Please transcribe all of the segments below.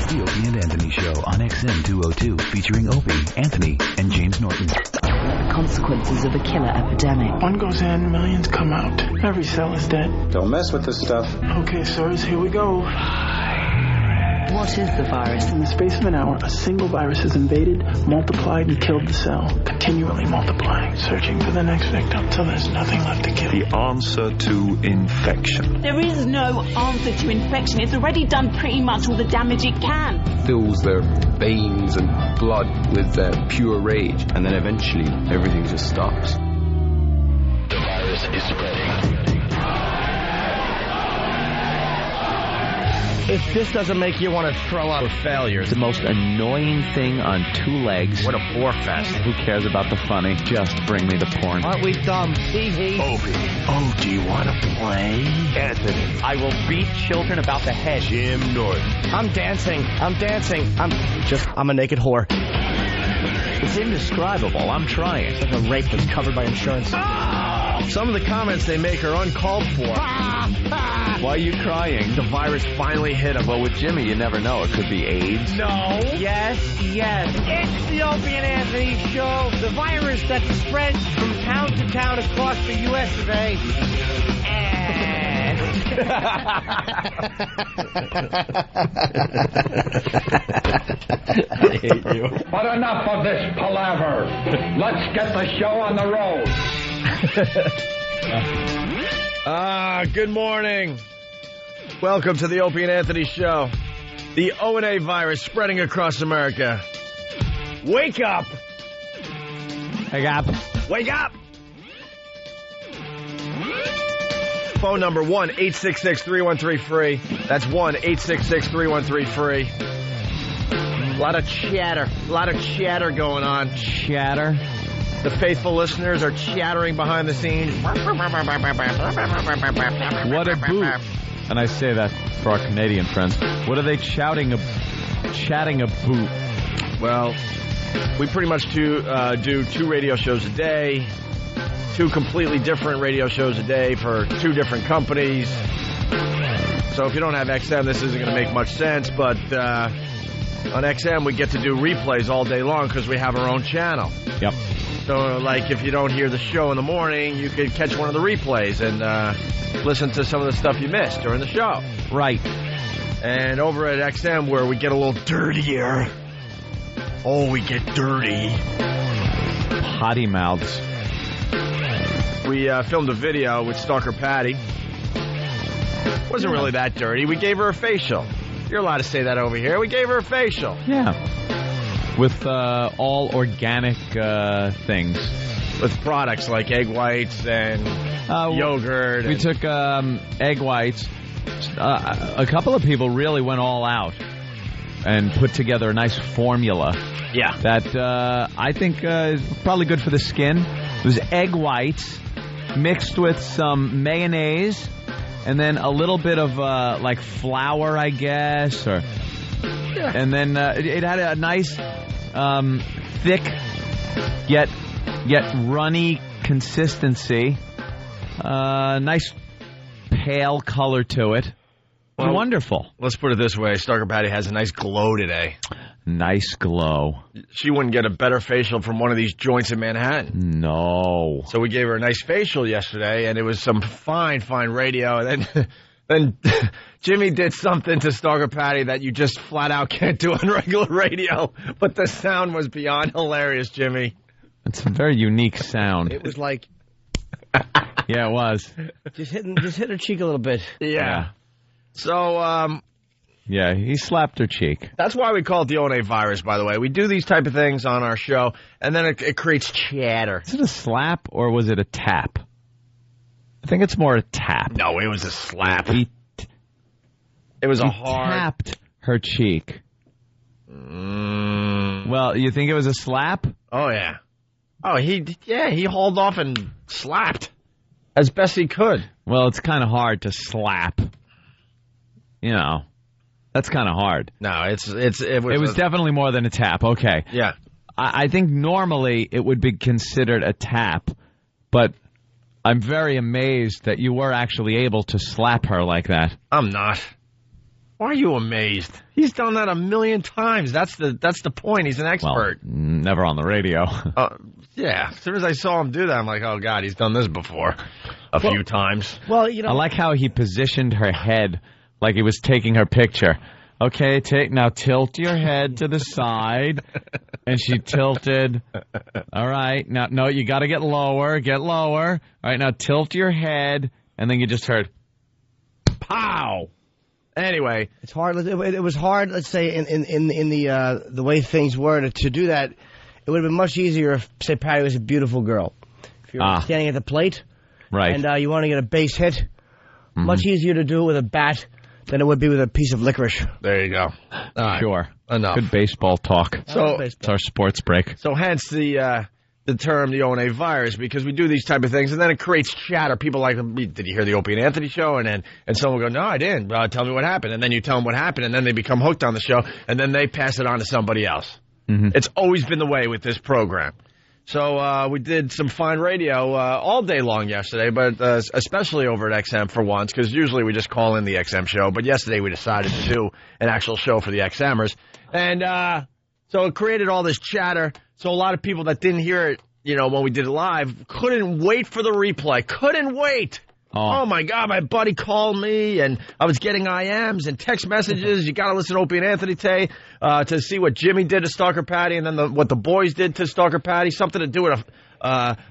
The Opie and Anthony Show on XM 202, featuring Opie, Anthony, and James Norton. The consequences of a killer epidemic. One goes in, millions come out. Every cell is dead. Don't mess with this stuff. Okay, sirs, here we go. What is the virus? In the space of an hour, a single virus has invaded, multiplied, and killed the cell. Continually multiplying, searching for the next victim till there's nothing left to kill. The answer to infection. There is no answer to infection. It's already done pretty much all the damage it can. Fills their veins and blood with pure rage, and then eventually everything just stops. The virus is spreading. If this doesn't make you want to throw up, failure. It's the most annoying thing on two legs. What a bore fest. Who cares about the funny? Just bring me the porn. Aren't we dumb? Hee. Opie. Oh, do you want to play? Anthony. I will beat children about the head. Jim Norton. I'm dancing. I'm a naked whore. It's indescribable. I'm trying. It's like a rape that's covered by insurance. Some of the comments they make are uncalled for. Why are you crying? The virus finally hit him. Well, with Jimmy, you never know. It could be AIDS. No. Yes. It's the Opie and Anthony Show. The virus that spreads from town to town across the U.S. of A. I hate you. But enough of this palaver. Let's get the show on the road. Good morning. Welcome to the Opie and Anthony Show. The O&A virus spreading across America. Wake up! Wake up! Phone number 1-866-313-FREE. That's 1-866-313-FREE. A lot of chatter going on. Chatter? The faithful listeners are chattering behind the scenes. What a boot. And I say that for our Canadian friends. What are they chatting a boot? Well, we pretty much do 2 radio shows a day. 2 completely different radio shows a day for 2 different companies. So if you don't have XM, this isn't going to make much sense. But on XM, we get to do replays all day long because we have our own channel. Yep. So, like, if you don't hear the show in the morning, you could catch one of the replays and listen to some of the stuff you missed during the show. Right. And over at XM, where we get a little dirtier. Oh, we get dirty. Potty mouths. We filmed a video with Stalker Patty. Wasn't really that dirty. We gave her a facial. You're allowed to say that over here. We gave her a facial. Yeah. With all organic things. With products like egg whites and yogurt. We took egg whites. A couple of people really went all out and put together a nice formula. Yeah. That I think is probably good for the skin. It was egg whites mixed with some mayonnaise and then a little bit of like flour, I guess. And then it had a nice thick yet runny consistency. Nice pale color to it. Well, wonderful. Let's put it this way. Stalker Patty has a nice glow today. Nice glow. She wouldn't get a better facial from one of these joints in Manhattan. No. So we gave her a nice facial yesterday, and it was some fine radio. And then Jimmy did something to Stalker Patty that you just flat out can't do on regular radio. But the sound was beyond hilarious, Jimmy. It's a very unique sound. It was like... Yeah, it was. Just hit her cheek a little bit. Yeah. So, yeah, he slapped her cheek. That's why we call it the O&A virus, by the way. We do these type of things on our show, and then it creates chatter. Is it a slap, or was it a tap? I think it's more a tap. No, it was a slap. It was he a hard... tapped her cheek. Well, you think it was a slap? Oh, yeah. Oh, he hauled off and slapped as best he could. Well, it's kind of hard to slap. You know, that's kind of hard. No, it was definitely more than a tap. Okay. Yeah. I think normally it would be considered a tap, but I'm very amazed that you were actually able to slap her like that. I'm not. Why are you amazed? He's done that a million times. That's the point. He's an expert. Well, never on the radio. Yeah. As soon as I saw him do that, I'm like, oh, God, he's done this before a few times. Well, you know, I like how he positioned her head like he was taking her picture. Okay, now tilt your head to the side. And she tilted. All right. Now, no, you got to get lower. Get lower. All right, now tilt your head. And then you just heard, pow. Anyway, it's hard. It was hard. Let's say in the way things were to do that. It would have been much easier if, say, Patty was a beautiful girl. If you're standing at the plate, right, and you want to get a base hit, much easier to do it with a bat than it would be with a piece of licorice. There you go. Sure, enough. Good baseball talk. So it's our sports break. So hence the term the O&A virus, because we do these type of things, and then it creates chatter. People like, did you hear the Opie and Anthony show? And someone will go, no, I didn't. Tell me what happened. And then you tell them what happened, and then they become hooked on the show, and then they pass it on to somebody else. Mm-hmm. It's always been the way with this program. So we did some fine radio all day long yesterday, but especially over at XM for once, because usually we just call in the XM show. But yesterday we decided to do an actual show for the XMers. And so it created all this chatter. So a lot of people that didn't hear it, when we did it live, couldn't wait for the replay. Couldn't wait. Oh, my God, my buddy called me, and I was getting IMs and text messages. You got to listen to Opie and Anthony today to see what Jimmy did to Stalker Patty, and then what the boys did to Stalker Patty, something to do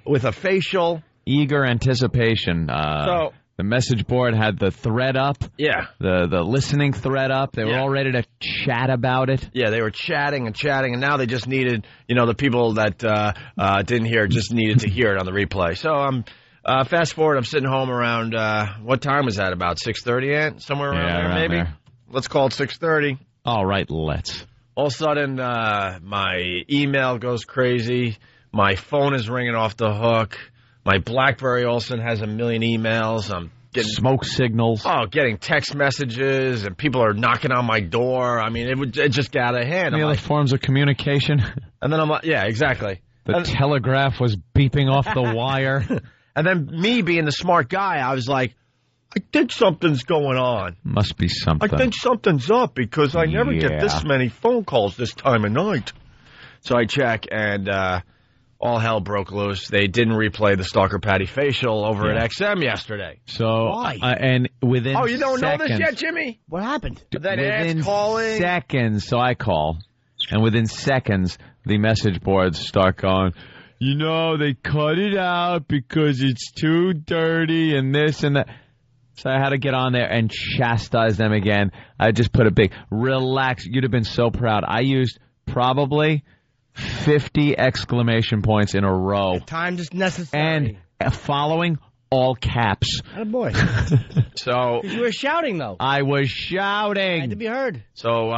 with a facial. Eager anticipation. The message board had the thread up. Yeah. The listening thread up. They were all ready to chat about it. Yeah, they were chatting, and now they just needed, the people that didn't hear it just needed to hear it on the replay. So fast forward, I'm sitting home around, what time was that, about 6:30, Ant? Somewhere around there, maybe? There. Let's call it 6:30. All right, let's. All of a sudden, my email goes crazy. My phone is ringing off the hook. My BlackBerry also has a million emails. I'm getting smoke signals. Oh, getting text messages, and people are knocking on my door. I mean, it just got out of hand. Any other forms of communication? And then I'm like, yeah, exactly. The telegraph was beeping off the wire. And then me being the smart guy, I was like, I think something's going on. Must be something. I think something's up because I never get this many phone calls this time of night. So I check, and all hell broke loose. They didn't replay the Stalker Patty facial over at XM yesterday. So why? And within you don't seconds, know this yet, Jimmy? What happened? Then within calling. seconds, so I call, and within seconds, the message boards start going, they cut it out because it's too dirty and this and that. So I had to get on there and chastise them again. I just put a big, relax. You'd have been so proud. I used probably 50 exclamation points in a row. Time is necessary. And following all caps. Attaboy. So you were shouting, though. I was shouting. Had to be heard. So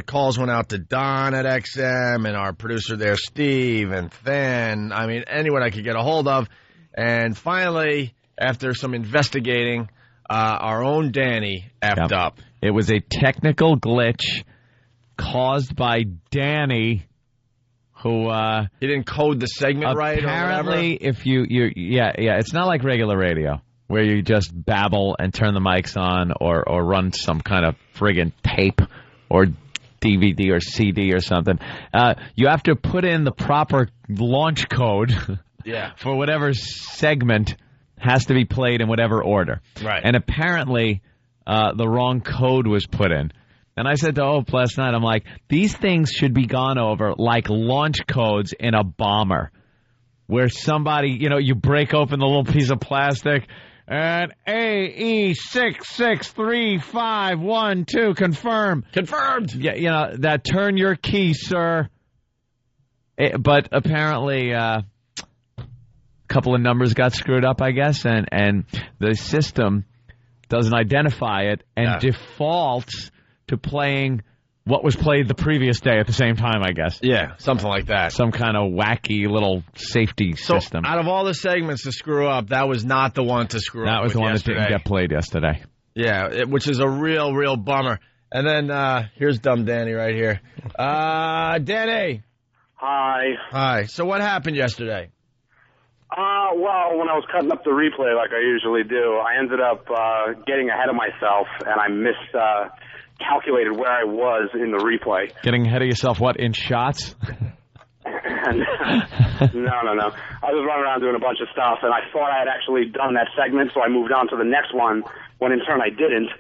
calls went out to Don at XM and our producer there, Steve, and Than. I mean, anyone I could get a hold of. And finally, after some investigating, our own Danny effed up. It was a technical glitch caused by Danny, who he didn't code the segment right or whatever. Apparently, if you it's not like regular radio where you just babble and turn the mics on or run some kind of friggin' tape or DVD or CD or something. You have to put in the proper launch code for whatever segment has to be played in whatever order. Right. And apparently the wrong code was put in. And I said to Ope last night, I'm like, these things should be gone over like launch codes in a bomber, where somebody, you break open the little piece of plastic and AE663512 confirm. Confirmed. Yeah, that turn your key, sir. But apparently a couple of numbers got screwed up, I guess, and the system doesn't identify it and defaults to playing what was played the previous day at the same time, I guess. Yeah, something like that. Some kind of wacky little safety system. Out of all the segments to screw up, that was not the one to screw up. That was the one that didn't get played yesterday. Yeah, which is a real bummer. And then here's dumb Danny right here. Danny. Hi. Hi. So what happened yesterday? Well, when I was cutting up the replay like I usually do, I ended up getting ahead of myself, and I miscalculated where I was in the replay. Getting ahead of yourself, what, in shots? No. I was running around doing a bunch of stuff, and I thought I had actually done that segment, so I moved on to the next one, when in turn I didn't.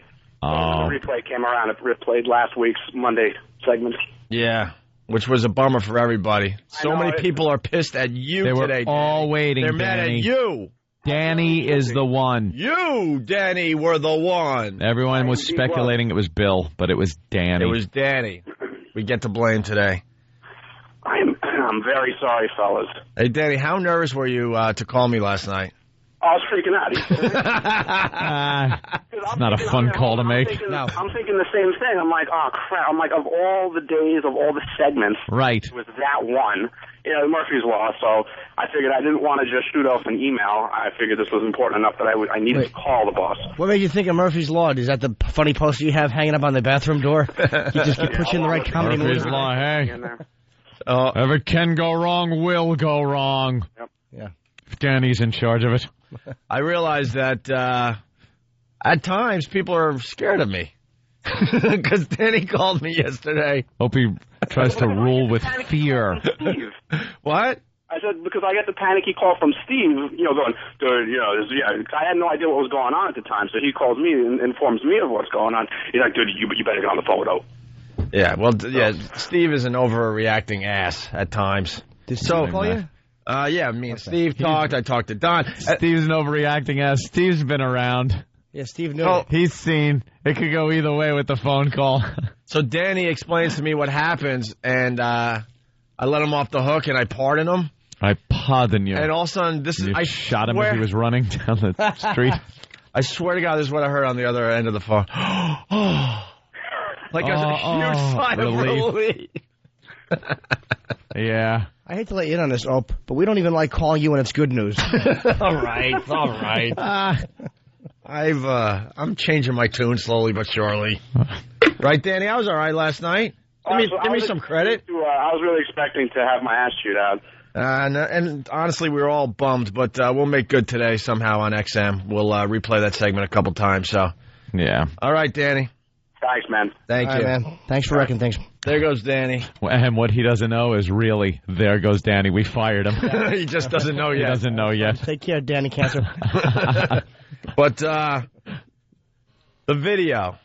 Oh. The replay came around. It replayed last week's Monday segment. Yeah, which was a bummer for everybody. So many people are pissed at you they today. Were all Danny. waiting, They're mad Danny. at you. Danny is the one. You, Danny, were the one. Everyone was speculating it was Bill, but it was Danny. It was Danny. We get to blame today. I'm very sorry, fellas. Hey, Danny, how nervous were you to call me last night? I was freaking out. It's not a fun call to make. I'm thinking the same thing. I'm like, oh, crap. I'm like, of all the days, of all the segments, right, it was that one. You know, Murphy's Law, so I figured I didn't want to just shoot off an email. I figured this was important enough that I needed to call the boss. What made you think of Murphy's Law? Is that the funny poster you have hanging up on the bathroom door? You just put you in the right comedy mood. Murphy's Law, hey. Ever can go wrong, will go wrong. Yep. Yeah. If Danny's in charge of it. I realize that at times people are scared of me. Because Danny called me yesterday. Hope he tries to rule with fear. What? I said, because I got the panicky call from Steve, going, dude, I had no idea what was going on at the time, so he calls me and informs me of what's going on. He's like, dude, you better get on the phone with O. Yeah, well, Steve is an overreacting ass at times. Did Steve call you? Yeah, me and Steve talked. I talked to Don. Steve's an overreacting ass. Steve's been around. Yeah, Steve knew it. He's seen. It could go either way with the phone call. So Danny explains to me what happens, and I let him off the hook, and I pardon him. I pardon you. And all of a sudden, I shot him as he was running down the street. I swear to God, this is what I heard on the other end of the phone. Like a huge sigh of relief. Yeah. I hate to let you in on this, Ope, but we don't even like calling you when it's good news. All right. I'm changing my tune slowly but surely. Right, Danny? I was all right last night. Give me some credit. I was really expecting to have my ass chewed out. And honestly, we were all bummed, but we'll make good today somehow on XM. We'll replay that segment a couple times. So, yeah. All right, Danny. Thanks, man. Thank you. Right, man. Thanks for wrecking things. There goes Danny. And what he doesn't know is really, there goes Danny. We fired him. He just doesn't know yet. He doesn't know yet. Take care, Danny Cancer. But the video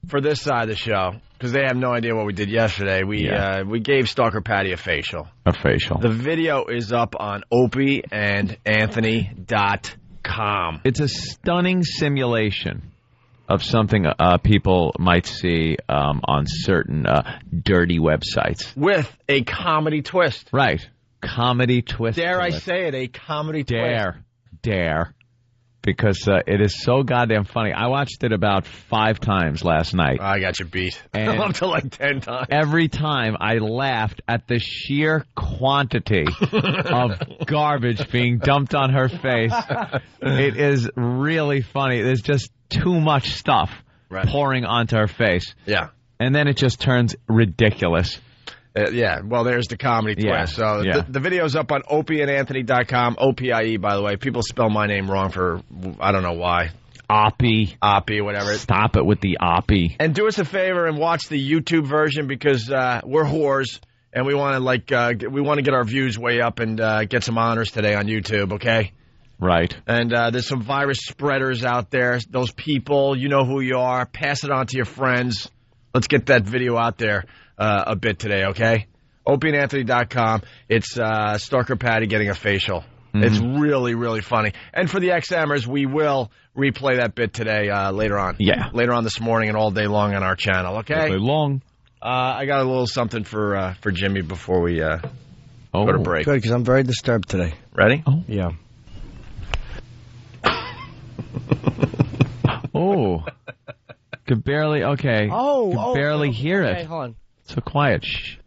for this side of the show, because they have no idea what we did yesterday, we gave Stalker Patty a facial. The video is up on OpieandAnthony.com. It's a stunning simulation of something people might see on certain dirty websites. With a comedy twist. Right. Comedy twist. Dare I say it, a comedy twist. Dare. Because it is so goddamn funny. I watched it about 5 times last night. I got you beat. And up to like 10 times. Every time I laughed at the sheer quantity of garbage being dumped on her face. It is really funny. There's just too much stuff pouring onto her face. Yeah. And then it just turns ridiculous. Well, there's the comedy twist. So the video's up on OpieandAnthony.com. OPIE, by the way. People spell my name wrong for, I don't know why. Oppie, whatever. Stop it with the Oppie. And do us a favor and watch the YouTube version because we're whores and we want to get our views way up and get some honors today on YouTube, okay? Right. And there's some virus spreaders out there. Those people, you know who you are. Pass it on to your friends. Let's get that video out there a bit today, okay? OpieandAnthony.com. It's Stalker Patty getting a facial. Mm-hmm. It's really, really funny. And for the XMers, we will replay that bit today later on. Yeah. Later on this morning and all day long on our channel, okay? All day long. I got a little something for Jimmy before we go to break. Good, because I'm very disturbed today. Ready? Oh. Yeah. Oh. Could barely, okay. Could barely hear it. Hold on. So quiet. Shh.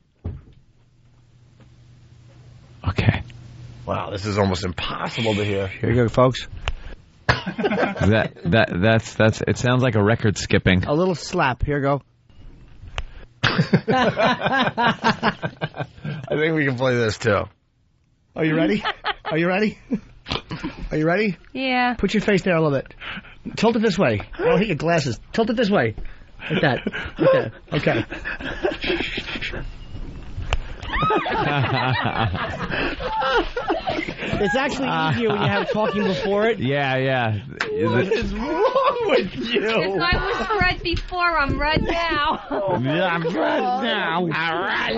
Okay. Wow, this is almost impossible to hear. Here you go, folks. That's it sounds like a record skipping. A little slap. Here you go. I think we can play this too. Are you ready? Are you ready? Are you ready? Yeah. Put your face there a little bit. Tilt it this way. I don't hit your glasses. Tilt it this way. Like that. Okay. It's actually easier when you have talking before it. Yeah. What is wrong with you? If I was red before, I'm red now. I'm red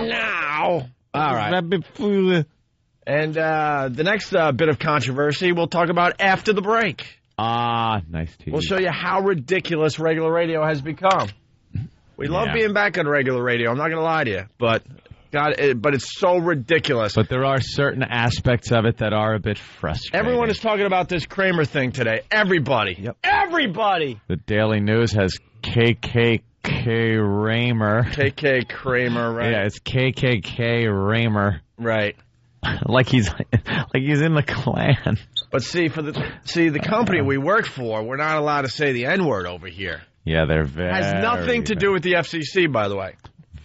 now. All right. And the next bit of controversy we'll talk about after the break. Nice tease. We'll show you how ridiculous regular radio has become. We love being back on regular radio. I'm not going to lie to you, but it's so ridiculous. But there are certain aspects of it that are a bit frustrating. Everyone is talking about this Kramer thing today. Everybody. Yep. Everybody. The Daily News has KKK Raymer. KK Kramer, right? Yeah, it's KKK Raymer. Right. like he's in the Klan. But the company we work for, we're not allowed to say the N-word over here. Yeah, they're very... Has nothing to do with the FCC, by the way.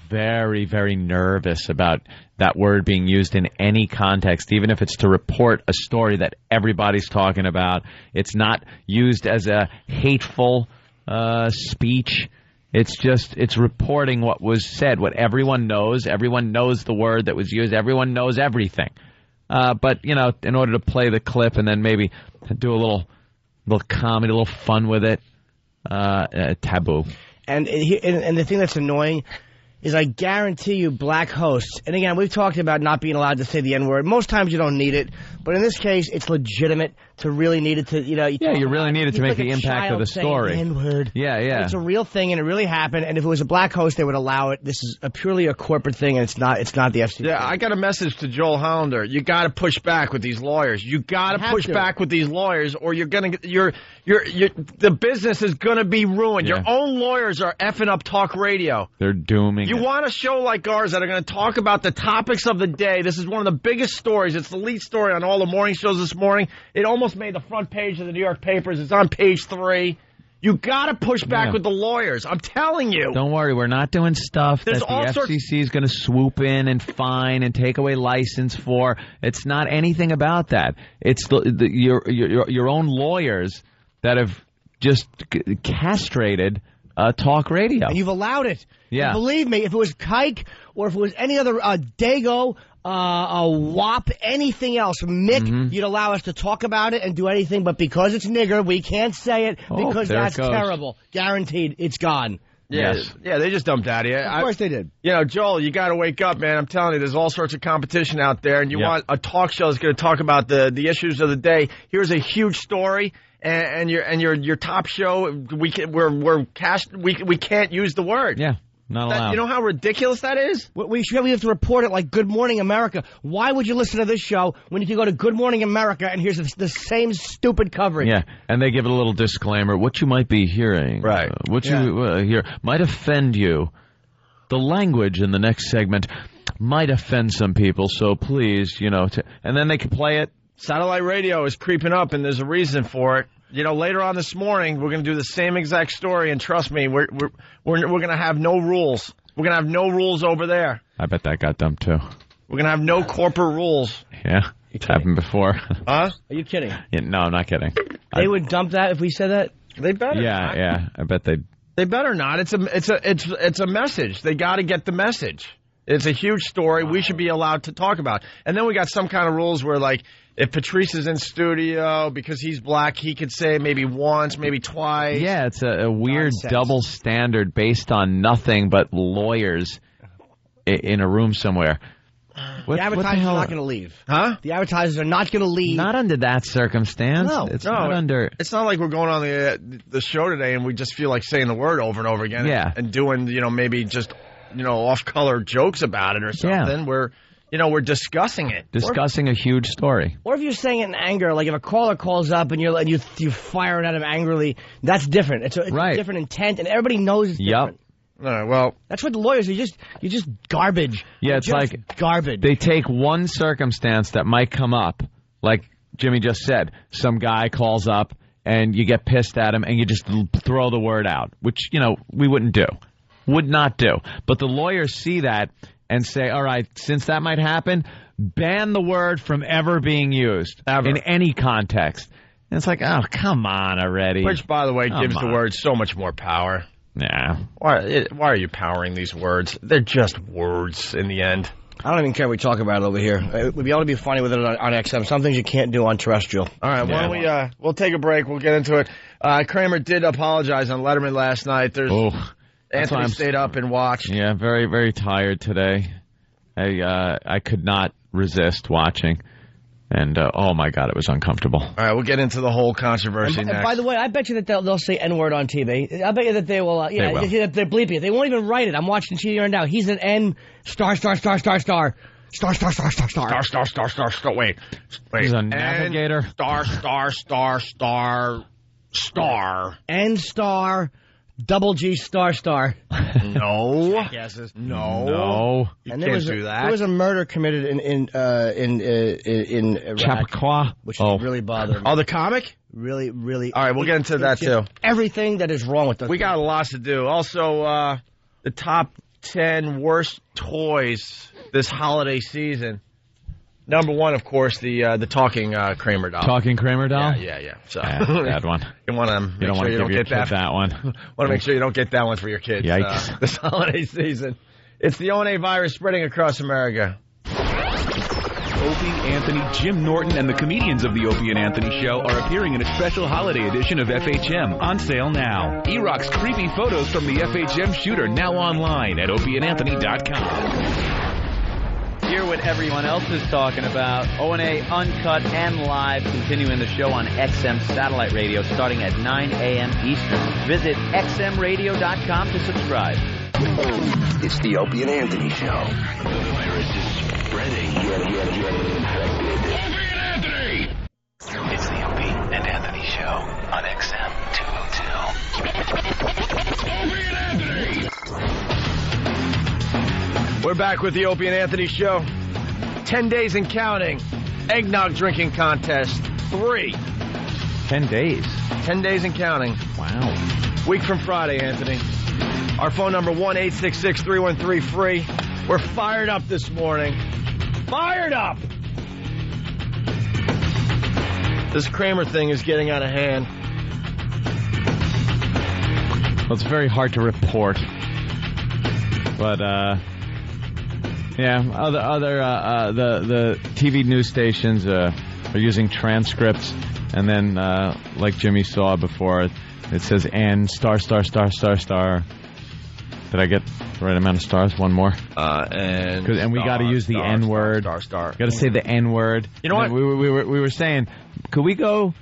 Very, very nervous about that word being used in any context, even if it's to report a story that everybody's talking about. It's not used as a hateful speech. It's reporting what was said, what everyone knows. Everyone knows the word that was used. Everyone knows everything. But, in order to play the clip and then maybe do a little comedy, a little fun with it, taboo. And the thing that's annoying is I guarantee you black hosts, and again, we've talked about not being allowed to say the N-word. Most times you don't need it, but in this case, it's legitimate to really need it to, you really need it to make the impact of the story. N-word. Yeah. And it's a real thing, and it really happened, and if it was a black host, they would allow it. This is purely a corporate thing, and it's not the FCC. Yeah, I got a message to Joel Hollander. You got to push back with these lawyers. You got to push back with these lawyers, or the business is gonna be ruined. Yeah. Your own lawyers are effing up talk radio. They're dooming You it. want a show like ours that are going to talk about the topics of the day. This is one of the biggest stories. It's the lead story on all the morning shows this morning. It almost made the front page of the New York papers. It's on page 3. You got to push back with the lawyers. I'm telling you. Don't worry. We're not doing stuff that the FCC is going to swoop in and fine and take away license for. It's not anything about that. It's your own lawyers that have just castrated talk radio. And you've allowed it. Yeah. And believe me, if it was Kike or if it was any other Dago, WAP, anything else, Mick, you'd allow us to talk about it and do anything. But because it's nigger, we can't say it because that's terrible. Guaranteed, it's gone. Yes. Yeah, they just dumped out of you. Of course they did. Joel, you got to wake up, man. I'm telling you, there's all sorts of competition out there, and you want a talk show that's going to talk about the issues of the day. Here's a huge story. And your top show, we can't use the word. Yeah, not allowed. You know how ridiculous that is? We have to report it like Good Morning America. Why would you listen to this show when you can go to Good Morning America and here's the same stupid coverage? Yeah, and they give it a little disclaimer. What you might be hearing, right? What you hear might offend you. The language in the next segment might offend some people, so please, and then they can play it. Satellite radio is creeping up, and there's a reason for it. Later on this morning, we're going to do the same exact story, and trust me, we're going to have no rules. We're going to have no rules over there. I bet that got dumped, too. We're going to have no corporate rules. Yeah, it's happened before. Huh? Are you kidding? Yeah, no, I'm not kidding. They would dump that if we said that? They better not. Yeah, I bet they'd. They better not. It's a message. They got to get the message. It's a huge story. We should be allowed to talk about. And then we got some kind of rules where, like, if Patrice is in studio, because he's black, he could say maybe once, maybe twice. Yeah, it's a weird double standard based on nothing but lawyers in a room somewhere. The advertisers are not going to leave. Huh? The advertisers are not going to leave. Not under that circumstance. No. It's not under... It's not like we're going on the show today and we just feel like saying the word over and over again. Yeah. And doing, maybe just, off-color jokes about it or something. Yeah. We're discussing it. Discussing a huge story. Or if you're saying it in anger, like if a caller calls up and you fire it at him angrily, that's different. It's a different intent, and everybody knows it's different. All right, well, that's what the lawyers are. You're just garbage. Yeah, it's like garbage. They take one circumstance that might come up, like Jimmy just said. Some guy calls up and you get pissed at him and you just throw the word out, which we wouldn't do. Would not do. But the lawyers see that and say, all right, since that might happen, ban the word from ever being used in any context. And it's like, oh, come on already. Which, by the way, gives the word so much more power. Yeah. Why are you powering these words? They're just words in the end. I don't even care we talk about it over here. It would be able to be funny with it on XM. Some things you can't do on terrestrial. All right, why don't we, we'll take a break. We'll get into it. Kramer did apologize on Letterman last night. Anthony stayed up and watched. Yeah, very, very tired today. I could not resist watching. And, oh, my God, it was uncomfortable. All right, we'll get into the whole controversy next. And by the way, I bet you that they'll say N-word on TV. I bet you that they will. They're bleeping it. They won't even write it. I'm watching TV right now. He's an N star. Wait. He's a navigator. Star. N star. Double G star. No. Jackasses. No. You and can't do that. There was a murder committed in Iraq, Chappaqua, which really bothered me. Oh, the comic? Really. All right, we'll get into that too. Everything that is wrong with those. We got lots to do. Also, the top 10 worst toys this holiday season. Number one, of course, the talking Kramer doll. Talking Kramer doll? Yeah. So bad one. You want to make sure you don't get that one. Want to make sure you don't get that one for your kids. Yikes. This holiday season. It's the ONA virus spreading across America. Opie, Anthony, Jim Norton, and the comedians of the Opie and Anthony Show are appearing in a special holiday edition of FHM, on sale now. E-Rock's creepy photos from the FHM shooter, now online at opieandanthony.com. Hear what everyone else is talking about. O&A Uncut and Live, continuing the show on XM Satellite Radio starting at 9 a.m. Eastern. Visit xmradio.com to subscribe. It's the Opie and Anthony Show. The virus is spreading. Get infected. Opie and Anthony! It's the Opie and Anthony Show on XM 202. Opie and Anthony! We're back with the Opie and Anthony Show. 10 days and counting. Eggnog drinking contest. 3. 10 days. 10 days and counting. Wow. Week from Friday, Anthony. Our phone number, 1-866-313-FREE. We're fired up this morning. Fired up! This Kramer thing is getting out of hand. Well, it's very hard to report. But, yeah, the TV news stations are using transcripts, and then like Jimmy saw before, it says "and star." Did I get the right amount of stars? One more. And we got to use the N word. Star. Got to say the N word. You know what? We were saying, could we go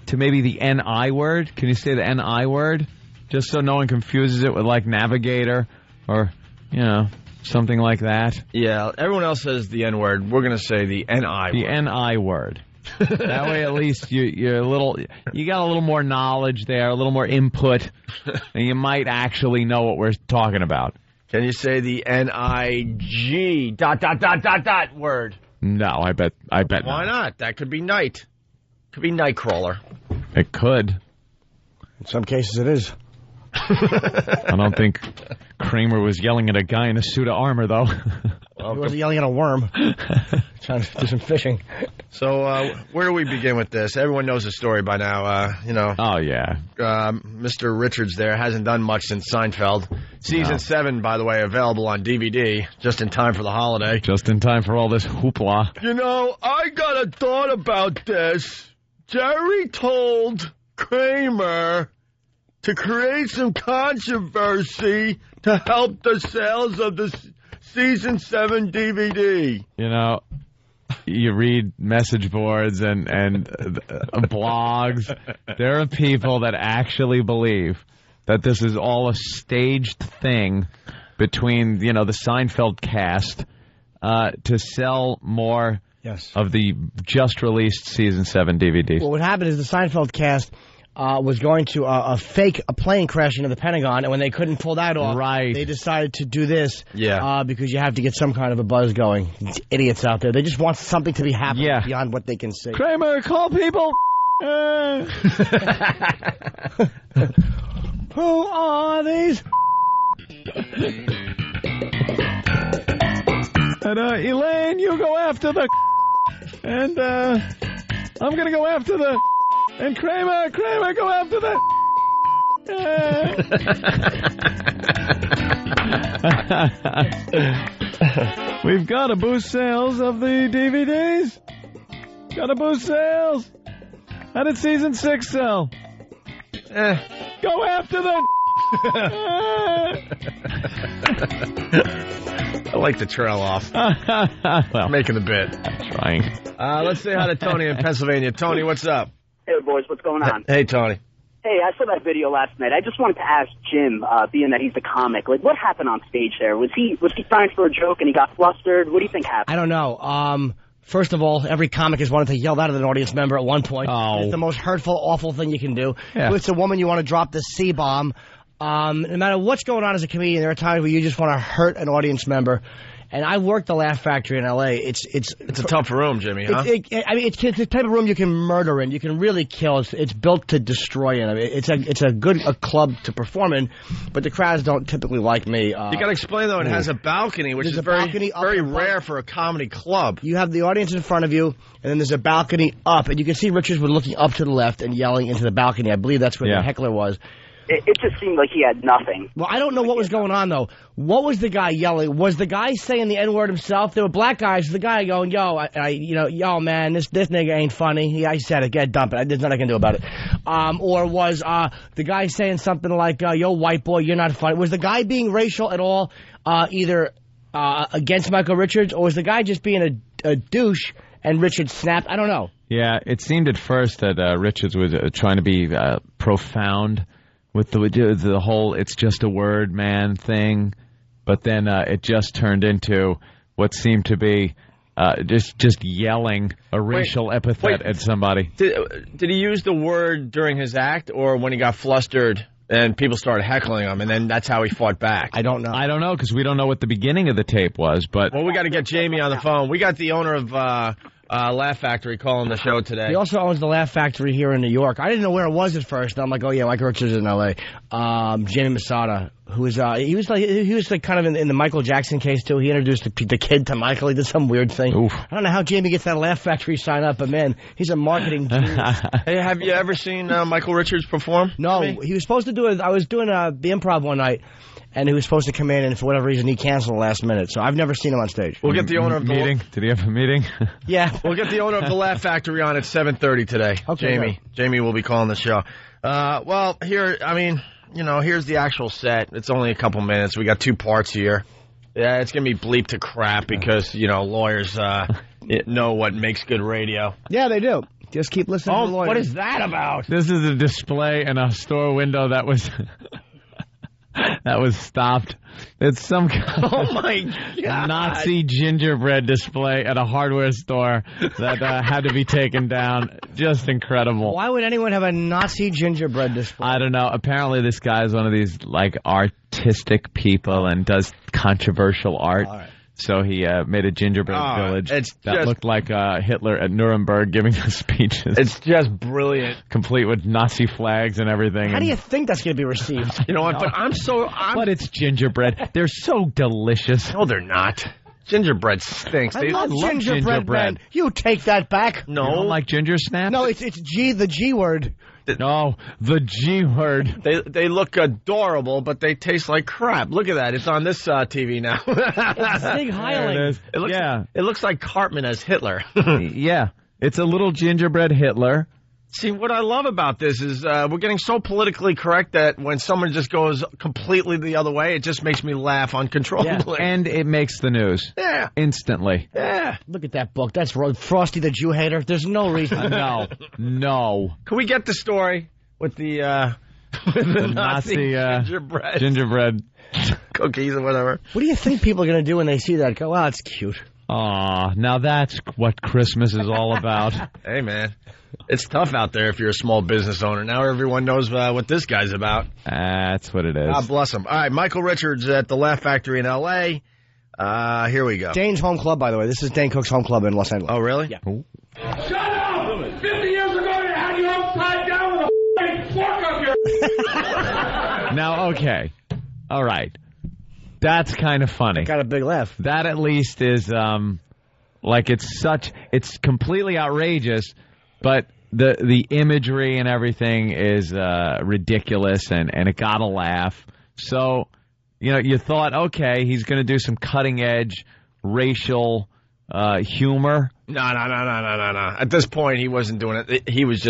to maybe the NI word? Can you say the NI word, just so no one confuses it with like navigator or something like that? Yeah, everyone else says the N word. We're going to say the NI word. The NI word. That way, at least you got a little more knowledge there, a little more input, and you might actually know what we're talking about. Can you say the NIG ... word? No, I bet Why not? That could be night. Could be Nightcrawler. It could. In some cases, it is. I don't think Kramer was yelling at a guy in a suit of armor, though. He wasn't yelling at a worm. Trying to do some fishing. So, where do we begin with this? Everyone knows the story by now. Oh, yeah. Mr. Richards there hasn't done much since Seinfeld. Season 7, by the way, available on DVD, just in time for the holiday. Just in time for all this hoopla. I got a thought about this. Jerry told Kramer to create some controversy to help the sales of the Season 7 DVD. You read message boards and blogs. There are people that actually believe that this is all a staged thing between, the Seinfeld cast to sell more of the just-released Season 7 DVDs. Well, what happened is the Seinfeld cast was going to fake a plane crash into the Pentagon, and when they couldn't pull that off, they decided to do this because you have to get some kind of a buzz going. These idiots out there. They just want something to be happening beyond what they can see. Kramer, call people! Who are these? And Elaine, you go after the and I'm gonna go after the and Kramer go after the We've got to boost sales of the DVDs. Got to boost sales. How did season 6 sell? Go after the I like to trail off. Well, making the bit. I'm trying. Let's say hi to Tony in Pennsylvania. Tony, what's up? Hey, boys, what's going on? Hey, Tony. Hey, I saw that video last night. I just wanted to ask Jim, being that he's a comic, like, what happened on stage there? Was he trying for a joke and he got flustered? What do you think happened? I don't know. First of all, every comic has wanted to yell out at an audience member at one point. Oh. It's the most hurtful, awful thing you can do. Yeah. If it's a woman, you want to drop the C-bomb. No matter what's going on as a comedian, there are times where you just want to hurt an audience member. And I worked the Laugh Factory in L.A. It's a tough room, Jimmy, huh? It's the type of room you can murder in. You can really kill. It's built to destroy in. I mean, it's a good club to perform in, but the crowds don't typically like me. You got to explain, though, it has a balcony, which is very rare for a comedy club. You have the audience in front of you, and then there's a balcony up, and you can see Richards was looking up to the left and yelling into the balcony. I believe that's where the heckler was. It just seemed like he had nothing. Well, I don't know what was going on, though. What was the guy yelling? Was the guy saying the N-word himself? There were black guys. The guy going, yo, yo, man, this nigga ain't funny. I said it. Get dump it. There's nothing I can do about it. Or was the guy saying something like, yo, white boy, you're not funny? Was the guy being racial at all, either against Michael Richards, or was the guy just being a douche and Richards snapped? I don't know. Yeah, it seemed at first that Richards was trying to be profound with the whole "it's just a word, man" thing, but then it just turned into what seemed to be just yelling a racial epithet at somebody. Did he use the word during his act, or when he got flustered and people started heckling him, and then that's how he fought back? I don't know. I don't know, because we don't know what the beginning of the tape was. But well, we got to get Jamie on the phone. We got the owner of Laugh Factory calling the show today. He also owns the Laugh Factory here in New York. I didn't know where it was at first. And I'm like, oh yeah, Michael Richards is in L.A. Jamie Masada, who was he was like kind of in the Michael Jackson case too. He introduced the kid to Michael. He did some weird thing. Oof. I don't know how Jamie gets that Laugh Factory sign up, but man, he's a marketing genius. Hey, have you ever seen Michael Richards perform? No, he was supposed to do it. I was doing the Improv one night, and he was supposed to come in, and for whatever reason, he canceled the last minute. So I've never seen him on stage. We'll get the owner of the meeting. Did he have a meeting? Yeah, we'll get the owner of the Laugh Factory on at 7:30 today. Okay, Jamie. Jamie will be calling the show. Well, here, I mean, here's the actual set. It's only a couple minutes. We got 2 parts here. Yeah, it's gonna be bleeped to crap because lawyers know what makes good radio. Yeah, they do. Just keep listening to the lawyers. What is that about? This is a display in a store window that was stopped. It's some kind of Nazi gingerbread display at a hardware store that had to be taken down. Just incredible. Why would anyone have a Nazi gingerbread display? I don't know. Apparently this guy is one of these artistic people and does controversial art. All right. So he made a gingerbread village that looked like Hitler at Nuremberg giving the speeches. It's just brilliant. Complete with Nazi flags and everything. How do you think that's going to be received? You know what? But But it's gingerbread. They're so delicious. No, they're not. Gingerbread stinks. I love gingerbread, man. You take that back. No. You don't like ginger snaps? No, it's the G word. No, the G word. They look adorable, but they taste like crap. Look at that. It's on this TV now. It's Stig Heiling. It looks like Cartman as Hitler. Yeah. It's a little gingerbread Hitler. See, what I love about this is we're getting so politically correct that when someone just goes completely the other way, it just makes me laugh uncontrollably. Yeah. And it makes the news. Yeah. Instantly. Yeah. Look at that book. That's Frosty the Jew Hater. There's no reason. No. Can we get the story with the Nazi gingerbread cookies or whatever? What do you think people are going to do when they see that? Go, wow, it's cute. Aw, now that's what Christmas is all about. Hey, man. It's tough out there if you're a small business owner. Now everyone knows what this guy's about. That's what it is. God bless him. All right, Michael Richards at the Laugh Factory in L.A. Here we go. Dane's home club, by the way. This is Dane Cook's home club in Los Angeles. Oh, really? Yeah. Shut up! 50 years ago, they had you upside down with a fork up your... Now, okay. All right. That's kind of funny. Got a big laugh. That at least is it's completely outrageous, but the imagery and everything is ridiculous, and it got a laugh. So, you thought, okay, he's going to do some cutting edge racial humor. No. At this point, he wasn't doing it. He was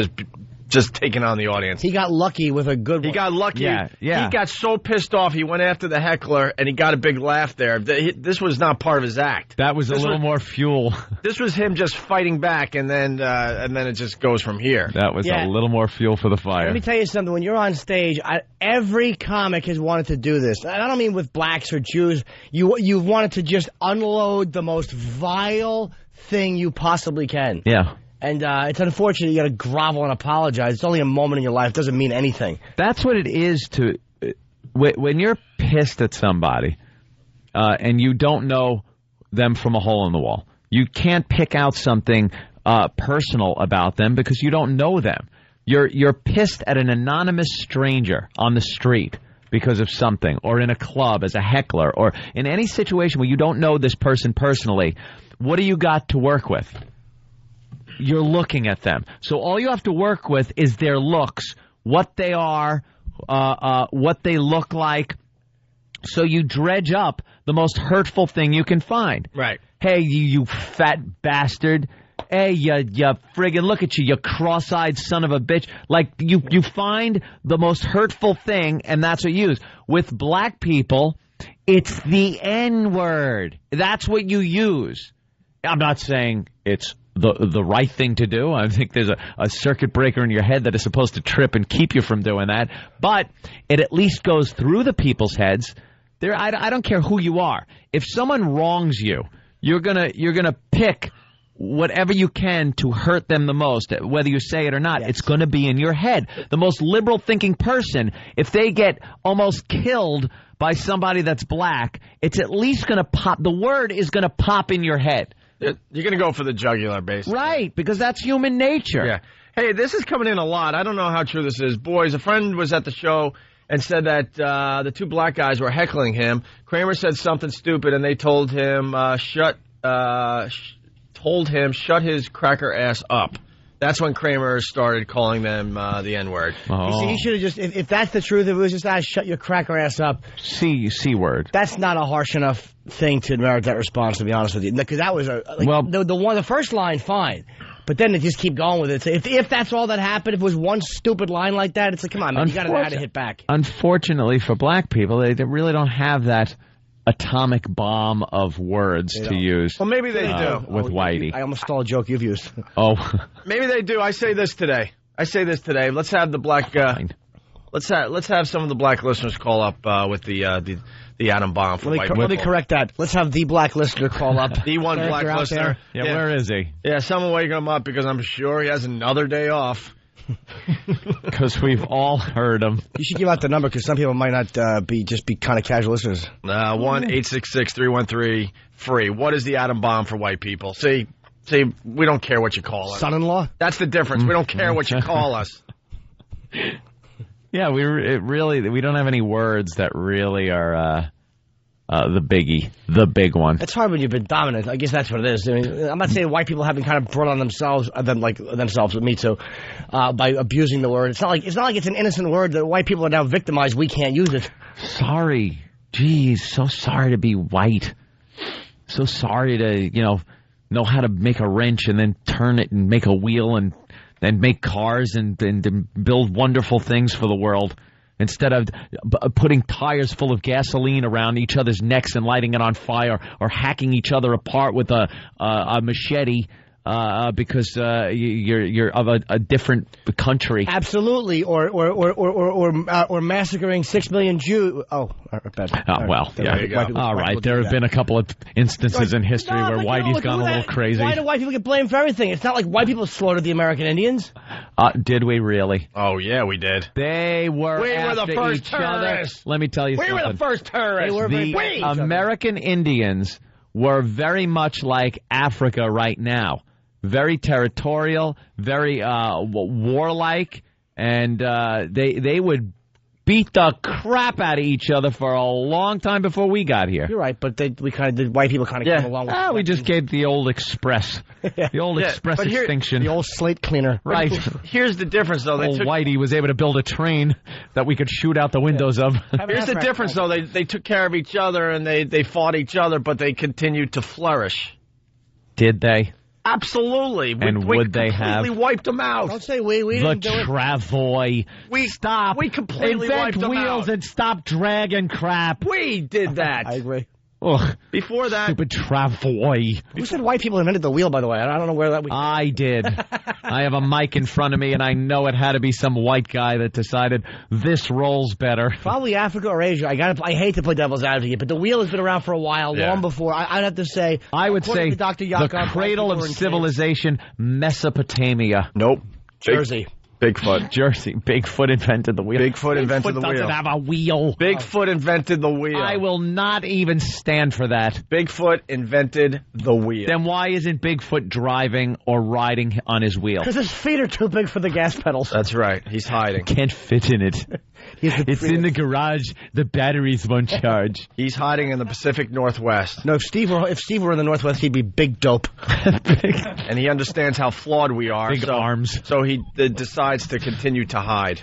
just taking on the audience. He got lucky with a good one. He got lucky. Yeah. He got so pissed off, he went after the heckler, and he got a big laugh there. This was not part of his act. That was a little more fuel. This was him just fighting back, and then it just goes from here. That was a little more fuel for the fire. Let me tell you something. When you're on stage, every comic has wanted to do this. And I don't mean with blacks or Jews. You've wanted to just unload the most vile thing you possibly can. Yeah. And it's unfortunate you got to grovel and apologize. It's only a moment in your life. It doesn't mean anything. That's what it is when you're pissed at somebody and you don't know them from a hole in the wall. You can't pick out something personal about them because you don't know them. You're pissed at an anonymous stranger on the street because of something, or in a club as a heckler, or in any situation where you don't know this person personally. What do you got to work with? You're looking at them. So all you have to work with is their looks, what they are, what they look like. So you dredge up the most hurtful thing you can find. Right. Hey, you fat bastard. Hey, you friggin' look at you, you cross-eyed son of a bitch. Like, you find the most hurtful thing, and that's what you use. With black people, it's the N-word. That's what you use. I'm not saying it's the right thing to do. I think there's a circuit breaker in your head that is supposed to trip and keep you from doing that. But it at least goes through the people's heads. I don't care who you are. If someone wrongs you, you're gonna pick whatever you can to hurt them the most, whether you say it or not. Yes. It's going to be in your head. The most liberal thinking person, if they get almost killed by somebody that's black, it's at least going to pop. The word is going to pop in your head. You're going to go for the jugular, basically. Right, because that's human nature. Yeah. Hey, this is coming in a lot. I don't know how true this is. Boys, a friend was at the show and said that the two black guys were heckling him. Kramer said something stupid, and they told him shut his cracker ass up. That's when Kramer started calling them the N-word. Oh. He should have just, if that's the truth, if it was just, shut your cracker ass up. C-word. That's not a harsh enough thing to merit that response, to be honest with you. Because that was the first line, fine. But then they just keep going with it. So if that's all that happened, if it was one stupid line like that, it's like, come on, man, you got to know how to hit back. Unfortunately for black people, they really don't have that atomic bomb of words to use. Well, maybe they do. With Whitey. I almost stole a joke you've used. Oh. Maybe they do. I say this today. Let's have the black... let's have some of the black listeners call up with the atom bomb for white people. Let me correct that. Let's have the black listener call up. The one black listener. Yeah, where is he? Yeah, someone wake him up because I'm sure he has another day off. Because we've all heard him. You should give out the number because some people might not be kind of casual listeners. 1-866-313-FREE. What is the atom bomb for white people? See, we don't care what you call us. Son-in-law? That's the difference. We don't care what you call us. Yeah, we don't have any words that really are the big one. It's hard when you've been dominant. I guess that's what it is. I mean, I'm not saying white people haven't kind of brought on themselves, with me too, by abusing the word. It's not like it's an innocent word that white people are now victimized. We can't use it. Sorry, geez, so sorry to be white. So sorry to know how to make a wrench and then turn it and make a wheel and make cars and build wonderful things for the world. Instead of putting tires full of gasoline around each other's necks and lighting it on fire, or hacking each other apart with a machete because you're of a different country. Absolutely, or massacring 6 million Jews. Oh, bad. Well, yeah. All right, there have been a couple of instances in history where Whitey's gone a little crazy. Why do white people get blamed for everything? It's not like white people slaughtered the American Indians. Did we really? Oh, yeah, we did. We were the first terrorists. Let me tell you something. We were the first terrorists. The American Indians were very much like Africa right now. Very territorial, very warlike, and they would beat the crap out of each other for a long time before we got here. You're right, but the white people kind of came along with it. We just gave the old express. The old express extinction. The old slate cleaner. Right. Here's the difference, though. Old Whitey was able to build a train that we could shoot out the windows of. Here's the difference, though. They took care of each other and they fought each other, but they continued to flourish. Did they? Absolutely. And would they have? We completely wiped them out. Don't say we didn't do it. The Travoy. Stop. We completely wiped them out. Invent wheels and stop dragging crap. We did that. I agree. Ugh. Before that, stupid Travoy. Who said white people invented the wheel, by the way? I don't know where that was. I did. I have a mic in front of me, and I know it had to be some white guy that decided this rolls better. Probably Africa or Asia. I hate to play devil's advocate, but the wheel has been around for a while, long before. I'd have to say. I would say Dr. Yakov, the cradle of civilization, Mesopotamia. Nope. Jersey. Bigfoot. Jersey. Bigfoot invented the wheel. Bigfoot invented the wheel. Doesn't have a wheel. Bigfoot invented the wheel. I will not even stand for that. Bigfoot invented the wheel. Then why isn't Bigfoot driving or riding on his wheel? Because his feet are too big for the gas pedals. That's right. He's hiding. Can't fit in it. It's in the garage. The batteries won't charge. He's hiding in the Pacific Northwest. No, if Steve were in the Northwest, he'd be big dope. And he understands how flawed we are. Big arms. So he decides to continue to hide.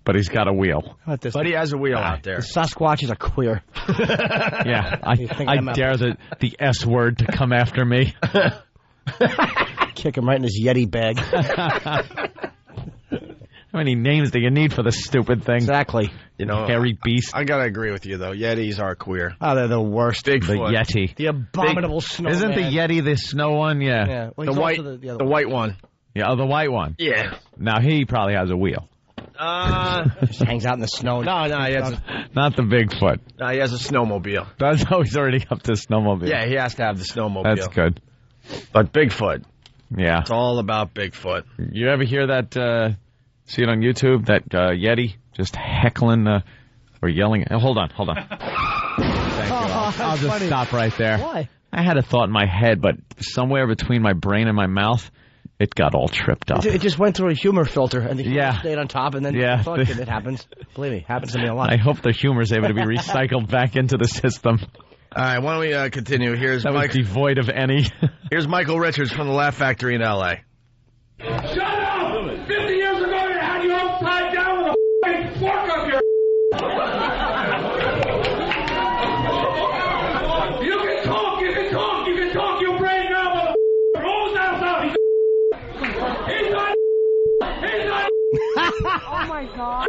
But he's got a wheel. But he has a wheel out there. The Sasquatches are queer. Yeah, I dare the S word to come after me. Kick him right in his Yeti bag. How many names do you need for this stupid thing? Exactly. Hairy beast. I gotta agree with you, though. Yetis are queer. Oh, they're the worst. Bigfoot. The Yeti. The abominable snowman. Isn't the Yeti the snow one? Yeah. Well, the white one. Yeah, the white one. Yeah. Now, he probably has a wheel. Just hangs out in the snow. No, he has not the Bigfoot. No, he has a snowmobile. He's already up to snowmobile. Yeah, he has to have the snowmobile. That's good. But Bigfoot. Yeah. It's all about Bigfoot. You ever hear that, see it on YouTube, that Yeti just heckling or yelling? Hold on. Thank you. I'll just stop right there. Why? I had a thought in my head, but somewhere between my brain and my mouth, it got all tripped up. It just went through a humor filter, and the humor stayed on top, and then it happens. Believe me, happens to me a lot. I hope the humor is able to be recycled back into the system. All right, why don't we continue? Here's that was devoid of any. Here's Michael Richards from the Laugh Factory in L.A. Shut up! 50 years ago, you had you upside down with a fork up your. You can talk your brain now, mother. Rolls down south. He's not. Oh my God.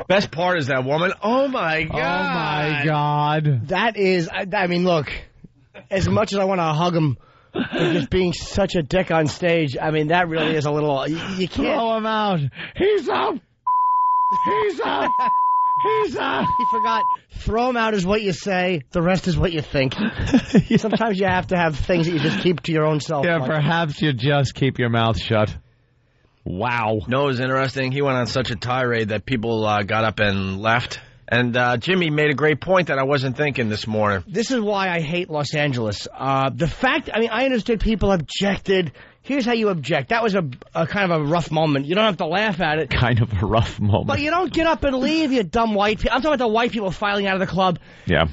Best part is that woman. Oh my God. Oh my God. That is, I mean, look, as much as I want to hug him for just being such a dick on stage, I mean, that really is a little, you can't. Throw him out. He's up. He's up. He's up. He forgot. Throw him out is what you say. The rest is what you think. Sometimes you have to have things that you just keep to your own self. Yeah, perhaps you just keep your mouth shut. Wow. No, it was interesting. He went on such a tirade that people got up and left. And Jimmy made a great point that I wasn't thinking this morning. This is why I hate Los Angeles. The fact, I mean, I understood people objected. Here's how you object. That was a kind of a rough moment. You don't have to laugh at it. Kind of a rough moment. But you don't get up and leave, you dumb white people. I'm talking about the white people filing out of the club. Yeah.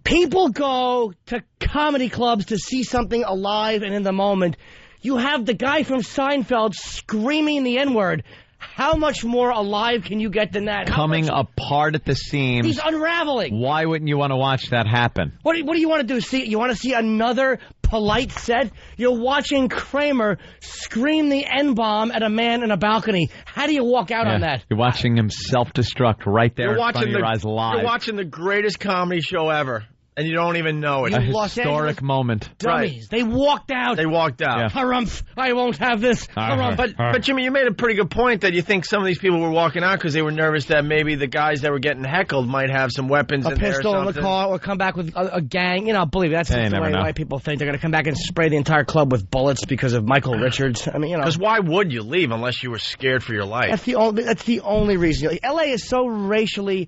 People go to comedy clubs to see something alive and in the moment. You have the guy from Seinfeld screaming the N-word. How much more alive can you get than that? Coming apart at the seams. He's unraveling. Why wouldn't you want to watch that happen? What do you want to do? You want to see another polite set? You're watching Kramer scream the N-bomb at a man in a balcony. How do you walk out on that? You're watching him self-destruct right there in front of your eyes live. You're watching the greatest comedy show ever. And you don't even know it. A historic moment. Dummies. Right. They walked out. Yeah. Harumph. I won't have this. Harumph. But Jimmy, you made a pretty good point that you think some of these people were walking out because they were nervous that maybe the guys that were getting heckled might have some weapons in there. A pistol in the car or come back with a gang. You know, believe me, that's the way white people think. They're going to come back and spray the entire club with bullets because of Michael Richards. I mean, you know. Because why would you leave unless you were scared for your life? That's the only reason. L.A. is so racially...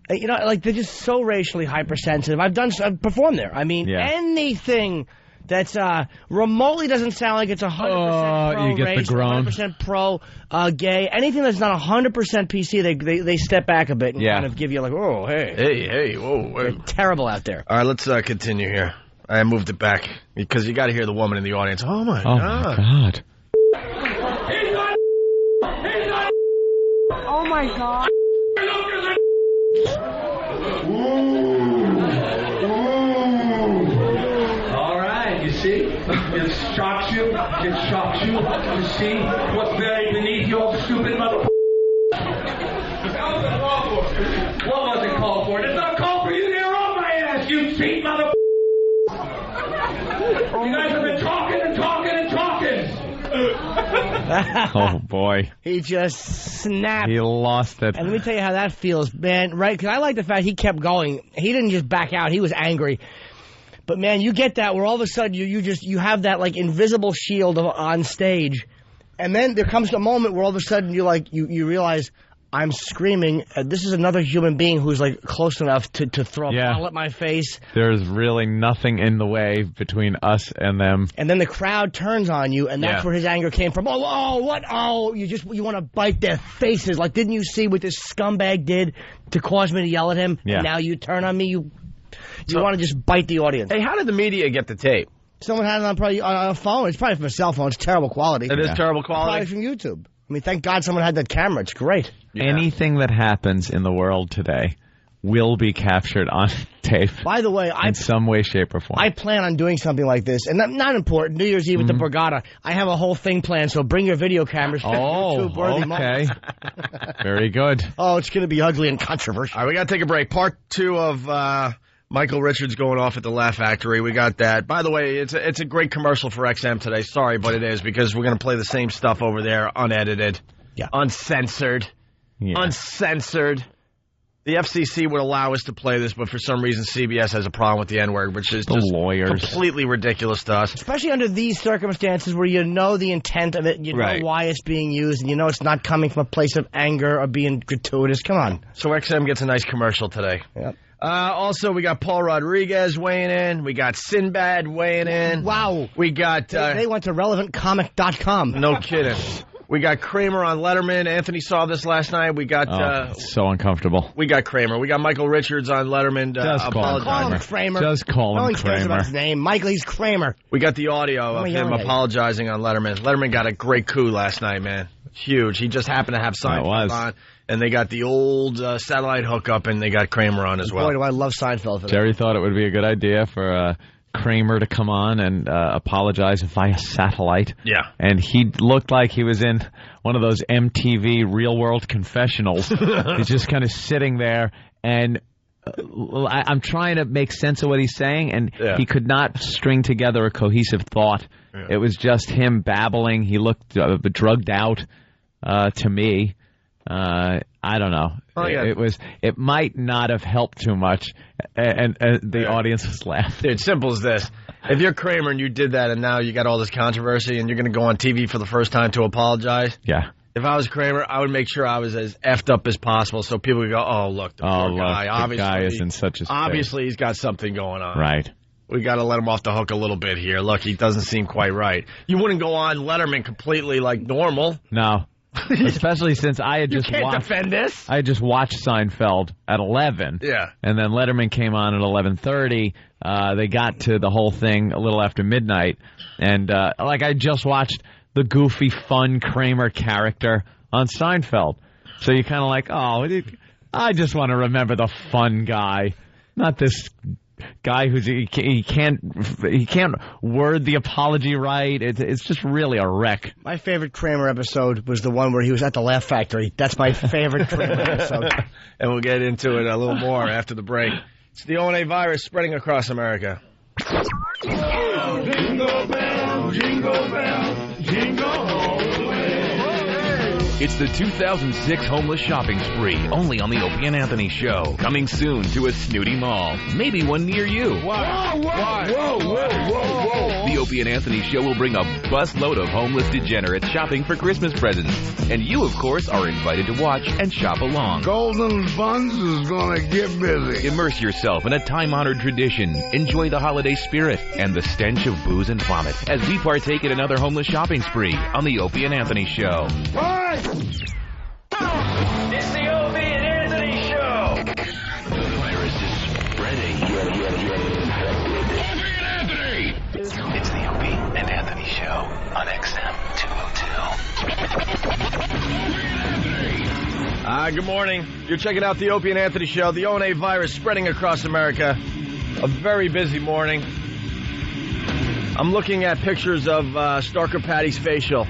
they're just so racially hypersensitive. I've performed there. I mean, anything that's remotely doesn't sound like it's 100% pro you get race, the groan. 100% pro gay. Anything that's not 100% PC, they step back a bit and kind of give you like, oh, hey. Hey, whoa. They're terrible out there. All right, let's continue here. I moved it back because you got to hear the woman in the audience. Oh, my God. My God. Oh my God. All right, you see? It shocks you. You see what's buried beneath your stupid mother. What was it called for? It's not called for you to hear on my ass, you cheat mother. You guys have been talking and talking and talking. Oh, boy. He just snapped. He lost it. And let me tell you how that feels, man, right? Because I like the fact he kept going. He didn't just back out. He was angry. But, man, you get that where all of a sudden you have that, like, invisible shield on stage. And then there comes a moment where all of a sudden you realize, I'm screaming. This is another human being who's, like, close enough to throw a bottle at my face. There's really nothing in the way between us and them. And then the crowd turns on you, and that's where his anger came from. You want to bite their faces. Like, didn't you see what this scumbag did to cause me to yell at him? Yeah. And now you turn on me, you want to just bite the audience. Hey, how did the media get the tape? Someone had it on a phone. It's probably from a cell phone. It's terrible quality. It is terrible quality? Probably from YouTube. I mean, thank God someone had that camera. It's great. Yeah. Anything that happens in the world today will be captured on tape. By the way, in some way, shape, or form. I plan on doing something like this, and not important. New Year's Eve at the Borgata. I have a whole thing planned, so bring your video cameras. YouTube-worthy moments. Very good. Oh, it's going to be ugly and controversial. All right, we got to take a break. Part 2 of Michael Richards going off at the Laugh Factory. We got that. By the way, it's a great commercial for XM today. Sorry, but it is, because we're going to play the same stuff over there, unedited, uncensored, uncensored. The FCC would allow us to play this, but for some reason CBS has a problem with the N-word, which is just completely ridiculous to us. Especially under these circumstances where you know the intent of it, and you know why it's being used, and you know it's not coming from a place of anger or being gratuitous. Come on. So XM gets a nice commercial today. Yep. Also, we got Paul Rodriguez weighing in. We got Sinbad weighing in. Wow. We got... they went to relevantcomic.com. No kidding. We got Kramer on Letterman. Anthony saw this last night. We got... it's so uncomfortable. We got Kramer. We got Michael Richards on Letterman. Call him Kramer. Just call him Kramer. No one cares about his name. Michael, he's Kramer. We got the audio of him apologizing on Letterman. Letterman got a great coup last night, man. Huge. He just happened to have Seinfeld on. And they got the old satellite hookup, and they got Kramer on as well. Boy, do I love Seinfeld for that. Jerry thought it would be a good idea for Kramer to come on and apologize via satellite. Yeah. And he looked like he was in one of those MTV Real World Confessionals. He's just kind of sitting there, and I'm trying to make sense of what he's saying, and he could not string together a cohesive thought. Yeah. It was just him babbling. He looked drugged out to me. I don't know. It might not have helped too much, and the audience was laughing. Dude, simple as this. If you're Kramer and you did that and now you got all this controversy and you're going to go on TV for the first time to apologize. Yeah. If I was Kramer, I would make sure I was as effed up as possible so people would go, oh, look, the poor guy. Obviously, the guy is in such a state. Obviously, he's got something going on. Right. We got to let him off the hook a little bit here. Look, he doesn't seem quite right. You wouldn't go on Letterman completely like normal. No. Especially since I had just defend this. I had just watched Seinfeld at 11. Yeah. And then Letterman came on at 11:30. They got to the whole thing a little after midnight. And I just watched the goofy, fun Kramer character on Seinfeld. So you're kind of like, oh, I just want to remember the fun guy, not this guy who's he can't word the apology right. It's just really a wreck. My favorite Kramer episode was the one where he was at the Laugh Factory. That's my favorite Kramer episode. And we'll get into it a little more after the break. It's the O&A virus spreading across America. Oh, jingle bell, jingle bell, jingle all the way. It's the 2006 Homeless Shopping Spree, only on the Opie and Anthony Show. Coming soon to a snooty mall, maybe one near you. Why? The Opie and Anthony Show will bring a busload of homeless degenerates shopping for Christmas presents. And you, of course, are invited to watch and shop along. Golden Buns is gonna get busy. Immerse yourself in a time-honored tradition. Enjoy the holiday spirit and the stench of booze and vomit as we partake in another homeless shopping spree on the Opie and Anthony Show. What? It's the Opie and Anthony Show. The virus is spreading. You're infected. Opie and Anthony. It's the Opie and Anthony Show on XM 202. Good morning. You're checking out the Opie and Anthony Show. The O&A virus spreading across America. A very busy morning. I'm looking at pictures of Stalker Patty's facial.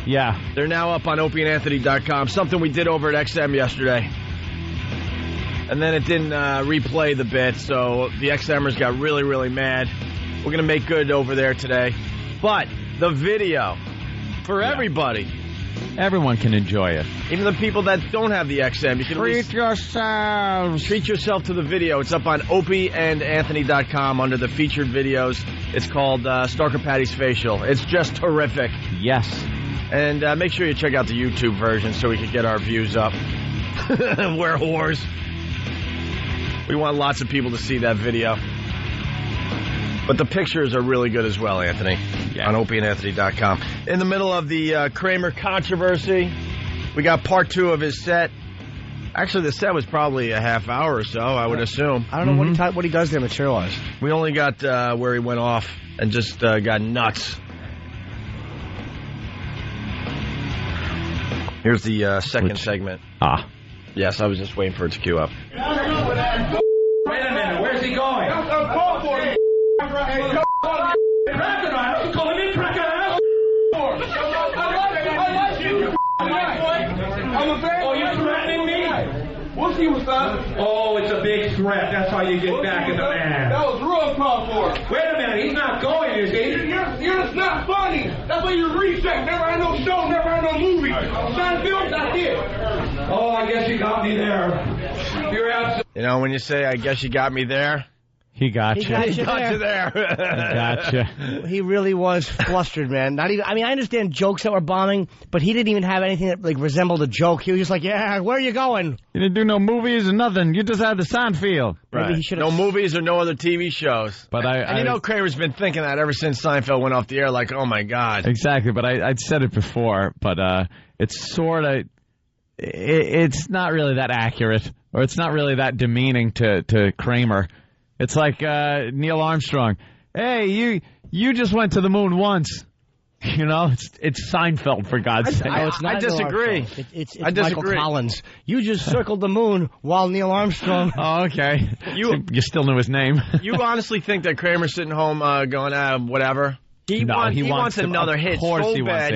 Yeah. They're now up on opieandanthony.com. Something we did over at XM yesterday. And then it didn't replay the bit, so the XMers got really, really mad. We're going to make good over there today. But the video, for everybody. Everyone can enjoy it. Even the people that don't have the XM. You can Treat yourselves. Treat yourself to the video. It's up on opieandanthony.com under the featured videos. It's called Stalker Patty's Facial. It's just terrific. Yes. And make sure you check out the YouTube version so we can get our views up. We're whores. We want lots of people to see that video. But the pictures are really good as well, Anthony, on opieandanthony.com. In the middle of the Kramer controversy, we got part 2 of his set. Actually, the set was probably a half hour or so, I would assume. I don't know what he does there material-wise. We only got where he went off and just got nuts. Here's the second segment. Yes, I was just waiting for it to queue up. Wait a minute, where's he going? Oh, you're threatening me? We'll see what's up. Oh, it's a big threat. That's how you get back at the man. That was real called for. Wait a minute, he's not going, is he? You're just not funny. That's why you reset. Never had no show, never had no movie. Seinfeld, that's it. Oh, I guess you got me there. You're absolutely... You know, when you say, I guess you got me there... He got you. He got you there. Gotcha. He really was flustered, man. Not even. I mean, I understand jokes that were bombing, but he didn't even have anything that resembled a joke. He was just like, "Yeah, where are you going?" You didn't do no movies or nothing. You just had the Seinfeld. Right. Maybe he no movies or no other TV shows. But you know, Kramer's been thinking that ever since Seinfeld went off the air. Like, oh my God. Exactly. But I'd said it before. But it's sort of. It's not really that accurate, or it's not really that demeaning to Kramer. It's like Neil Armstrong. Hey, you just went to the moon once. You know, it's Seinfeld, for God's sake. I disagree. It's Michael Collins. You just circled the moon while Neil Armstrong. Oh, okay. You still knew his name. You honestly think that Kramer's sitting home going, whatever? He wants another hit so bad.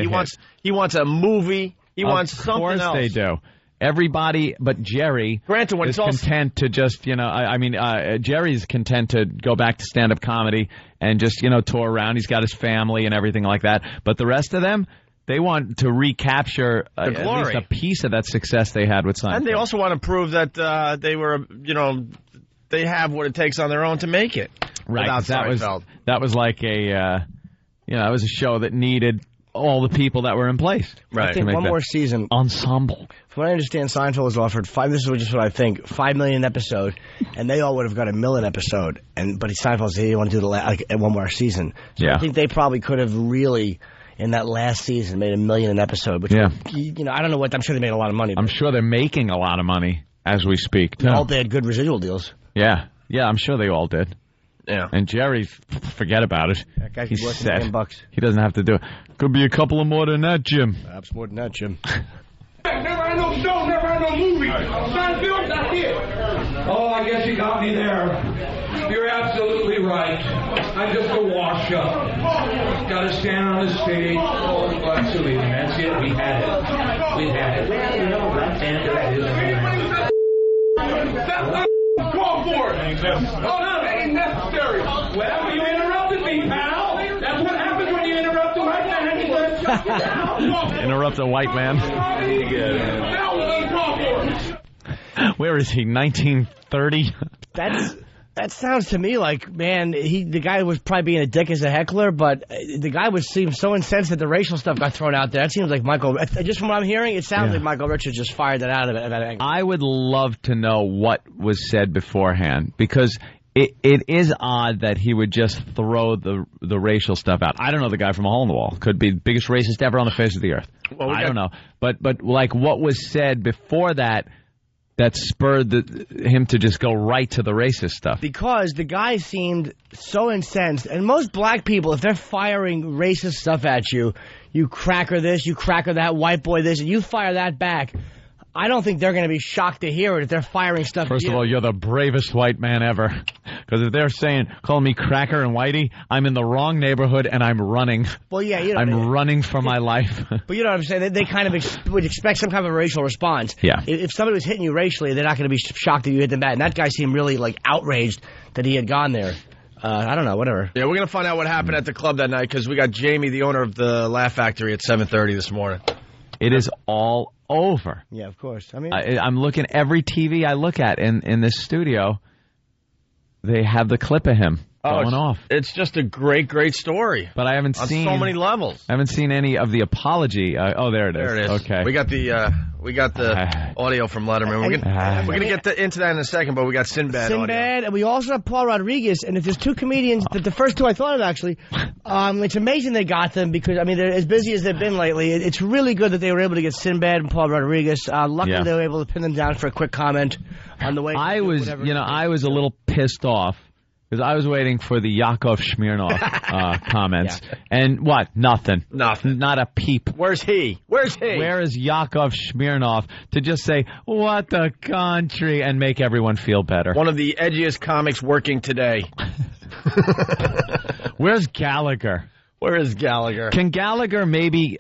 He wants a movie. He wants something else. Of course they do. Everybody but Jerry is content to just, Jerry's content to go back to stand-up comedy and just, tour around. He's got his family and everything like that. But the rest of them, they want to recapture at least a piece of that success they had with Seinfeld. And they also want to prove that they were, they have what it takes on their own to make it. Right. Without Seinfeld. That was like it was a show that needed all the people that were in place. Right. I think one more season. Ensemble. From what I understand, Seinfeld was offered this is just what I think, $5 million an episode, and they all would have got $1 million episode. But Seinfeld said they want to do one more season. So I think they probably could have really, in that last season, made $1 million an episode. Which I don't know what. I'm sure they made a lot of money. I'm sure they're making a lot of money as we speak. I hope they had good residual deals. Yeah, I'm sure they all did. Yeah. And Jerry, forget about it. That guy's worth $10 bucks. He doesn't have to do it. Could be a couple of more than that, Jim. Perhaps more than that, Jim. Never had no show, never had no movie. Seinfeld, that's it. Oh, I guess you got me there. You're absolutely right. I'm just a wash-up. Got to stand on the stage. Oh, absolutely. That's it. We had it. Well, that's Call for it. Oh, no, that ain't necessary. Well, you interrupted me, pal. That's what happens when you interrupt the right man. Interrupt a white man. Where is he? 1930? That sounds to me like, man, the guy was probably being a dick as a heckler, but the guy seemed so incensed that the racial stuff got thrown out there. That seems like Michael. Just from what I'm hearing, it sounds like Michael Richards just fired that out of that angle. I would love to know what was said beforehand, because it is odd that he would just throw the racial stuff out. I don't know the guy from A Hole in the Wall. Could be the biggest racist ever on the face of the earth. Well, I don't know. But like what was said before that spurred him to just go right to the racist stuff. Because the guy seemed so incensed. And most black people, if they're firing racist stuff at you, you cracker this, you cracker that, white boy this, and you fire that back, I don't think they're going to be shocked to hear it if they're firing stuff First at you. of all, you're the bravest white man ever. Because if they're calling me cracker and whitey, I'm in the wrong neighborhood and I'm running. Well, yeah, I'm running for my life. But you know what I'm saying? They kind of would expect some kind of a racial response. Yeah. If somebody was hitting you racially, they're not going to be shocked that you hit them back. And that guy seemed really outraged that he had gone there. I don't know, whatever. Yeah, we're going to find out what happened at the club that night because we got Jamie, the owner of the Laugh Factory, at 7:30 this morning. It is all over. Yeah, of course. I mean, I'm looking every TV I look at in this studio. They have the clip of him going off. It's just a great, great story. But I haven't seen on so many levels. I haven't seen any of the apology. There it is. There it is. Okay. We got the audio from Letterman. We're gonna get into that in a second, but we got Sinbad audio. And we also have Paul Rodriguez. And if there's two comedians, the first two I thought of actually, it's amazing they got them because I mean they're as busy as they've been lately. It's really good that they were able to get Sinbad and Paul Rodriguez. Luckily they were able to pin them down for a quick comment on the way. I was a little pissed off. Because I was waiting for the Yakov Smirnoff comments. Yeah. And what? Nothing. Not a peep. Where's he? Where is Yakov Smirnoff to just say, what the country, and make everyone feel better? One of the edgiest comics working today. Where's Gallagher? Where is Gallagher? Can Gallagher maybe,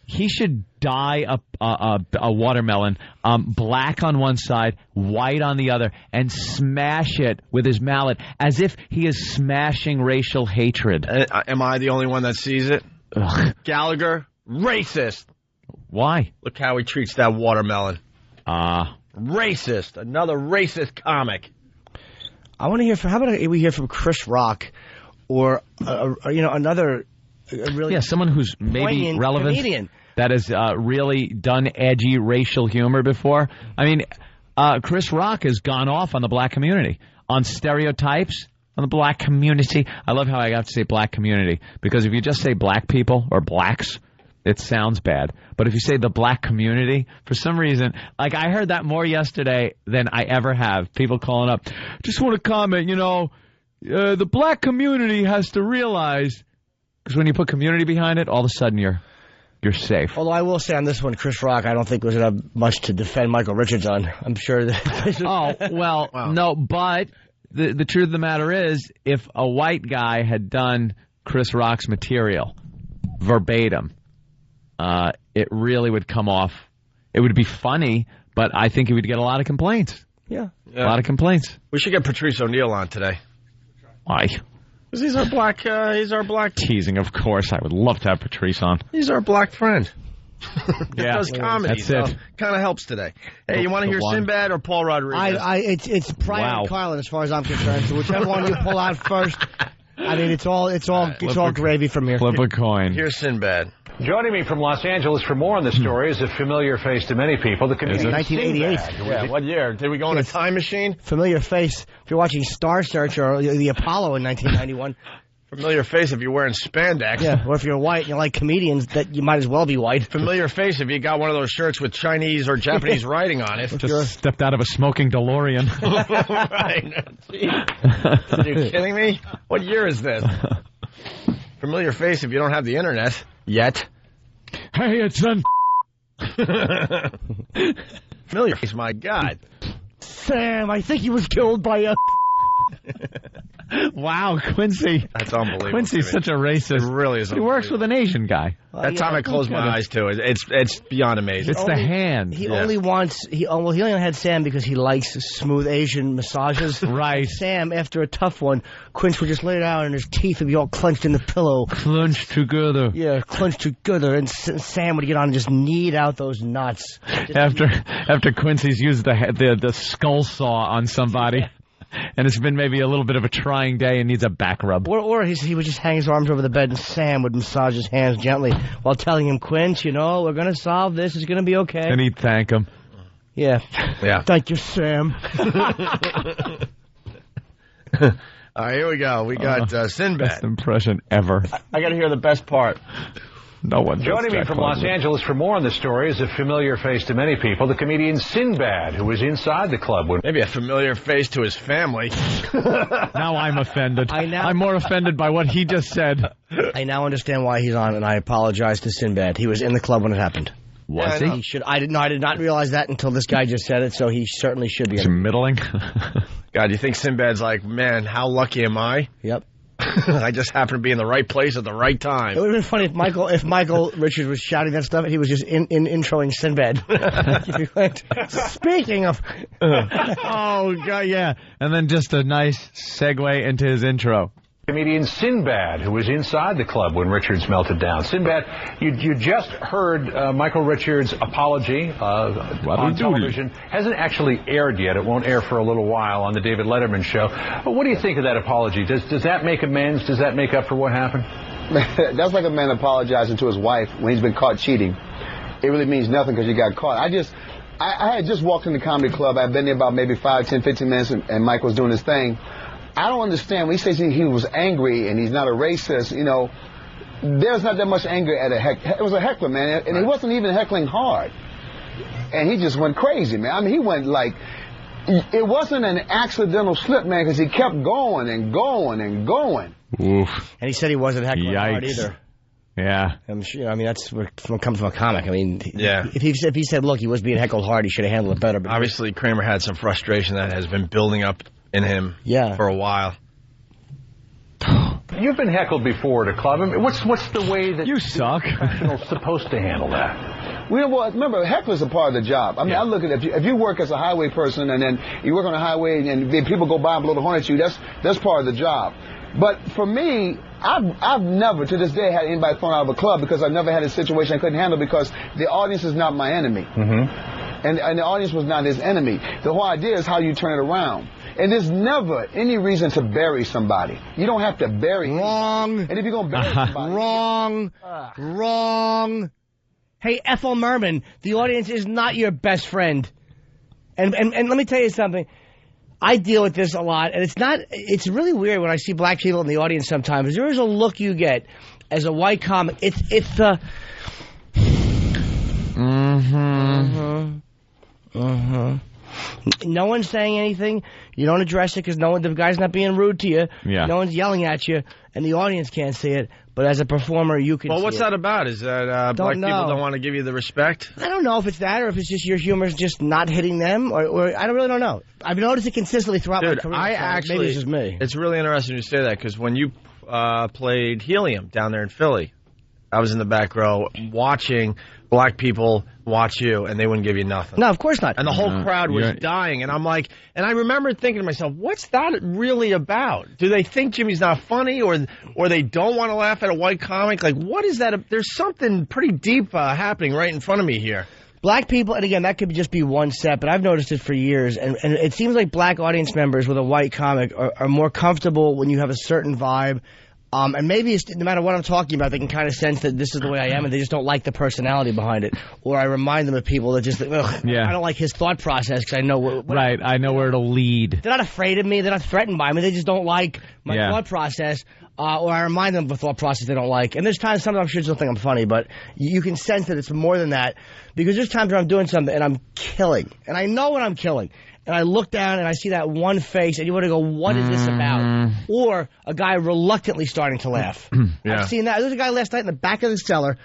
he should dye a watermelon, black on one side, white on the other, and smash it with his mallet as if he is smashing racial hatred. Am I the only one that sees it? Ugh. Gallagher, racist. Why? Look how he treats that watermelon. Racist. Another racist comic. I want to hear how about we hear from Chris Rock or another really someone who's maybe relevant comedian that has really done edgy racial humor before. I mean, Chris Rock has gone off on the black community, on stereotypes on the black community. I love how I have to say black community because if you just say black people or blacks, it sounds bad. But if you say the black community, for some reason, like I heard that more yesterday than I ever have. People calling up, just want to comment, the black community has to realize, because when you put community behind it, all of a sudden you're safe. Although I will say on this one, Chris Rock, I don't think was enough much to defend Michael Richards on. I'm sure that. Wow. No, but the truth of the matter is, if a white guy had done Chris Rock's material verbatim, it really would come off. It would be funny, but I think he would get a lot of complaints. Yeah. A lot of complaints. We should get Patrice O'Neill on today. Why? Because he's our black... Teasing, of course. I would love to have Patrice on. He's our black friend. Yeah, does comedy. That's it. So kind of helps today. Hey, you want to hear Sinbad or Paul Rodriguez? It's Pryor and Carlin as far as I'm concerned. So whichever one you pull out first, I mean, it's all gravy from here. Flip a coin. Here's Sinbad. Joining me from Los Angeles for more on the story is a familiar face to many people. The comedian 1988. Yeah, what year? Did we go in a time machine? Familiar face. If you're watching Star Search or the Apollo in 1991. Familiar face if you're wearing spandex. Yeah, or if you're white and you like comedians, that you might as well be white. Familiar face if you got one of those shirts with Chinese or Japanese writing on it. Just stepped out of a smoking DeLorean. Right. Are you kidding me? What year is this? Familiar face if you don't have the internet yet. Hey, it's Familiar face, my God. Sam, I think he was killed by a... Wow, Quincy. That's unbelievable. Quincy's such a racist. It really is. He works with an Asian guy. That time I closed my eyes to it. It's beyond amazing. It's the hand. He only wants. He only had Sam because he likes smooth Asian massages. Right. Sam, after a tough one, Quince would just lay down and his teeth would be all clenched in the pillow. Clenched together. Yeah, clenched together, and Sam would get on and just knead out those knots. After Quincy's used the skull saw on somebody. And it's been maybe a little bit of a trying day and needs a back rub. Or he would just hang his arms over the bed and Sam would massage his hands gently while telling him, Quince, we're going to solve this. It's going to be okay. And he'd thank him. Yeah. Thank you, Sam. All right, here we go. We got Sinbad. Best impression ever. I got to hear the best part. No one. Joining me from Los Angeles for more on the story is a familiar face to many people, the comedian Sinbad, who was inside the club when... Maybe a familiar face to his family. Now I'm offended. I'm more offended by what he just said. I now understand why he's on, and I apologize to Sinbad. He was in the club when it happened. Was he? I did not realize that until this guy just said it, so he certainly should be. It's middling. God, you think Sinbad's like, man, how lucky am I? Yep. I just happened to be in the right place at the right time. It would have been funny if Michael Richards was shouting that stuff and he was just introing Sinbad. Speaking of... Oh, God, yeah. And then just a nice segue into his intro. Comedian Sinbad, who was inside the club when Richards melted down. Sinbad, you just heard Michael Richards' apology on television. Hasn't actually aired yet. It won't air for a little while on the David Letterman show. But what do you think of that apology? Does that make amends? Does that make up for what happened? That's like a man apologizing to his wife when he's been caught cheating. It really means nothing because you got caught. I had just walked in the comedy club. I'd been there about maybe 5, 10, 15 minutes, and Mike was doing his thing. I don't understand. When he says he was angry and he's not a racist, there's not that much anger at it was a heckler, man, and he wasn't even heckling hard. And he just went crazy, man. I mean, he went like, it wasn't an accidental slip, man, because he kept going and going and going. Oof. And he said he wasn't heckling hard either. Yeah. I'm sure, that's what comes from a comic. I mean, yeah. If he said, look, he was being heckled hard, he should have handled it better. But obviously, Kramer had some frustration that has been building up in him for a while. You've been heckled before at a club. I mean, what's the way that you suck professionals supposed to handle that? Well, remember, heckler's a part of the job. I mean, I look at if you work as a highway person and then you work on a highway and then people go by and blow the horn at you, that's part of the job. But for me, I've never to this day had anybody thrown out of a club because I've never had a situation I couldn't handle because the audience is not my enemy. Mm-hmm. And the audience was not his enemy. The whole idea is how you turn it around. And there's never any reason to bury somebody. You don't have to bury Wrong. And if you're going to bury somebody... Wrong. Hey, Ethel Merman, the audience is not your best friend. And let me tell you something. I deal with this a lot, and it's really weird when I see black people in the audience sometimes. There is a look you get as a white comic. It's the... No one's saying anything. You don't address it because the guy's not being rude to you. Yeah. No one's yelling at you, and the audience can't see it. But as a performer, you can. Well, what's see that about? Is that black people don't want to give you the respect? I don't know if it's that or if it's just your humor's just not hitting them, or I really don't know. I've noticed it consistently throughout my career. Maybe it's just me. It's really interesting you say that because when you played Helium down there in Philly, I was in the back row watching black people watch you, and they wouldn't give you nothing. No, of course not. And the whole crowd was dying, and I'm like, and I remember thinking to myself, what's that really about? Do they think Jimmy's not funny, or they don't want to laugh at a white comic? Like, what is that? There's something pretty deep happening right in front of me here. Black people, and again, that could just be one set, but I've noticed it for years, and it seems like black audience members with a white comic are more comfortable when you have a certain vibe. And maybe it's, no matter what I'm talking about, they can kind of sense that this is the way I am, and they just don't like the personality behind it. Or I remind them of people that just, I don't like his thought process because I know I know where it'll lead. They're not afraid of me. They're not threatened by me. They just don't like my thought process. Or I remind them of a thought process they don't like. And there's times, sometimes I'm sure they'll think I'm funny, but you can sense that it's more than that. Because there's times where I'm doing something and I'm killing. And I know when I'm killing. And I look down and I see that one face, and you want to go, what is this about? Or a guy reluctantly starting to laugh. I've seen that. There was a guy last night in the back of the cellar,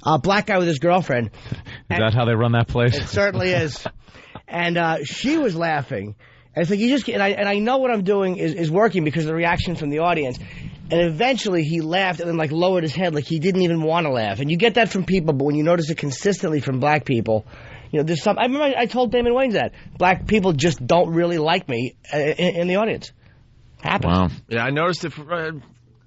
a black guy with his girlfriend. Is that how they run that place? It certainly is. And she was laughing. And it's like you just and I know what I'm doing is working because of the reaction from the audience. And eventually he laughed and then like lowered his head like he didn't even want to laugh. And you get that from people, but when you notice it consistently from black people, you know, there's some. I remember I told Damon Wayans that black people just don't really like me in the audience. Happens. Wow. Yeah, I noticed it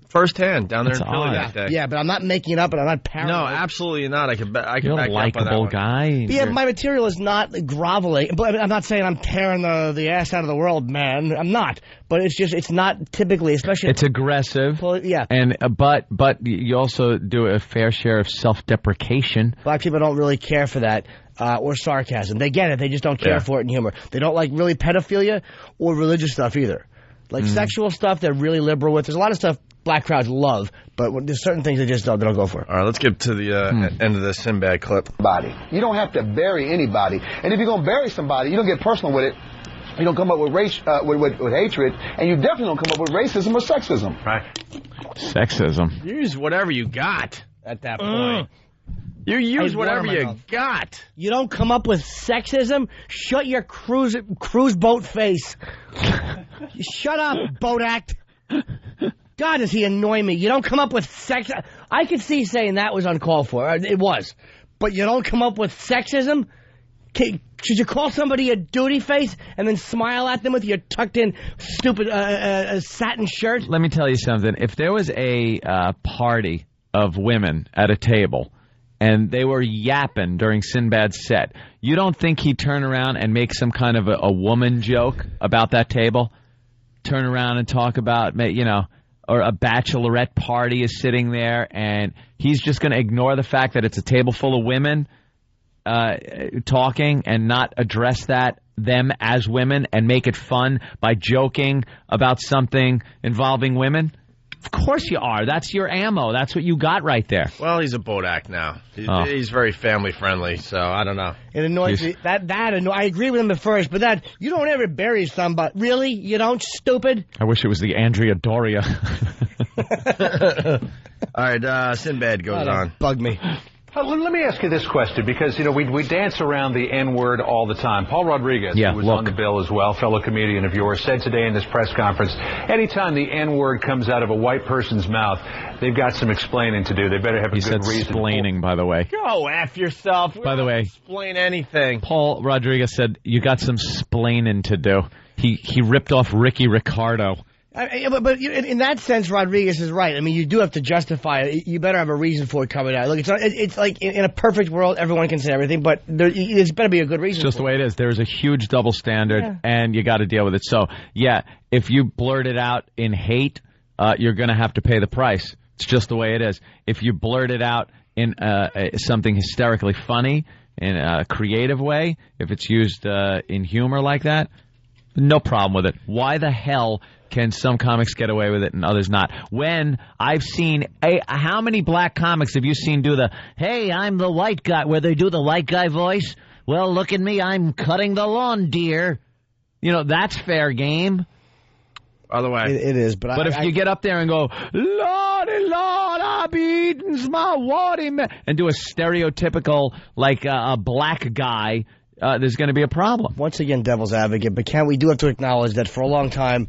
firsthand down there in Philly that day. Yeah, but I'm not making it up, and I'm not paranoid. No, absolutely not. I can back You're up a on that likable one. guy. Yeah, my material is not groveling. But I'm not saying I'm tearing the ass out of the world, man. I'm not. But it's not typically, especially. It's aggressive. Yeah. And but you also do a fair share of self-deprecation. Black people don't really care for that. Or sarcasm. They get it. They just don't care for it in humor. They don't like really pedophilia or religious stuff either. Like sexual stuff, they're really liberal with. There's a lot of stuff black crowds love, but there's certain things they just don't go for. All right, let's get to the end of this Sinbad clip. You don't have to bury anybody. And if you're going to bury somebody, you don't get personal with it. You don't come up with race, with hatred, and you definitely don't come up with racism or sexism. Right. Sexism. Use whatever you got at that point. You use whatever you got. You don't come up with sexism? Shut your cruise boat face. Shut up, boat act. God, does he annoy me. You don't come up with sex. I could see saying that was uncalled for. It was. But you don't come up with sexism? Should you call somebody a duty face and then smile at them with your tucked-in stupid satin shirt? Let me tell you something. If there was a party of women at a table and they were yapping during Sinbad's set, you don't think he'd turn around and make some kind of a woman joke about that table? Turn around and talk about, you know, or a bachelorette party is sitting there and he's just going to ignore the fact that it's a table full of women talking and not address them as women and make it fun by joking about something involving women? Of course you are. That's your ammo. That's what you got right there. Well, he's a boat act now. He's very family friendly, so I don't know. It annoys me. I agree with him at first, but that you don't ever bury somebody. Really? You don't, stupid? I wish it was the Andrea Doria. All right, Sinbad goes on. Bug me. Let me ask you this question, because, you know, we dance around the N-word all the time. Paul Rodriguez, who was on the bill as well, fellow comedian of yours, said today in this press conference, anytime the N-word comes out of a white person's mouth, they've got some explaining to do. They better have a good reason. Explaining, by the way. Go F yourself. By the way. Explain anything. Paul Rodriguez said, you got some splaining to do. He ripped off Ricky Ricardo. But in that sense, Rodriguez is right. I mean, you do have to justify it. You better have a reason for it coming out. Look, it's like in a perfect world, everyone can say everything, but there's better be a good reason. It's just the way it is. There's a huge double standard, and you got to deal with it. So, yeah, if you blurt it out in hate, you're going to have to pay the price. It's just the way it is. If you blurt it out in something hysterically funny, in a creative way, if it's used in humor like that, no problem with it. Why the hell can some comics get away with it and others not? When I've seen, how many black comics have you seen do the, hey, I'm the white guy, where they do the white guy voice? Well, look at me, I'm cutting the lawn, dear. You know, that's fair game. By the way, it is. But if you get up there and go, Lordy, Lord, I be eating my watermelon, and do a stereotypical, like a black guy, there's going to be a problem. Once again, devil's advocate, but we do have to acknowledge that for a long time,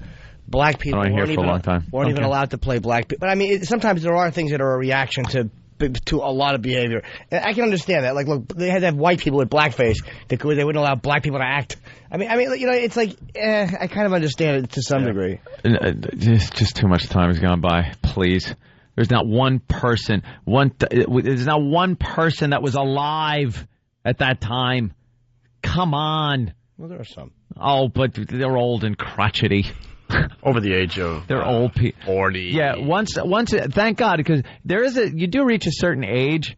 black people weren't even allowed to play black people. But I mean, sometimes there are things that are a reaction to a lot of behavior. And I can understand that. Like, look, they had to have white people with blackface because they wouldn't allow black people to act. I mean, you know, it's like, I kind of understand it to some degree. Just too much time has gone by. Please. There's not one person, there's not one person that was alive at that time. Come on. Well, there are some. Oh, but they're old and crotchety. Over the age of they're old people. 40. Yeah, once thank God, because you do reach a certain age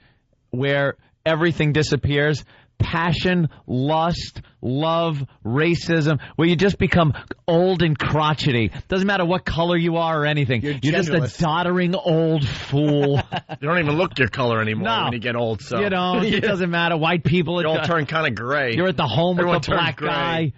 where everything disappears. Passion, lust, love, racism, where you just become old and crotchety. Doesn't matter what color you are or anything. You're just a doddering old fool. You don't even look your color anymore when you get old. So you know, it doesn't matter. White people, you all turn kind of gray. You're at the home with the black guy.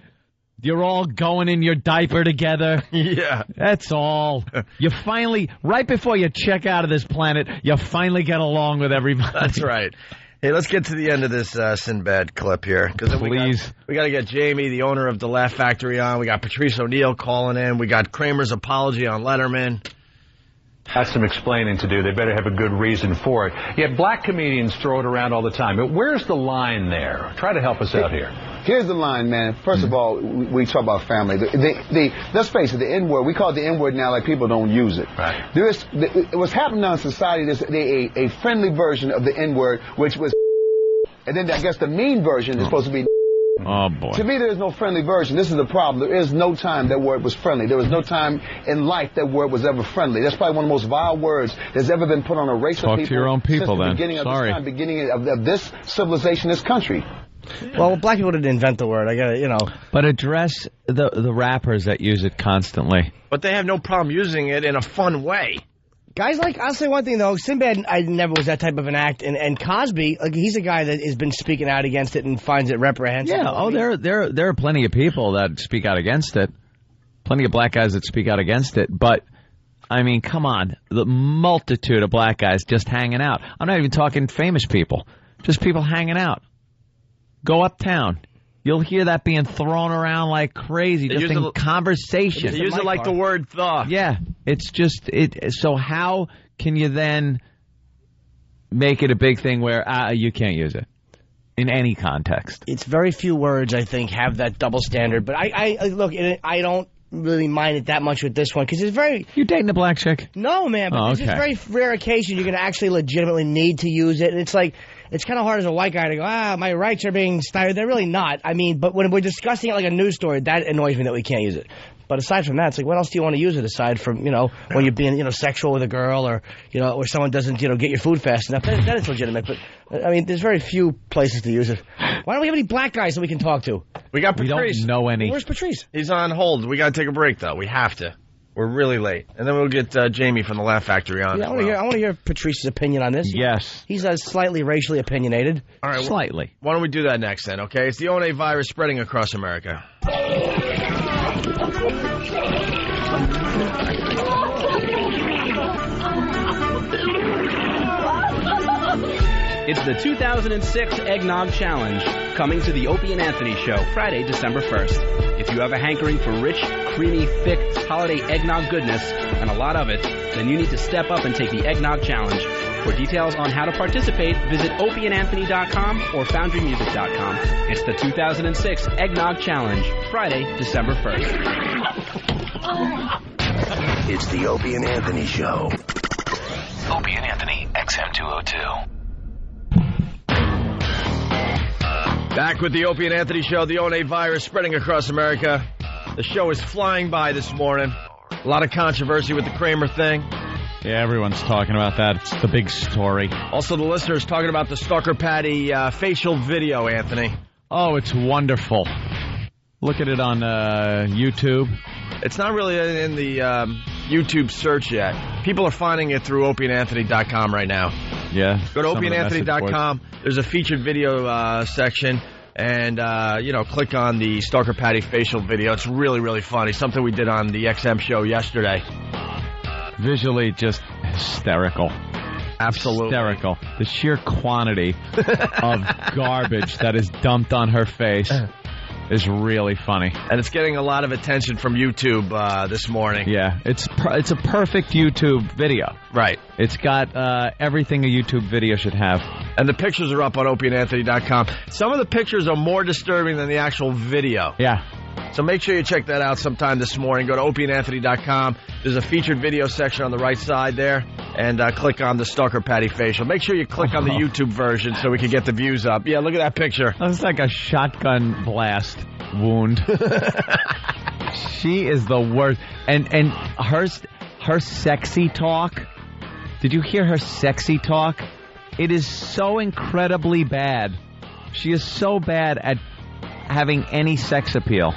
You're all going in your diaper together. Yeah. That's all. You finally, right before you check out of this planet, you finally get along with everybody. That's right. Hey, let's get to the end of this Sinbad clip here. Please. We got to get Jamie, the owner of the Laugh Factory, on. We got Patrice O'Neal calling in. We got Kramer's apology on Letterman. That's some explaining to do. They better have a good reason for it. Yet black comedians throw it around all the time. But where's the line there? Try to help us out here. Here's the line, man. First of all, we talk about family. Let's face it, the N-word, we call it the N-word now like people don't use it. Right. What's happening now in society, there's a friendly version of the N-word, which was, and then I guess the mean version is supposed to be. Oh, boy. To me, there is no friendly version. This is the problem. There is no time that word was friendly. There was no time in life that word was ever friendly. That's probably one of the most vile words that's ever been put on a race of people. Talk to your own people, since the then. beginning of Sorry. this time, beginning of this civilization, this country. Well, black people didn't invent the word. I got it, But address the rappers that use it constantly. But they have no problem using it in a fun way. Guys, I'll say one thing, though. Sinbad, I never was that type of an act. And Cosby, he's a guy that has been speaking out against it and finds it reprehensible. Yeah, there are plenty of people that speak out against it. Plenty of black guys that speak out against it. But, I mean, come on. The multitude of black guys just hanging out. I'm not even talking famous people. Just people hanging out. Go uptown. You'll hear that being thrown around like crazy, just in conversation. They use it like the word "the." Yeah, it's just it. So how can you then make it a big thing where you can't use it in any context? It's very few words, I think, have that double standard. But I look, I don't really mind it that much with this one because it's very. You dating a black chick? No, man. But this is a very rare occasion you're going to actually legitimately need to use it, and it's like. It's kind of hard as a white guy to go, my rights are being stifled. They're really not. I mean, but when we're discussing it like a news story, that annoys me that we can't use it. But aside from that, it's like, what else do you want to use it aside from, when you're being, sexual with a girl or, or someone doesn't, get your food fast enough? That is legitimate. But, I mean, there's very few places to use it. Why don't we have any black guys that we can talk to? We got Patrice. We don't know any. Where's Patrice? He's on hold. We got to take a break, though. We have to. We're really late. And then we'll get Jamie from the Laugh Factory on. Yeah, I want to hear Patrice's opinion on this. Yes. He's slightly racially opinionated. All right. Slightly. Why don't we do that next then, okay? It's the ONA virus spreading across America. It's the 2006 Eggnog Challenge, coming to the Opie and Anthony Show, Friday, December 1st. If you have a hankering for rich, creamy, thick, holiday eggnog goodness, and a lot of it, then you need to step up and take the Eggnog Challenge. For details on how to participate, visit opieandanthony.com or foundrymusic.com. It's the 2006 Eggnog Challenge, Friday, December 1st. It's the Opie and Anthony Show. Opie and Anthony, XM202. Back with the Opie and Anthony Show, the ONA virus spreading across America. The show is flying by this morning. A lot of controversy with the Kramer thing. Yeah, everyone's talking about that. It's the big story. Also, the listeners talking about the Stalker Patty facial video, Anthony. Oh, it's wonderful. Look at it on YouTube. It's not really in the YouTube search yet. People are finding it through opieandanthony.com right now. Yeah. Go to opieandanthony.com. There's a featured video section. And, click on the Stalker Patty facial video. It's really, really funny. Something we did on the XM show yesterday. Visually just hysterical. Absolutely. Hysterical. The sheer quantity of garbage that is dumped on her face is really funny. And it's getting a lot of attention from YouTube this morning. Yeah, it's a perfect YouTube video. Right. It's got everything a YouTube video should have. And the pictures are up on opieandanthony.com. Some of the pictures are more disturbing than the actual video. Yeah. So make sure you check that out sometime this morning. Go to opieandanthony.com. There's a featured video section on the right side there. And click on the Stalker Patty facial. Make sure you click on the YouTube version so we can get the views up. Yeah, look at that picture. That's like a shotgun blast wound. She is the worst. And her sexy talk. Did you hear her sexy talk? It is so incredibly bad. She is so bad at having any sex appeal.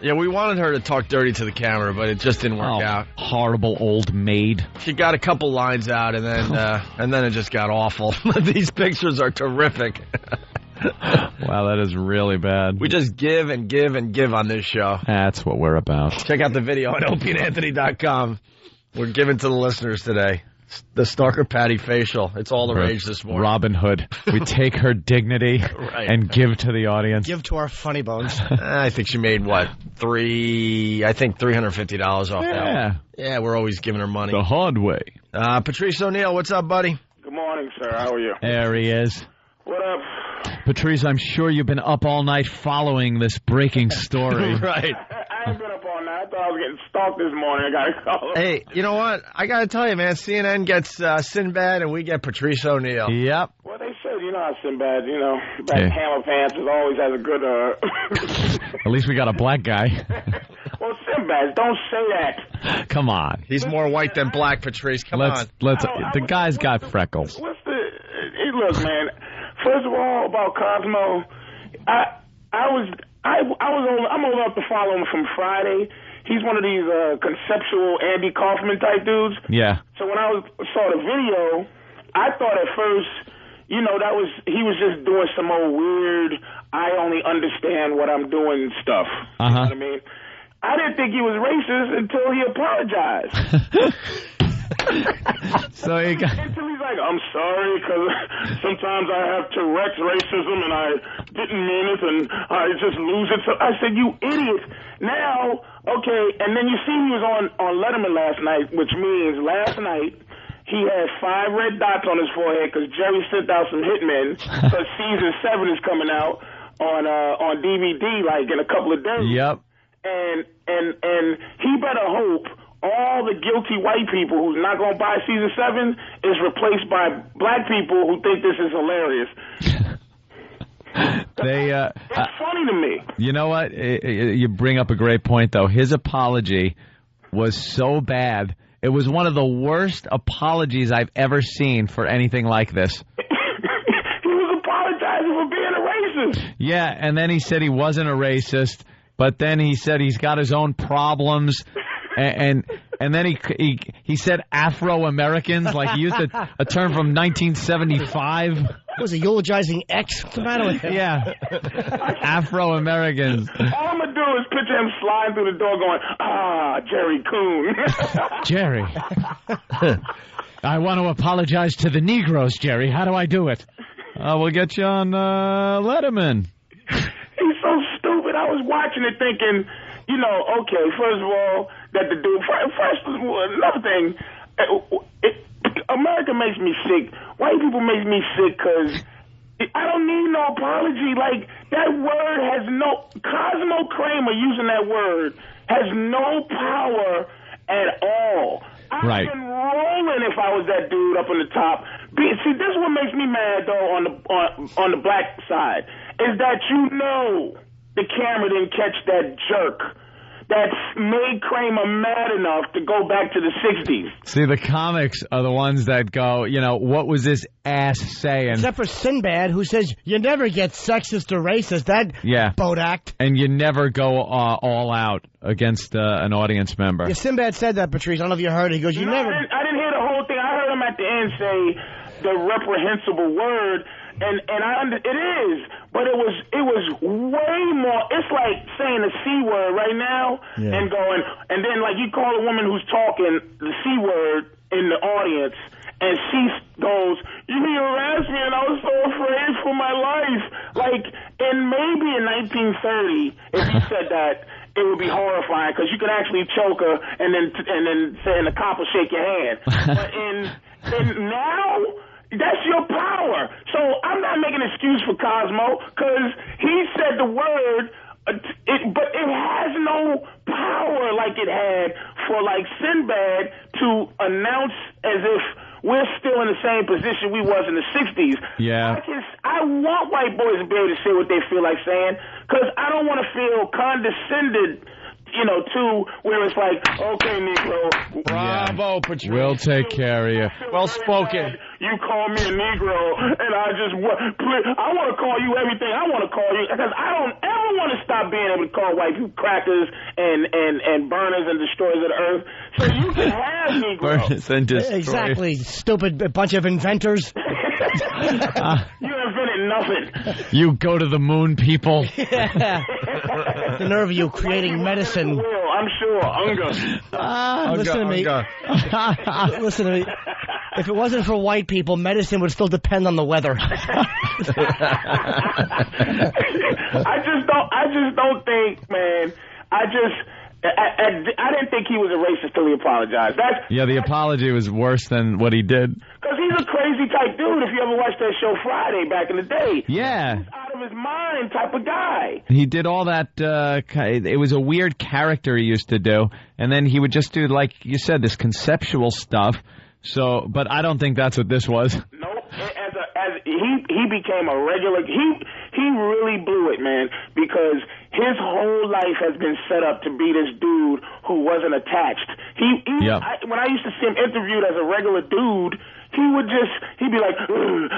Yeah, we wanted her to talk dirty to the camera, but it just didn't work out. Horrible old maid. She got a couple lines out, and then it just got awful. These pictures are terrific. Wow, that is really bad. We just give and give and give on this show. That's what we're about. Check out the video on opieandanthony.com. We're giving to the listeners today. The Snarker Patty facial. It's all the rage this morning. Robin Hood. We take her dignity and give to the audience. Give to our funny bones. I think she made, what, $350 off that one. Yeah, we're always giving her money. The hard way. Patrice O'Neal, what's up, buddy? Good morning, sir. How are you? There he is. What up? Patrice, I'm sure you've been up all night following this breaking story. Right. I ain't been up all night. I thought I was getting stalked this morning. I got to call him. Hey, you know what? I got to tell you, man, CNN gets Sinbad and we get Patrice O'Neal. Yep. Well, they said, you know how Sinbad, Hammer Pants always has a good... At least we got a black guy. Well, Sinbad, don't say that. Come on. He's more white than black, Patrice. Come on. The guy's got freckles. Hey, look, man. First of all, about Cosmo, I'm old enough to follow him from Friday. He's one of these conceptual Andy Kaufman type dudes. Yeah. So when I saw the video, I thought at first, he was just doing some old weird, I only understand what I'm doing stuff. You know what I mean? I didn't think he was racist until he apologized. So until he's like, I'm sorry, because sometimes I have Tourette's racism and I didn't mean it and I just lose it. So I said, you idiot. Now, okay, and then you see he was on Letterman last night, which means last night he had 5 red dots on his forehead because Jerry sent out some hitmen because season 7 is coming out on DVD like in a couple of days. Yep. And he better hope all the guilty white people who's not going to buy season 7 is replaced by black people who think this is hilarious. It's funny to me. You know what? You bring up a great point, though. His apology was so bad. It was one of the worst apologies I've ever seen for anything like this. He was apologizing for being a racist. Yeah, and then he said he wasn't a racist, but then he said he's got his own problems. And then he said Afro-Americans, like he used a term from 1975. Was he eulogizing X? What's the matter with him? Yeah. Afro-Americans. All I'm going to do is picture him sliding through the door going, Jerry Coon. Jerry. I want to apologize to the Negroes, Jerry. How do I do it? We'll get you on Letterman. He's so stupid. I was watching it thinking, okay, first of all, that the dude, first of all, another thing, America makes me sick. White people make me sick because I don't need no apology. Like, that word has Cosmo Kramer using that word has no power at all. I've been rolling if I was that dude up on the top. See, this is what makes me mad, though, on the black side, is that the camera didn't catch that jerk that made Kramer mad enough to go back to the 60s. See, the comics are the ones that go, what was this ass saying? Except for Sinbad, who says you never get sexist or racist. That boat act. And you never go all out against an audience member. Yeah, Sinbad said that, Patrice. I don't know if you heard it. He goes, I didn't hear the whole thing. I heard him at the end say the reprehensible word. And it is, but it was way more. It's like saying the C word right now and going, and then like you call a woman who's talking the C word in the audience, and she goes, "You harassed me, and I was so afraid for my life." Like, and maybe in 1930, if you said that, it would be horrifying because you could actually choke her and then say, and the cop will shake your hand. But in now. That's your power. So I'm not making an excuse for Cosmo because he said the word, but it has no power like it had for like Sinbad to announce as if we're still in the same position we was in the 60s. Yeah. I want white boys to be able to say what they feel like saying because I don't want to feel condescended to where it's like, okay, Negro. Bravo, Patrice. We'll take care of you. Well spoken. You call me a Negro, and I want to call you everything I want to call you, because I don't ever want to stop being able to call white people crackers and burners and destroyers of the earth. So you can have Negro. Burners and destroyers. Exactly, stupid bunch of inventors. You invented nothing. You go to the moon, people. The nerve of you creating medicine. I'm sure. Unga. Listen to me. Listen to me. If it wasn't for white people, medicine would still depend on the weather. I just don't think, man. I didn't think he was a racist till he apologized. The apology was worse than what he did. Because he's a crazy type dude. If you ever watched that show Friday back in the day, Yeah. he's out of his mind type of guy. He did all that. It was a weird character he used to do, and then he would just do, like you said, this conceptual stuff. So, but I don't think that's what this was. Nope. He became a regular. He really blew it, man, because his whole life has been set up to be this dude who wasn't attached. When I used to see him interviewed as a regular dude, he'd be like, ooh,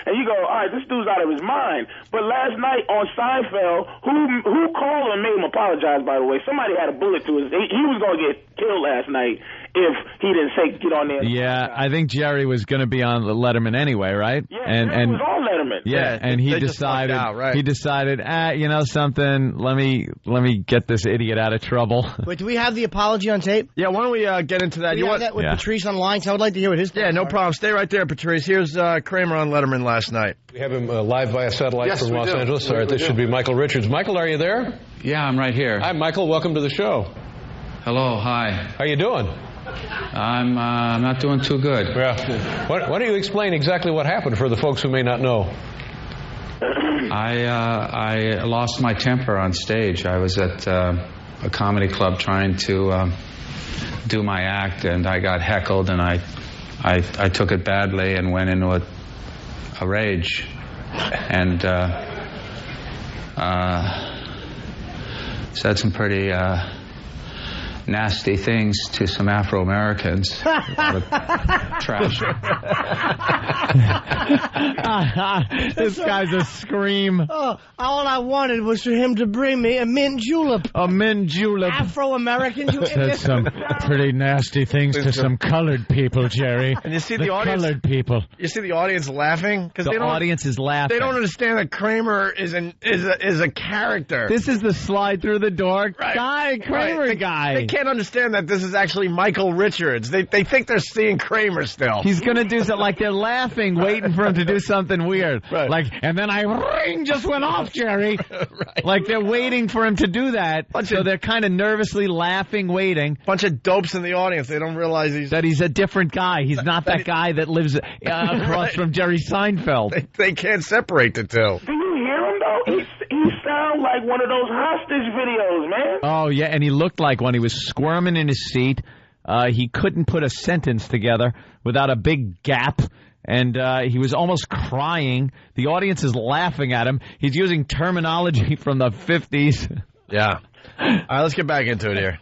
and you go, all right, this dude's out of his mind. But last night on Seinfeld, who called and made him apologize, by the way? Somebody had a bullet to his, he was going to get killed last night if he didn't get on there. Yeah, I think Jerry was going to be on Letterman anyway, right? Yeah, Jerry was on Letterman. Yeah, and he decided, you know something, let me get this idiot out of trouble. Wait, do we have the apology on tape? Yeah, why don't we get into that? You want that with Patrice online? So I would like to hear what his. Yeah, no problem. Stay right there, Patrice. Here's Kramer on Letterman last night. We have him live via satellite from Los Angeles. All right, this should be Michael Richards. Michael, are you there? Yeah, I'm right here. Hi, Michael. Welcome to the show. Hello, hi. How you doing? I'm not doing too good. Yeah. Why don't you explain exactly what happened for the folks who may not know? I lost my temper on stage. I was at a comedy club trying to do my act, and I got heckled, and I took it badly and went into a rage, and said some pretty nasty things to some Afro-Americans. Trash. This guy's a scream. Oh, all I wanted was for him to bring me a mint julep. A mint julep. Afro-American julep. Said some pretty nasty things to some colored people, Jerry. And you see the audience, colored people. You see the audience laughing? The audience is laughing. They don't understand that Kramer is a character. This is the slide through the door guy, Kramer guy. They can't understand that this is actually Michael Richards. They think they're seeing Kramer still. He's going to do something like they're laughing, waiting for him to do something weird. Right. Like, and then ring just went off, Jerry. Right. Like they're waiting for him to do that. So they're kind of nervously laughing, waiting. Bunch of dopes in the audience. They don't realize that he's a different guy. He's not that guy that lives across from Jerry Seinfeld. They can't separate the two. Do you hear him, though? He sounds like one of those hostage videos, man. Oh, yeah, and he looked like one. He was squirming in his seat. He couldn't put a sentence together without a big gap. And he was almost crying. The audience is laughing at him. He's using terminology from the 50s. Yeah. All right, let's get back into it here.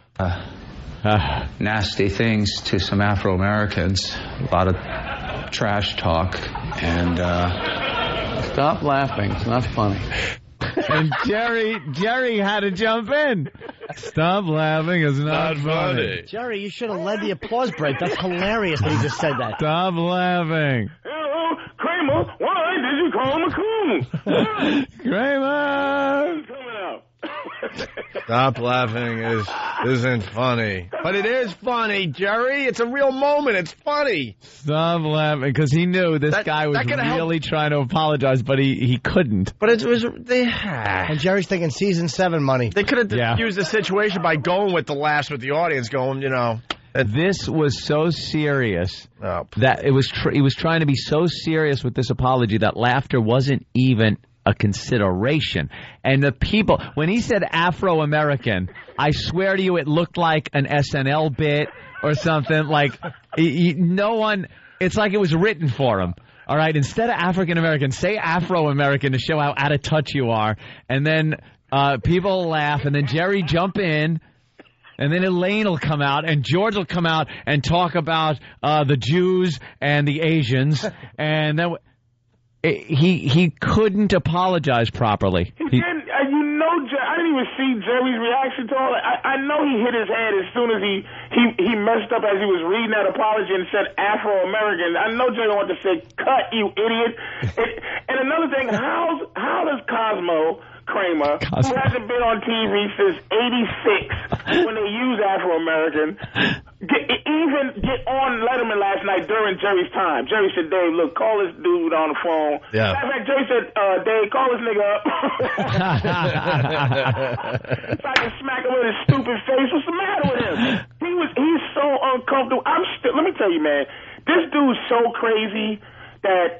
Nasty things to some Afro-Americans. A lot of trash talk. And stop laughing. It's not funny. And Jerry had to jump in. Stop laughing. It's not funny. Jerry, you should have led the applause break. That's hilarious that he just said that. Stop laughing. Hello, Kramer. Why did you call him a coon? Kramer. Coming out. Stop laughing isn't funny. But it is funny, Jerry. It's a real moment. It's funny. Stop laughing, because he knew this guy was really trying to apologize, but he couldn't. But it was... And Jerry's thinking season 7 money. They could have used the situation by going with the laughs with the audience, going, you know... This was so serious that he was trying to be so serious with this apology that laughter wasn't even a consideration. And the people, when he said Afro-American, I swear to you it looked like an SNL bit or something. Like, no one, it's like it was written for him. All right, instead of African-American, say Afro-American to show how out of touch you are. And then people laugh, and then Jerry jump in. And then Elaine will come out, and George will come out and talk about the Jews and the Asians. And then he couldn't apologize properly. He didn't. I didn't even see Jerry's reaction to all that. I know he hit his head as soon as he messed up as he was reading that apology and said Afro-American. I know Jerry wanted to say, cut, you idiot. And another thing, how does Cosmo Kramer, who hasn't been on TV since '86 when they used Afro-American, even get on Letterman last night during Jerry's time. Jerry said, Dave, look, call this dude on the phone. Yeah. In fact, Jerry said, Dave, call this nigga up. So I can smack him in his stupid face. What's the matter with him? He's so uncomfortable. Let me tell you, man, this dude's so crazy that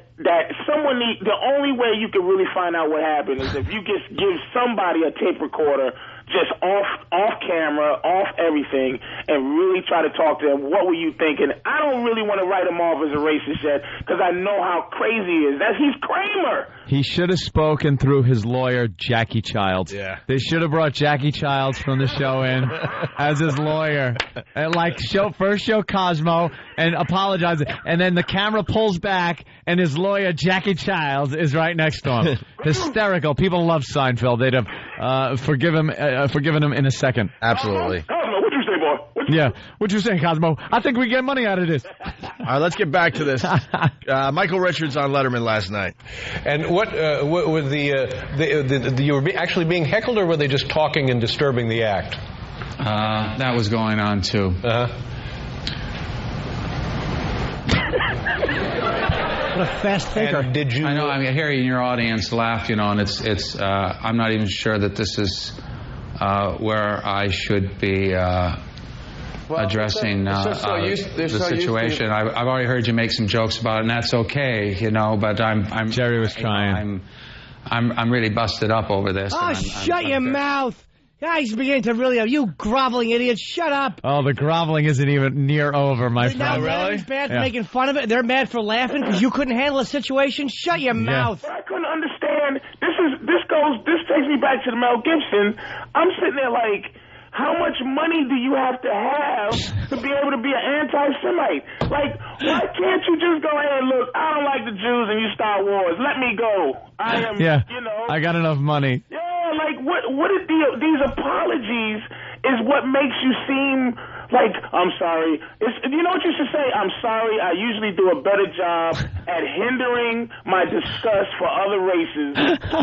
someone the only way you can really find out what happened is if you just give somebody a tape recorder just off camera, off everything, and really try to talk to them. What were you thinking? I don't really want to write him off as a racist yet because I know how crazy he is. He's Kramer. He should have spoken through his lawyer, Jackie Childs. Yeah. They should have brought Jackie Childs from the show in as his lawyer. And first show Cosmo and apologize. And then the camera pulls back and his lawyer, Jackie Childs, is right next to him. Hysterical. People love Seinfeld. They'd have forgiven him in a second. Absolutely. Cosmo, what you say, boy? Yeah. What you saying, Cosmo? I think we get money out of this. All right, let's get back to this. Michael Richards on Letterman last night. And what were you were actually being heckled, or were they just talking and disturbing the act? That was going on too. What a fast thinker. And did you? I know. I mean, hearing your audience laugh, and it's. I'm not even sure that this is where I should be addressing the situation. I've already heard you make some jokes about it, and that's okay, but I'm. Jerry was trying. I'm really busted up over this. Oh, shut your mouth. Yeah, he's beginning to really. You groveling idiot! Shut up! Oh, the groveling isn't even near over, my friend. Now Letterman's bad for making fun of it. They're mad for laughing because you couldn't handle a situation. Shut your mouth! I couldn't understand. This takes me back to the Mel Gibson. I'm sitting there like, how much money do you have to be able to be an anti-Semite? Like, why can't you just go ahead and look? I don't like the Jews, and you start wars. Let me go. I am. Yeah. I got enough money. Yeah. Like, what is these apologies is what makes you seem like, I'm sorry. You know what you should say? I'm sorry, I usually do a better job at hindering my disgust for other races,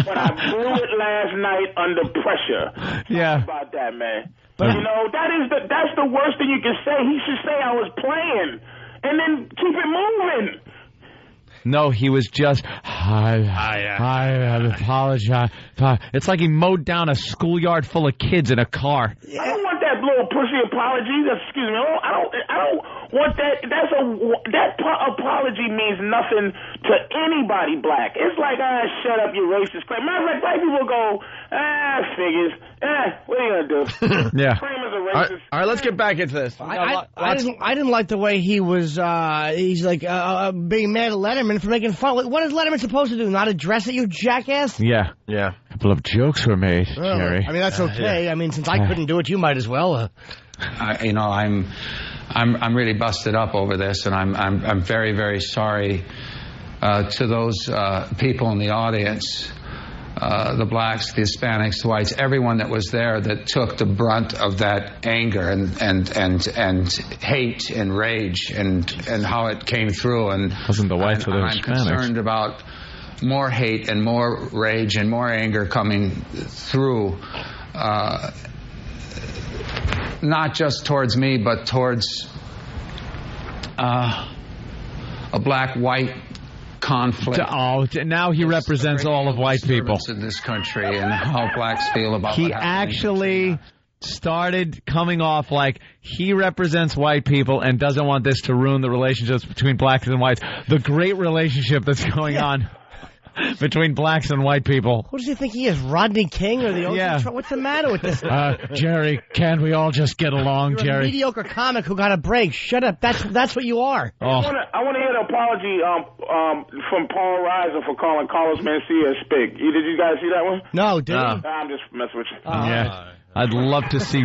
but I blew it last night under pressure. Yeah. Talk about that, man. But, that's the worst thing you can say. He should say I was playing, and then keep it moving. No, he was just, I apologize. It's like he mowed down a schoolyard full of kids in a car. I don't want that little pussy apology. Excuse me. I don't want that. That apology means nothing to anybody black. It's like, shut up, you racist. Matter of fact, white people go, figures. What are you gonna do? Yeah. Kramer's a racist. All right, let's get back into this. I didn't like the way he was. He's like being mad at Letterman for making fun. What is Letterman supposed to do? Not address it, you jackass? Yeah. Yeah. A couple of jokes were made, Jerry. I mean, that's okay. I mean, since I couldn't do it, you might as well. I'm really busted up over this, and I'm very, very sorry to those people in the audience, the blacks, the Hispanics, the whites, everyone that was there that took the brunt of that anger and hate and rage and how it came through. And wasn't the whites or the Hispanics? I'm concerned about more hate and more rage and more anger coming through. Not just towards me, but towards a black-white conflict. Oh, now he represents all of white people in this country and how blacks feel about. He actually started coming off like he represents white people and doesn't want this to ruin the relationships between blacks and whites. The great relationship that's going on between blacks and white people. Who does he think he is, Rodney King or the Ocean? What's the matter with this? Jerry, can't we all just get along, You're Jerry? a mediocre comic who got a break. Shut up. That's what you are. I want to hear an apology from Paul Reiser for calling Carlos Mencia a spick. Did you guys see that one? No, did you? I'm just messing with you. Yeah. I'd love to see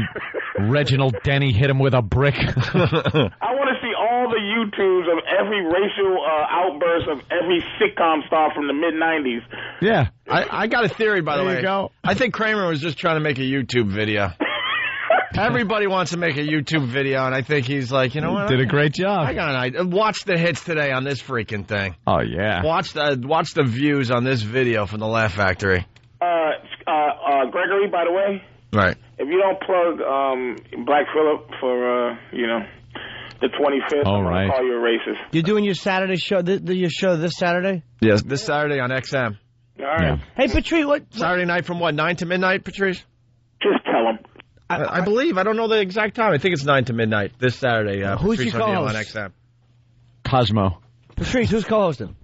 Reginald Denny hit him with a brick. I want to see all the YouTubes of every racial outburst of every sitcom star from the mid-'90s. Yeah. I got a theory, by the way. There you go. I think Kramer was just trying to make a YouTube video. Everybody wants to make a YouTube video, and I think he's like, you know what? Did a great job. I got an idea. Watch the hits today on this freaking thing. Oh, yeah. Watch the views on this video from the Laugh Factory. Jerry, by the way, Right. if you don't plug Black Phillip for, the 25th, I'm going to call you a racist. You're doing your Saturday show, your show this Saturday? Yes, this Saturday on XM. All right. Hey, Patrice, what? Saturday night from what, 9 to midnight, Patrice? Just tell him. I believe. I don't know the exact time. I think it's 9 to midnight this Saturday. Who's Patrice your O'Neal co-host? on XM. Cosmo. Patrice, who's co-hosting?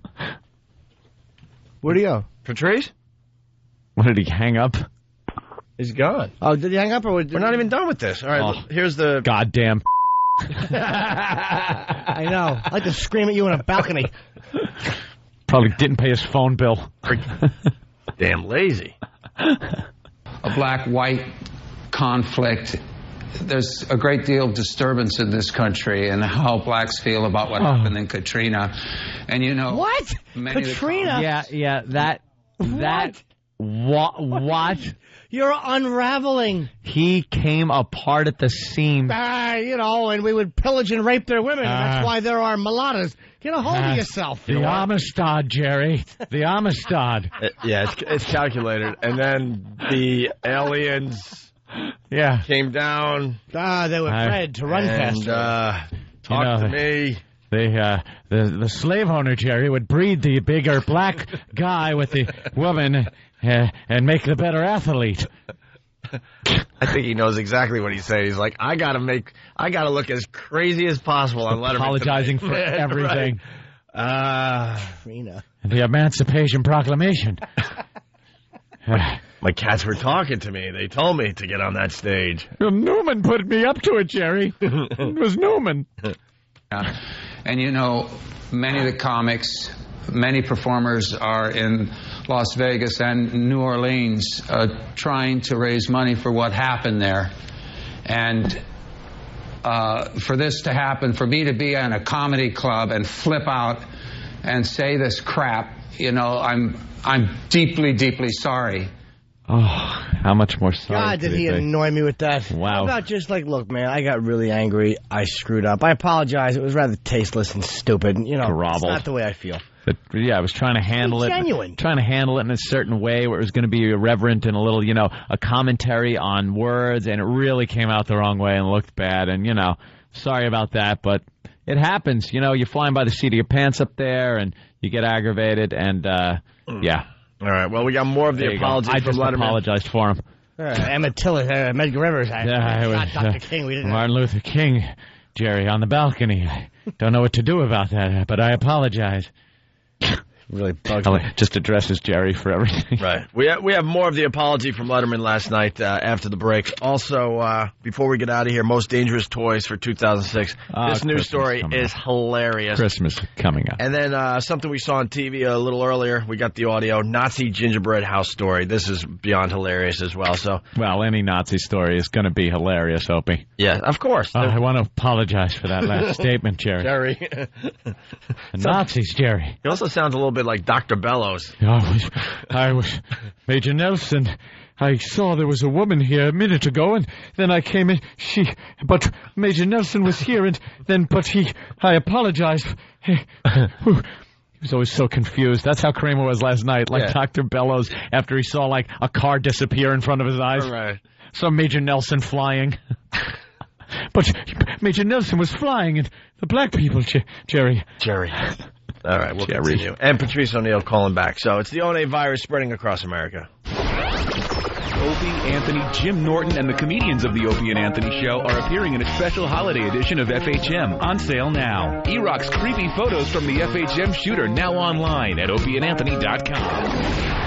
Where'd he go? Patrice? What, did he hang up? He's gone. Oh, did he hang up? Or We're not even done with this. All right, look, here's the... Goddamn. I know. I'd like to scream at you in a balcony. Probably didn't pay his phone bill. Damn lazy. A black-white conflict. There's a great deal of disturbance in this country and how blacks feel about what happened in Katrina. And you know... What? Katrina? What? You're unraveling. He came apart at the seams. And we would pillage and rape their women. That's why there are mulattoes. Get a hold of yourself. The Amistad, Jerry. The Amistad. It's calculated. And then the aliens came down. They were bred to run faster. Talk to me. The slave owner, Jerry, would breed the bigger black guy with the woman and make the better athlete. I think he knows exactly what he's saying. He's like, I gotta look as crazy as possible on Letterman. Apologizing for everything. Katrina. The Emancipation Proclamation. My cats were talking to me. They told me to get on that stage. Newman put me up to it, Jerry. It was Newman. And you know, many of the comics, many performers are in Las Vegas and New Orleans trying to raise money for what happened there. And for this to happen, for me to be in a comedy club and flip out and say this crap, you know, I'm deeply, deeply sorry. Oh, how much more sorry? God, did he annoy me with that? Wow. How about just like, look, man, I got really angry. I screwed up. I apologize. It was rather tasteless and stupid. You know, it's not the way I feel. But I was trying to handle it. Genuine. Trying to handle it in a certain way where it was going to be irreverent and a little, a commentary on words, and it really came out the wrong way and looked bad. And, sorry about that, but it happens. You're flying by the seat of your pants up there, and you get aggravated, and, yeah. All right, well, we got more of the apologies from Letterman. I just apologized for him. Emmett Till, Medgar Rivers. Dr. King. We didn't Martin Luther King, Jerry, on the balcony. I don't know what to do about that, but I apologize. Really bugs me. Just addresses Jerry for everything. Right. We have more of the apology from Letterman last night after the break. Also, before we get out of here, Most Dangerous Toys for 2006. This news story is hilarious. Christmas coming up. And then something we saw on TV a little earlier. We got the audio. Nazi gingerbread house story. This is beyond hilarious as well. Well, any Nazi story is going to be hilarious, Opie. Yeah, of course. I want to apologize for that last statement, Jerry. Jerry. Nazis, Jerry. He also sounds a little bit like Dr. Bellows. I was Major Nelson. I saw there was a woman here a minute ago, and then I came in. But Major Nelson was here, and then, I apologize. He was always so confused. That's how Kramer was last night, like Dr. Bellows, after he saw, a car disappear in front of his eyes. Right. Saw Major Nelson flying. But Major Nelson was flying, and the black people, Jerry. All right, we'll continue. And Patrice O'Neal calling back. So it's the ONA virus spreading across America. Opie, Anthony, Jim Norton, and the comedians of the Opie and Anthony Show are appearing in a special holiday edition of FHM, on sale now. E-Rock's creepy photos from the FHM shooter, now online at opieandanthony.com.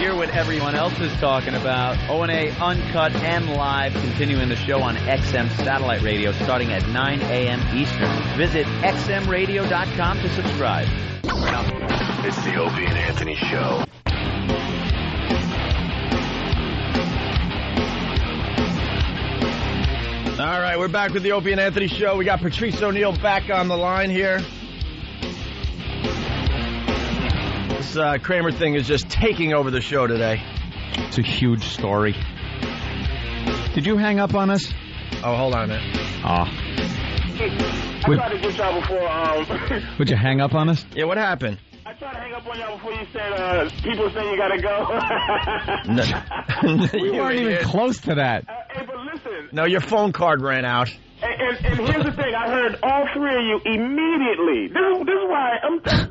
Hear what everyone else is talking about. O&A Uncut and Live, continuing the show on XM Satellite Radio starting at 9 a.m. Eastern. Visit xmradio.com to subscribe. It's the Opie and Anthony Show. All right, we're back with the Opie and Anthony Show. We got Patrice O'Neal back on the line here. This Kramer thing is just taking over the show today. It's a huge story. Did you hang up on us? Oh, hold on a minute. I tried to get y'all before. Would you hang up on us? Yeah, what happened? I trying to hang up on y'all before you said people say you gotta go. We weren't even close to that. Hey, but listen. No, your phone card ran out. And here's the thing. I heard all three of you immediately. This is why thank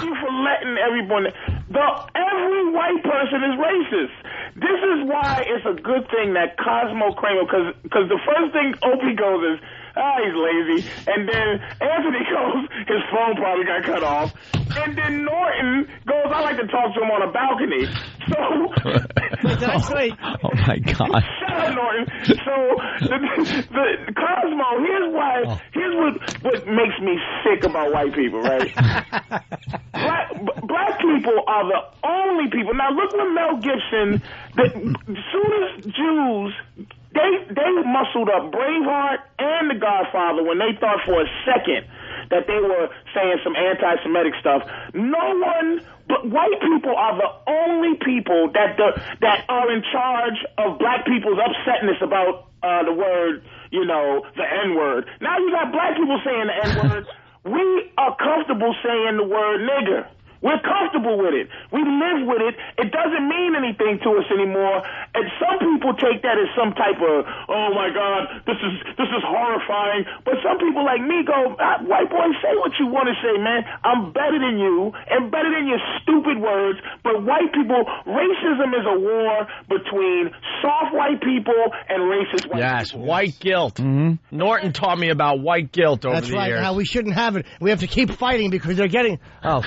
you for letting everyone. Every white person is racist. This is why it's a good thing that Cosmo Kramer, because the first thing Opie goes is, he's lazy. And then Anthony goes, his phone probably got cut off. And then Norton goes, I like to talk to him on a balcony. So, that's right. Oh, my God. Shut up, Norton. So, the Cosmo, here's what makes me sick about white people, right? Black people are the only people. Now, look what Mel Gibson, as soon as Jews, they muscled up Braveheart and The Godfather when they thought for a second that they were saying some anti-Semitic stuff. But white people are the only people that are in charge of black people's upsetness about the word, the N-word. Now you got black people saying the N-word. We are comfortable saying the word nigger. We're comfortable with it. We live with it. It doesn't mean anything to us anymore. And some people take that as some type of, oh my God, this is horrifying. But some people like me go, white boy, say what you want to say, man. I'm better than you and better than your stupid words. But white people, racism is a war between soft white people and racist white people. Yes, white guilt. Mm-hmm. Norton taught me about white guilt over the years. That's right. How we shouldn't have it. We have to keep fighting because they're getting. Oh.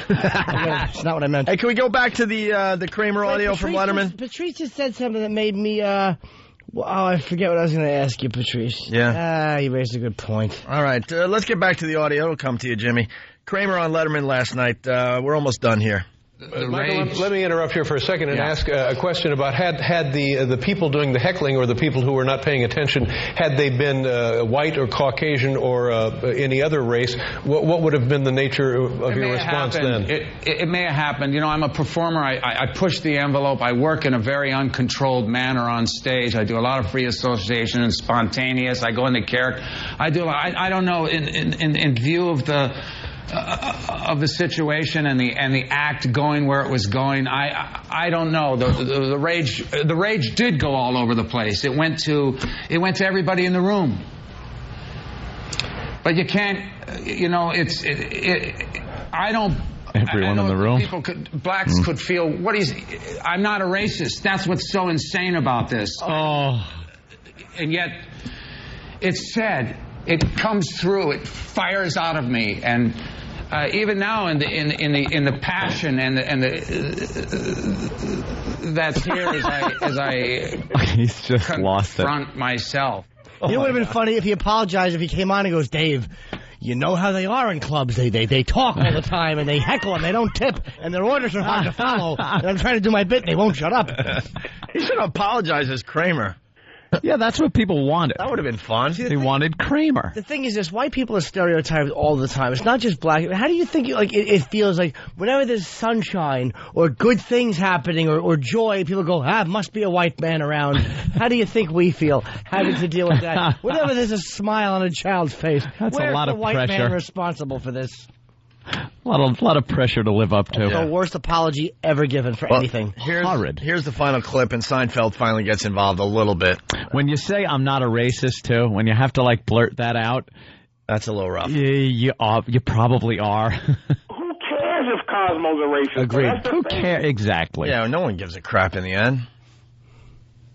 It's not what I meant. Hey, can we go back to the Kramer audio from Letterman? Patrice just said something that made me, I forget what I was going to ask you, Patrice. Yeah. You raised a good point. All right, let's get back to the audio. It'll come to you, Jimmy. Kramer on Letterman last night. We're almost done here. Michael, let me interrupt here for a second and ask a question about had the people doing the heckling or the people who were not paying attention, had they been white or Caucasian or any other race, what would have been the nature of your response then? It may have happened. I'm a performer. I push the envelope. I work in a very uncontrolled manner on stage. I do a lot of free association and spontaneous. I go into character. I don't know, in view of the situation and the act going where it was going, I don't know. The rage did go all over the place. It went to everybody in the room. But you can't, I don't. Everyone in the room. Blacks could feel I'm not a racist. That's what's so insane about this. Oh, and yet it's said. It comes through. It fires out of me, and even now in the passion and that's here as I he's just lost it. Confront myself. It would have been funny if he apologized if he came on and goes, Dave, you know how they are in clubs. They talk all the time and they heckle and they don't tip and their orders are hard to follow. And I'm trying to do my bit and they won't shut up. He should apologize as Kramer. Yeah, that's what people wanted. That would have been fun. They wanted Kramer. The thing is this, white people are stereotyped all the time. It's not just black. How do you think it feels like whenever there's sunshine or good things happening or joy, people go, must be a white man around. How do you think we feel having to deal with that? Whenever there's a smile on a child's face, that's where's a lot the of white pressure. man responsible for this? A lot of pressure to live up to. The worst apology ever given for anything. Horrid. Here's the final clip, and Seinfeld finally gets involved a little bit. When you say I'm not a racist, too, when you have to blurt that out, that's a little rough. You probably are. Who cares if Cosmo's a racist? Agreed. Who cares? Exactly. Yeah, no one gives a crap in the end.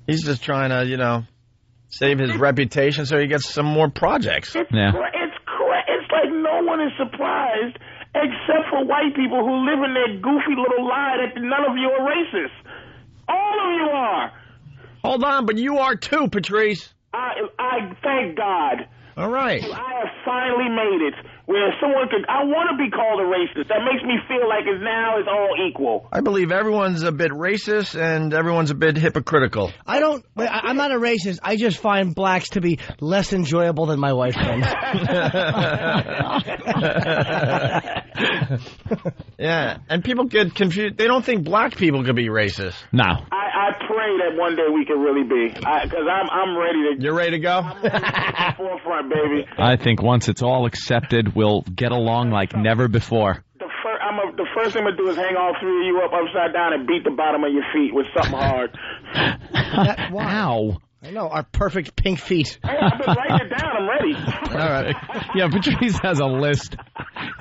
He's just trying to, save his reputation so he gets some more projects. It's like no one is surprised except for white people who live in their goofy little lie that none of you are racist. All of you are. Hold on, but you are too, Patrice. I thank God. All right. I have finally made it where I want to be called a racist. That makes me feel like it's all equal. I believe everyone's a bit racist and everyone's a bit hypocritical. I'm not a racist. I just find blacks to be less enjoyable than my white friends. Yeah, and people get confused. They don't think black people could be racist. No. I pray that one day we can really be, because I'm ready to. You're ready to go? I'm ready to be at the forefront, baby. I think once it's all accepted, we'll get along like never before. The first thing I'm gonna do is hang all three of you up upside down and beat the bottom of your feet with something hard. Wow. I know, our perfect pink feet. Hey, I've been writing it down. I'm ready. All right. Yeah, Patrice has a list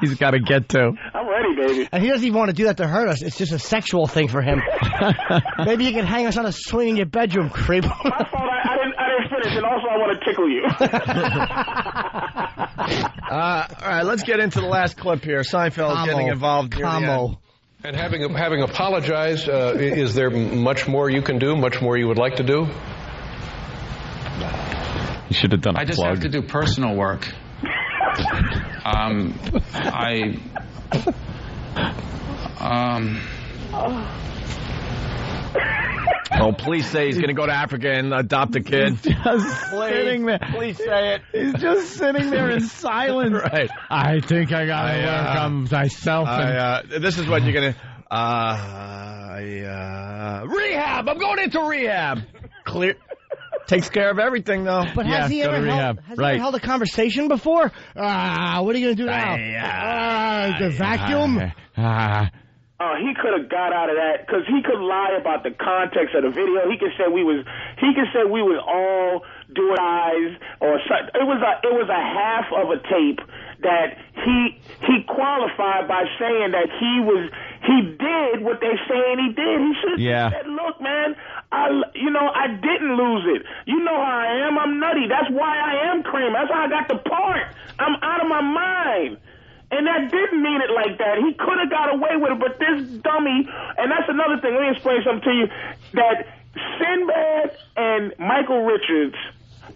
he's got to get to. I'm ready, baby. And he doesn't even want to do that to hurt us. It's just a sexual thing for him. Maybe you can hang us on a swing in your bedroom, creep. My fault. I didn't finish, and also I want to tickle you. All right, let's get into the last clip here. Seinfeld getting involved near the end. And having apologized, is there much more you can do? Much more you would like to do? You should have done a I just plug. have to do personal work. Oh, please say he's going to go to Africa and adopt a kid. He's just sitting there. Please say it. He's just sitting there in silence. Right. I think I got to work on myself. This is what you're going to... rehab. I'm going into rehab. Clear. Takes care of everything, though. But has he ever held a conversation before? What are you going to do now? The vacuum? Oh, he could have got out of that because he could lie about the context of the video. He could say we was all doing eyes or something. It was a half of a tape that he qualified by saying that he did what they're saying he did. He should have said, "Look, man, I didn't lose it. You know how I am. I'm nutty. That's why I am Kramer. That's how I got the part. I'm out of my mind." And that didn't mean it like that. He could have got away with it, but this dummy, and that's another thing, let me explain something to you, that Sinbad and Michael Richards,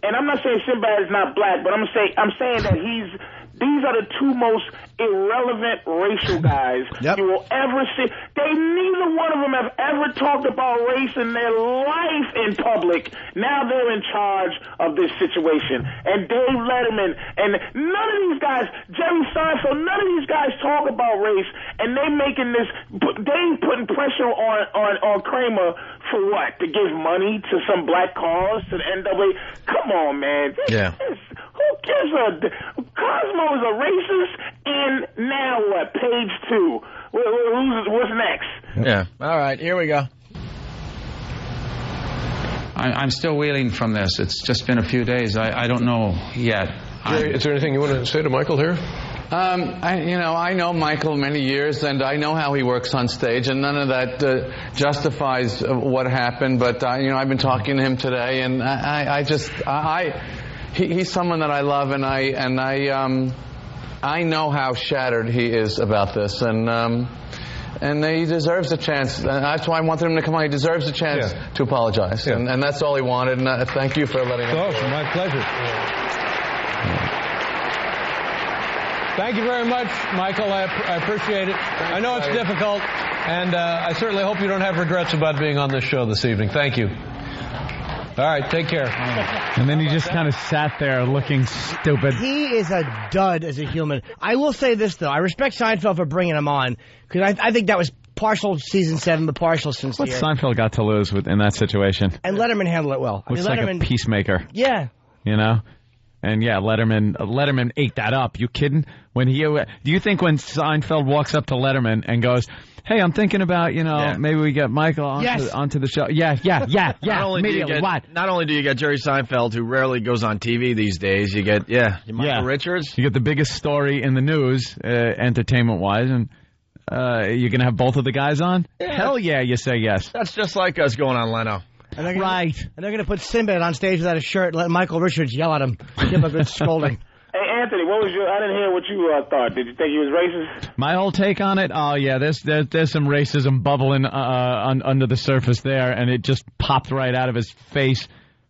and I'm not saying Sinbad is not black, but I'm saying that these are the two most irrelevant racial guys you will ever see. Neither one of them have ever talked about race in their life in public. Now they're in charge of this situation. And Dave Letterman, and none of these guys, Jerry Seinfeld, none of these guys talk about race, and they putting pressure on Kramer for what? To give money to some black cause, to the NWA? Come on, man. Who gives Cosmo is a racist, and now what? Page 2. What's next? Yeah. All right, here we go. I'm still reeling from this. It's just been a few days. I don't know yet. Is there anything you want to say to Michael here? I know Michael many years, and I know how he works on stage, and none of that justifies what happened. But I've been talking to him today, and he's someone that I love, and I know how shattered he is about this, and he deserves a chance. That's why I wanted him to come on. He deserves a chance to apologize, and that's all he wanted. And thank you for letting him. It's my pleasure. Thank you very much, Michael. I appreciate it. I know it's difficult, and I certainly hope you don't have regrets about being on this show this evening. Thank you. All right, take care. And then he just kind of sat there looking stupid. He is a dud as a human. I will say this, though. I respect Seinfeld for bringing him on, because I think that was partial season 7, but partial since What's Seinfeld got to lose in that situation? And Letterman handled it well. Looks like a peacemaker. Yeah. You know? And yeah, Letterman ate that up. You kidding? Do you think when Seinfeld walks up to Letterman and goes, "Hey, I'm thinking about, maybe we get Michael onto the show." Yeah. Not only do you get Jerry Seinfeld, who rarely goes on TV these days, you get Michael Richards. You get the biggest story in the news, entertainment-wise, and you're going to have both of the guys on? Yeah. Hell yeah, you say yes. That's just like us going on Leno. And they're going to put Sinbad on stage without a shirt and let Michael Richards yell at him. Give him a good scolding. Hey, Anthony, I didn't hear what you thought. Did you think he was racist? My whole take on it? Oh, yeah, there's some racism bubbling under the surface there, and it just popped right out of his face.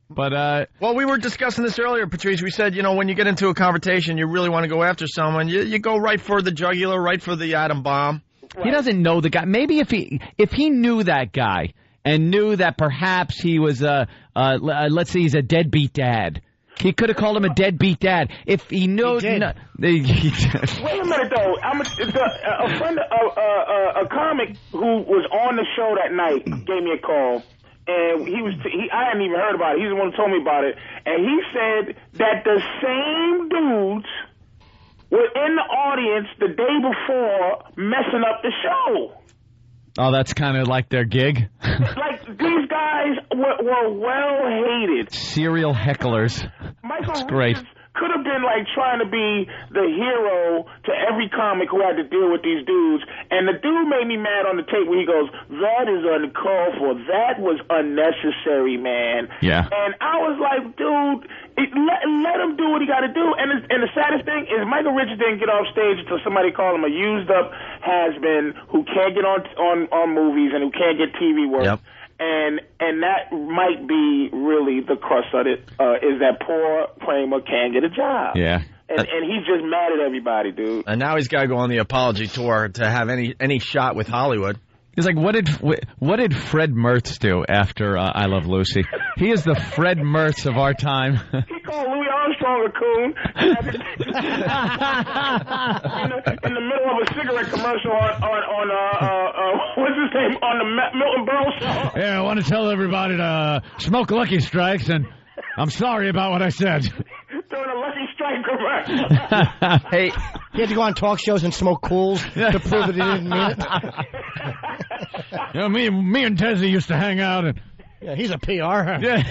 But well, we were discussing this earlier, Patrice. We said, when you get into a confrontation, you really want to go after someone, you go right for the jugular, right for the atom bomb. Right. He doesn't know the guy. Maybe if he knew that guy and knew that perhaps he was let's say he's a deadbeat dad. He could have called him a deadbeat dad if he knew. Wait a minute, though. A friend, a comic who was on the show that night gave me a call, and I hadn't even heard about it. He's the one who told me about it, and he said that the same dudes were in the audience the day before messing up the show. Oh, that's kind of like their gig? Like, these guys were well hated. Serial hecklers. Michael That's great. Richards could have been like trying to be the hero to every comic who had to deal with these dudes. And the dude made me mad on the tape where he goes, "That is uncalled for. That was unnecessary, man." Yeah. And I was like, dude, let him do what he got to do. And the saddest thing is Michael Richards didn't get off stage until somebody called him a used up has-been who can't get on movies and who can't get TV work. Yep. And that might be really the crux of it, is that poor Kramer can't get a job. Yeah. And he's just mad at everybody, dude. And now he's got to go on the apology tour to have any shot with Hollywood. He's like, what did Fred Mertz do after I Love Lucy? He is the Fred Mertz of our time. He called Louis Armstrong a coon in the middle of a cigarette commercial on what's his name, on the Milton Berle show. Yeah, I want to tell everybody to smoke Lucky Strikes, and I'm sorry about what I said. During a Lucky Strike commercial. Hey, he had to go on talk shows and smoke cools to prove that he didn't mean it. You know, me and Tezzy used to hang out, and yeah, he's a PR. Yeah.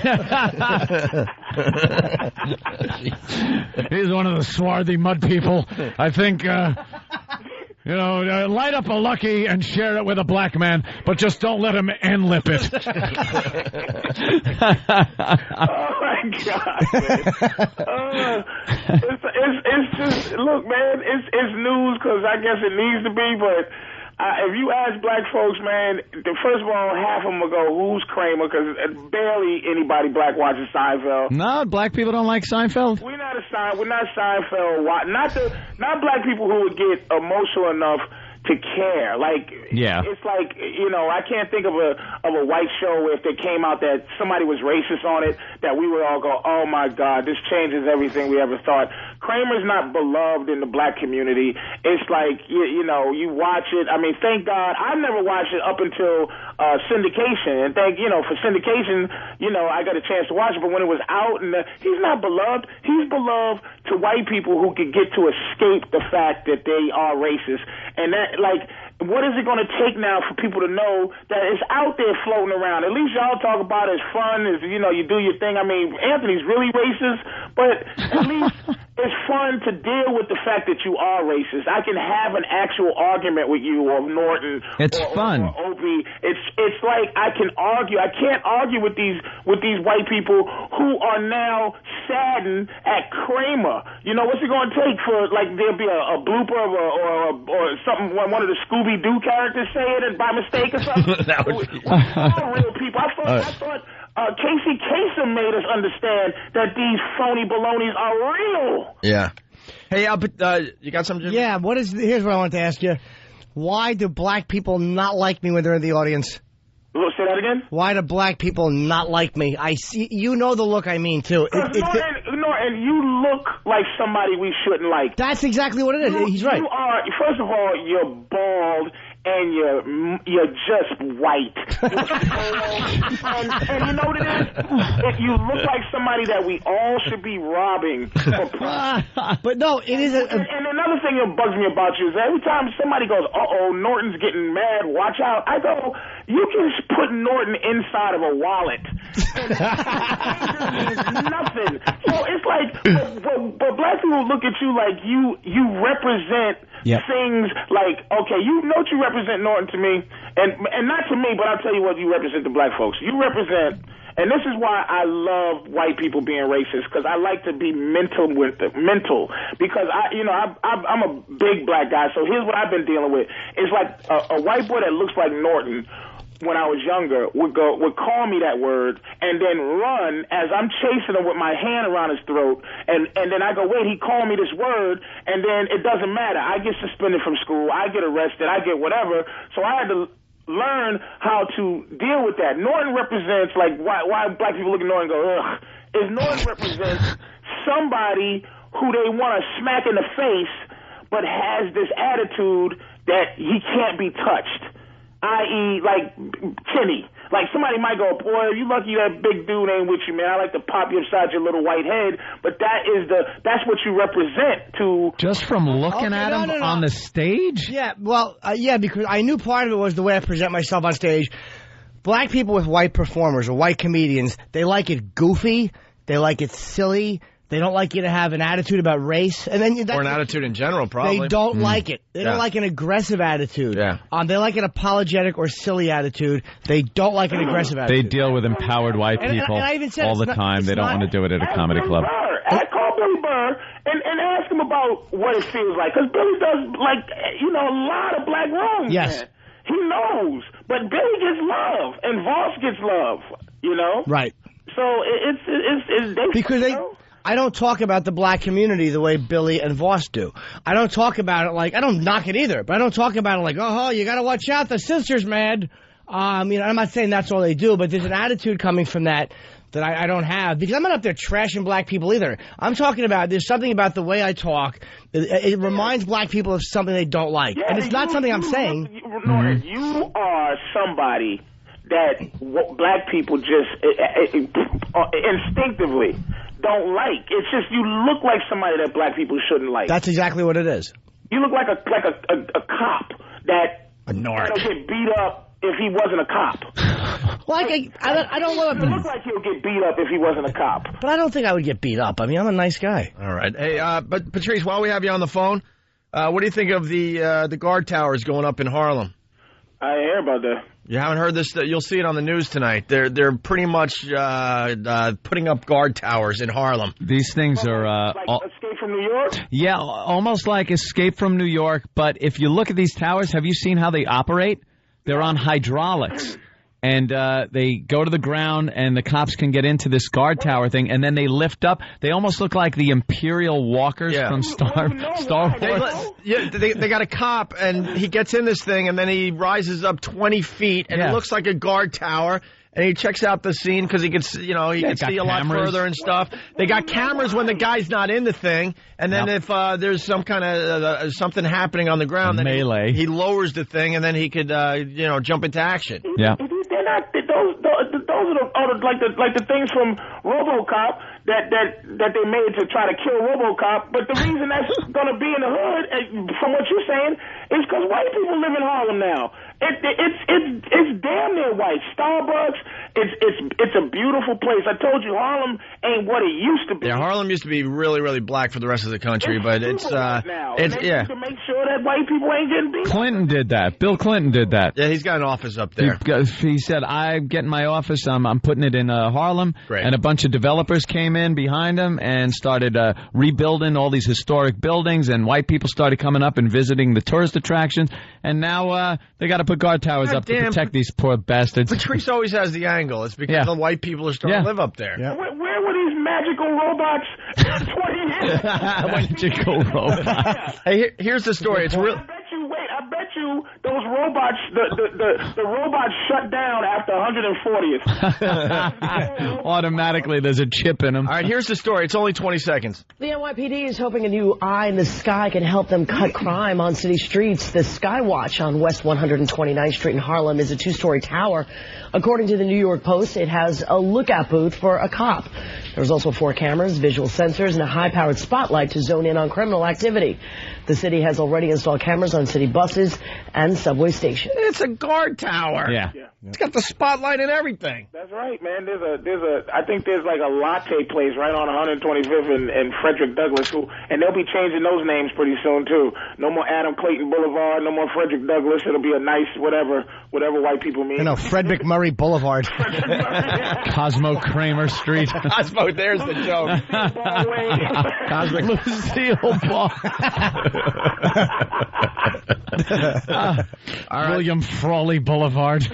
He's one of the swarthy mud people. I think, light up a Lucky and share it with a black man, but just don't let him end-lip it. Oh, my God, man. It's just, look, man, it's news because I guess it needs to be, but if you ask black folks, man, first of all, half of them will go, "Who's Kramer?" Because barely anybody black watches Seinfeld. No, black people don't like Seinfeld. We're not Seinfeld. Not black people who would get emotional enough to care. Like, yeah. It's like, I can't think of a white show where if they came out that somebody was racist on it, that we would all go, "Oh my God, this changes everything we ever thought." Kramer's not beloved in the black community. It's like, you watch it. I mean, thank God, I've never watched it up until syndication. And for syndication, I got a chance to watch it, but when it was out, he's not beloved. He's beloved to white people who could get to escape the fact that they are racist. And that, like, what is it going to take now for people to know that it's out there floating around? At least y'all talk about it as fun, as, you do your thing. I mean, Anthony's really racist, but at least it's fun to deal with the fact that you are racist. I can have an actual argument with you or Norton. It's fun. Or Opie. It's like I can argue. I can't argue with these white people who are now saddened at Kramer. What's it going to take for, like, there'll be a blooper or something, one of the Scooby-Doo characters say it by mistake or something? That would be... We're all real people. I thought Casey Kasem made us understand that these phony balonies are real. Yeah. Hey, you got something, Jimmy? Yeah, here's what I wanted to ask you. Why do black people not like me when they're in the audience? Say that again? Why do black people not like me? I see. You know the look I mean, too. And you look like somebody we shouldn't like. That's exactly what it is. He's right. You are, first of all, you're bald and you're just white. and you know what it is? You look like somebody that we all should be robbing. But no, it is. And another thing that bugs me about you is every time somebody goes, "Uh-oh, Norton's getting mad, watch out," I go, you can just put Norton inside of a wallet. Nothing. So it's like, but black people look at you like you represent things like, okay, you represent Norton to me, and not to me, but I'll tell you what you represent to black folks. You represent, and this is why I love white people being racist, because I like to be mental, because I'm a big black guy, so here's what I've been dealing with. It's like a white boy that looks like Norton, when I was younger, would call me that word and then run as I'm chasing him with my hand around his throat, and then I go, wait, he called me this word, and then it doesn't matter. I get suspended from school, I get arrested, I get whatever, so I had to learn how to deal with that. Norton represents, like, why black people look at Norton and go, ugh, is Norton represents somebody who they want to smack in the face, but has this attitude that he can't be touched. I.e., like Kenny. Like, somebody might go, boy, you lucky that big dude ain't with you, man. I like to pop you upside your little white head. But that's what you represent to... Just from looking at him on the stage? Yeah, well, yeah, because I knew part of it was the way I present myself on stage. Black people with white performers or white comedians, they like it goofy, they like it silly, they don't like you to have an attitude about race. And then or an attitude in general, probably. They don't like it. They don't like an aggressive attitude. Yeah. They like an apologetic or silly attitude. They don't like an aggressive They attitude. deal with empowered white people and I even said all the time. They don't want to do it at a comedy club. Call Billy Burr and ask him about what it feels like. Because Billy does, like, a lot of black rooms, Yes. man. He knows. But Billy gets love, and Voss gets love, Right. So it's because I don't talk about the black community the way Billy and Voss do. I don't talk about it like, I don't knock it either, but I don't talk about it like, oh, you got to watch out, the sister's mad. I'm not saying that's all they do, but there's an attitude coming from that I don't have, because I'm not up there trashing black people either. I'm talking about, there's something about the way I talk. It reminds black people of something they don't like. Yeah, and it's not something I'm saying. You are somebody that black people just instinctively don't like. It's just you look like somebody that black people shouldn't like. That's exactly what it is. You look like a cop that a narc get beat up if he wasn't a cop. Like I don't want to look like he'll get beat up if he wasn't a cop. But I don't think I would get beat up. I mean, I'm a nice guy. All right. Hey, but Patrice, while we have you on the phone, what do you think of the guard towers going up in Harlem? I hear about that. You haven't heard this? You'll see it on the news tonight. They're pretty much putting up guard towers in Harlem. These things are Escape from New York? Yeah, almost like Escape from New York. But if you look at these towers, have you seen how they operate? They're on hydraulics. And they go to the ground, and the cops can get into this guard tower thing, and then they lift up. They almost look like the Imperial walkers from Star Wars. They got a cop, and he gets in this thing, and then he rises up 20 feet, and it looks like a guard tower. And he checks out the scene because he can, he can see a lot further and stuff. They got cameras when the guy's not in the thing, and then if there's some kind of something happening on the ground, then he lowers the thing, and then he could, jump into action. Yeah. They're not those are like the things from RoboCop that they made to try to kill RoboCop. But the reason that's going to be in the hood, from what you're saying, is because white people live in Harlem now. It's damn near white. Starbucks. It's a beautiful place. I told you Harlem ain't what it used to be. Yeah, Harlem used to be really, really black for the rest of the country, but it's now. They yeah. need to make sure that white people ain't getting beat. Clinton did that. Bill Clinton did that. Yeah, he's got an office up there. He said, I'm getting my office, I'm putting it in Harlem. Great. And a bunch of developers came in behind him and started rebuilding all these historic buildings, and white people started coming up and visiting the tourist attractions, and now they got to put guard towers up to protect these poor bastards. Patrice always has the angle. It's because the white people are starting to live up there. Yeah. Where were these magical robots 20 years ago? Magical robots. Hey, here's the story. It's real. I bet you those robots, the robots shut down after 140th. Automatically, there's a chip in them. All right, here's the story. It's only 20 seconds. The NYPD is hoping a new eye in the sky can help them cut crime on city streets. The Skywatch on West 129th Street in Harlem is a two-story tower. According to the New York Post, it has a lookout booth for a cop. There's also 4 cameras, visual sensors, and a high-powered spotlight to zone in on criminal activity. The city has already installed cameras on city buses and subway stations. It's a guard tower. Yeah. It's got the spotlight and everything. That's right, man. I think there's like a latte place right on 125th and Frederick Douglass, and they'll be changing those names pretty soon too. No more Adam Clayton Boulevard, no more Frederick Douglass. It'll be a nice whatever white people mean. No, Fred McMurray Boulevard. Cosmo Kramer Street. Cosmo, there's the joke. Cosmic Lucille Ball. William Frawley Boulevard.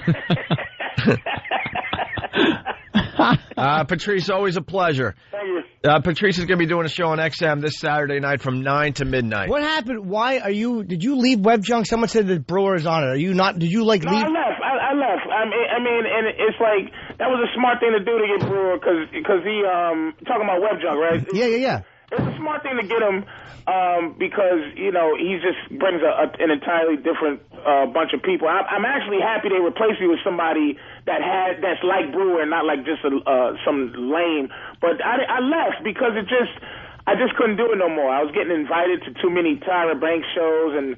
Patrice, always a pleasure. Thank you. Patrice is going to be doing a show on XM this Saturday night from 9 to midnight. What happened? Did you leave Web Junk? Someone said that Brewer is on it. Are you not? Did you leave? I left. I mean, and it's like, that was a smart thing to do to get Brewer, because he, talking about Web Junk, right? Yeah. It's a smart thing to get him because, he just brings an entirely different a bunch of people. I'm actually happy they replaced me with somebody that's like Brewer and not like just some lame. But I left because I just couldn't do it no more. I was getting invited to too many Tyra Banks shows, and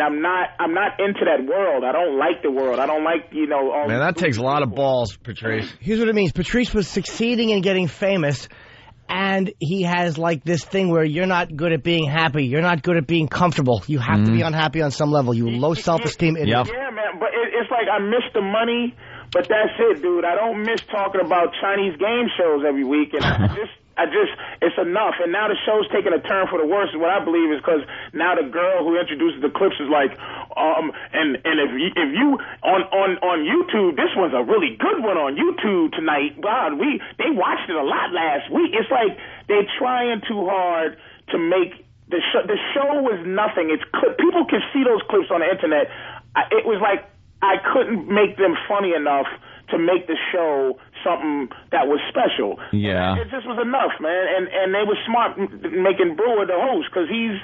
I'm not into that world. I don't like the world. I don't like, all. Man, that takes a lot of balls, Patrice. Here's what it means. Patrice was succeeding in getting famous, and he has like this thing where you're not good at being happy. You're not good at being comfortable. You have to be unhappy on some level. You low self-esteem. Yeah, man. But it's like I miss the money, but that's it, dude. I don't miss talking about Chinese game shows every week, and it's enough. And now the show's taking a turn for the worse. What I believe is because now the girl who introduces the clips is like, and if you on YouTube, this one's a really good one on YouTube tonight. God, they watched it a lot last week. It's like they're trying too hard to make the show. The show was nothing. People can see those clips on the internet. It was like I couldn't make them funny enough to make the show something that was special. Yeah. It just was enough, man. And they were smart making Brewer the host because he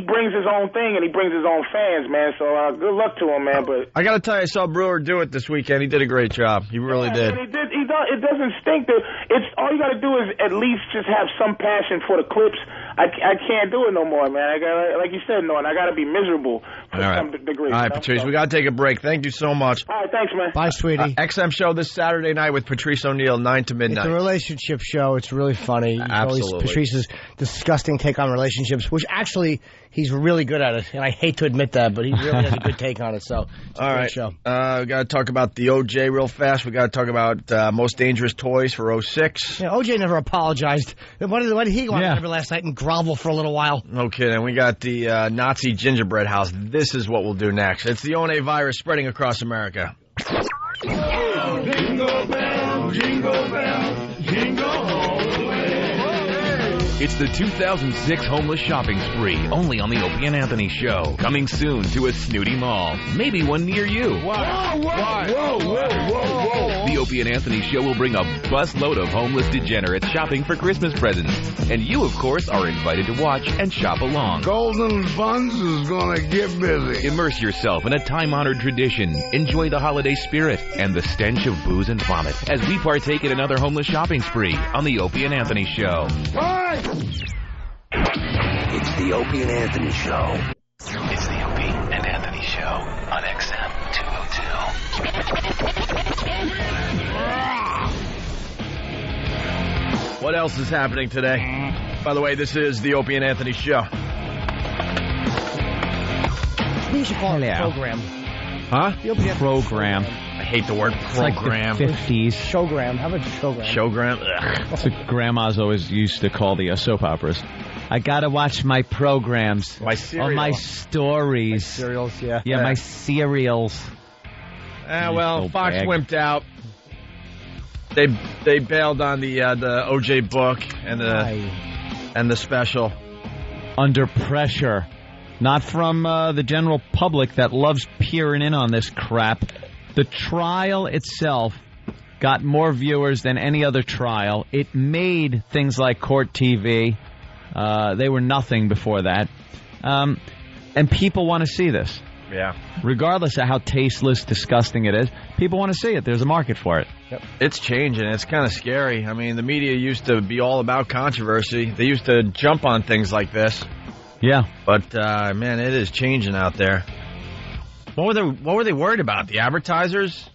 brings his own thing and he brings his own fans, man. So good luck to him, man. But I got to tell you, I saw Brewer do it this weekend. He did a great job. He really did. And it doesn't stink. It's all you got to do is at least just have some passion for the clips. I can't do it no more, man. I got, like you said, Norton, I got to be miserable to some degree. All right, Patrice, we got to take a break. Thank you so much. All right, thanks, man. Bye, sweetie. XM show this Saturday night with Patrice O'Neal, 9 to midnight. It's a relationship show. It's really funny. Absolutely. Patrice's disgusting take on relationships, which actually he's really good at it. And I hate to admit that, but he really has a good take on it. So it's a great show. We got to talk about the OJ real fast. We got to talk about Most Dangerous Toys for 06. Yeah, OJ never apologized. Why did he go on last night and grovel for a little while? No kidding. We got the Nazi gingerbread house. This is what we'll do next. It's the ONA virus spreading across America. Oh, jingle bell, jingle bell, jingle all the way. It's the 2006 Homeless Shopping Spree, only on the Opie and Anthony Show. Coming soon to a snooty mall, maybe one near you. Whoa, whoa, whoa, whoa. The Opie and Anthony Show will bring a busload of homeless degenerates shopping for Christmas presents. And you, of course, are invited to watch and shop along. Golden Buns is gonna get busy. Immerse yourself in a time-honored tradition. Enjoy the holiday spirit and the stench of booze and vomit as we partake in another homeless shopping spree on the Opie and Anthony Show. What? It's the Opie and Anthony Show. It's the Opie and Anthony Show on XM 202. What else is happening today? By the way, this is the Opie and Anthony Show. We should call it a program. Huh? Program. I hate the word program. It's like the 50s. Showgram. How about showgram? Showgram? Ugh. That's what grandmas always used to call the soap operas. I gotta watch my programs. My cereal. Or my stories. My serials, yeah. Yeah, my serials. Well, Fox wimped out. They bailed on the OJ book and the special. Under pressure. Not from the general public that loves peering in on this crap. The trial itself got more viewers than any other trial. It made things like Court TV. They were nothing before that. And people want to see this. Yeah. Regardless of how tasteless, disgusting it is, people want to see it. There's a market for it. Yep. It's changing. It's kind of scary. I mean, the media used to be all about controversy. They used to jump on things like this. Yeah. But, man, it is changing out there. What were they worried about? The advertisers?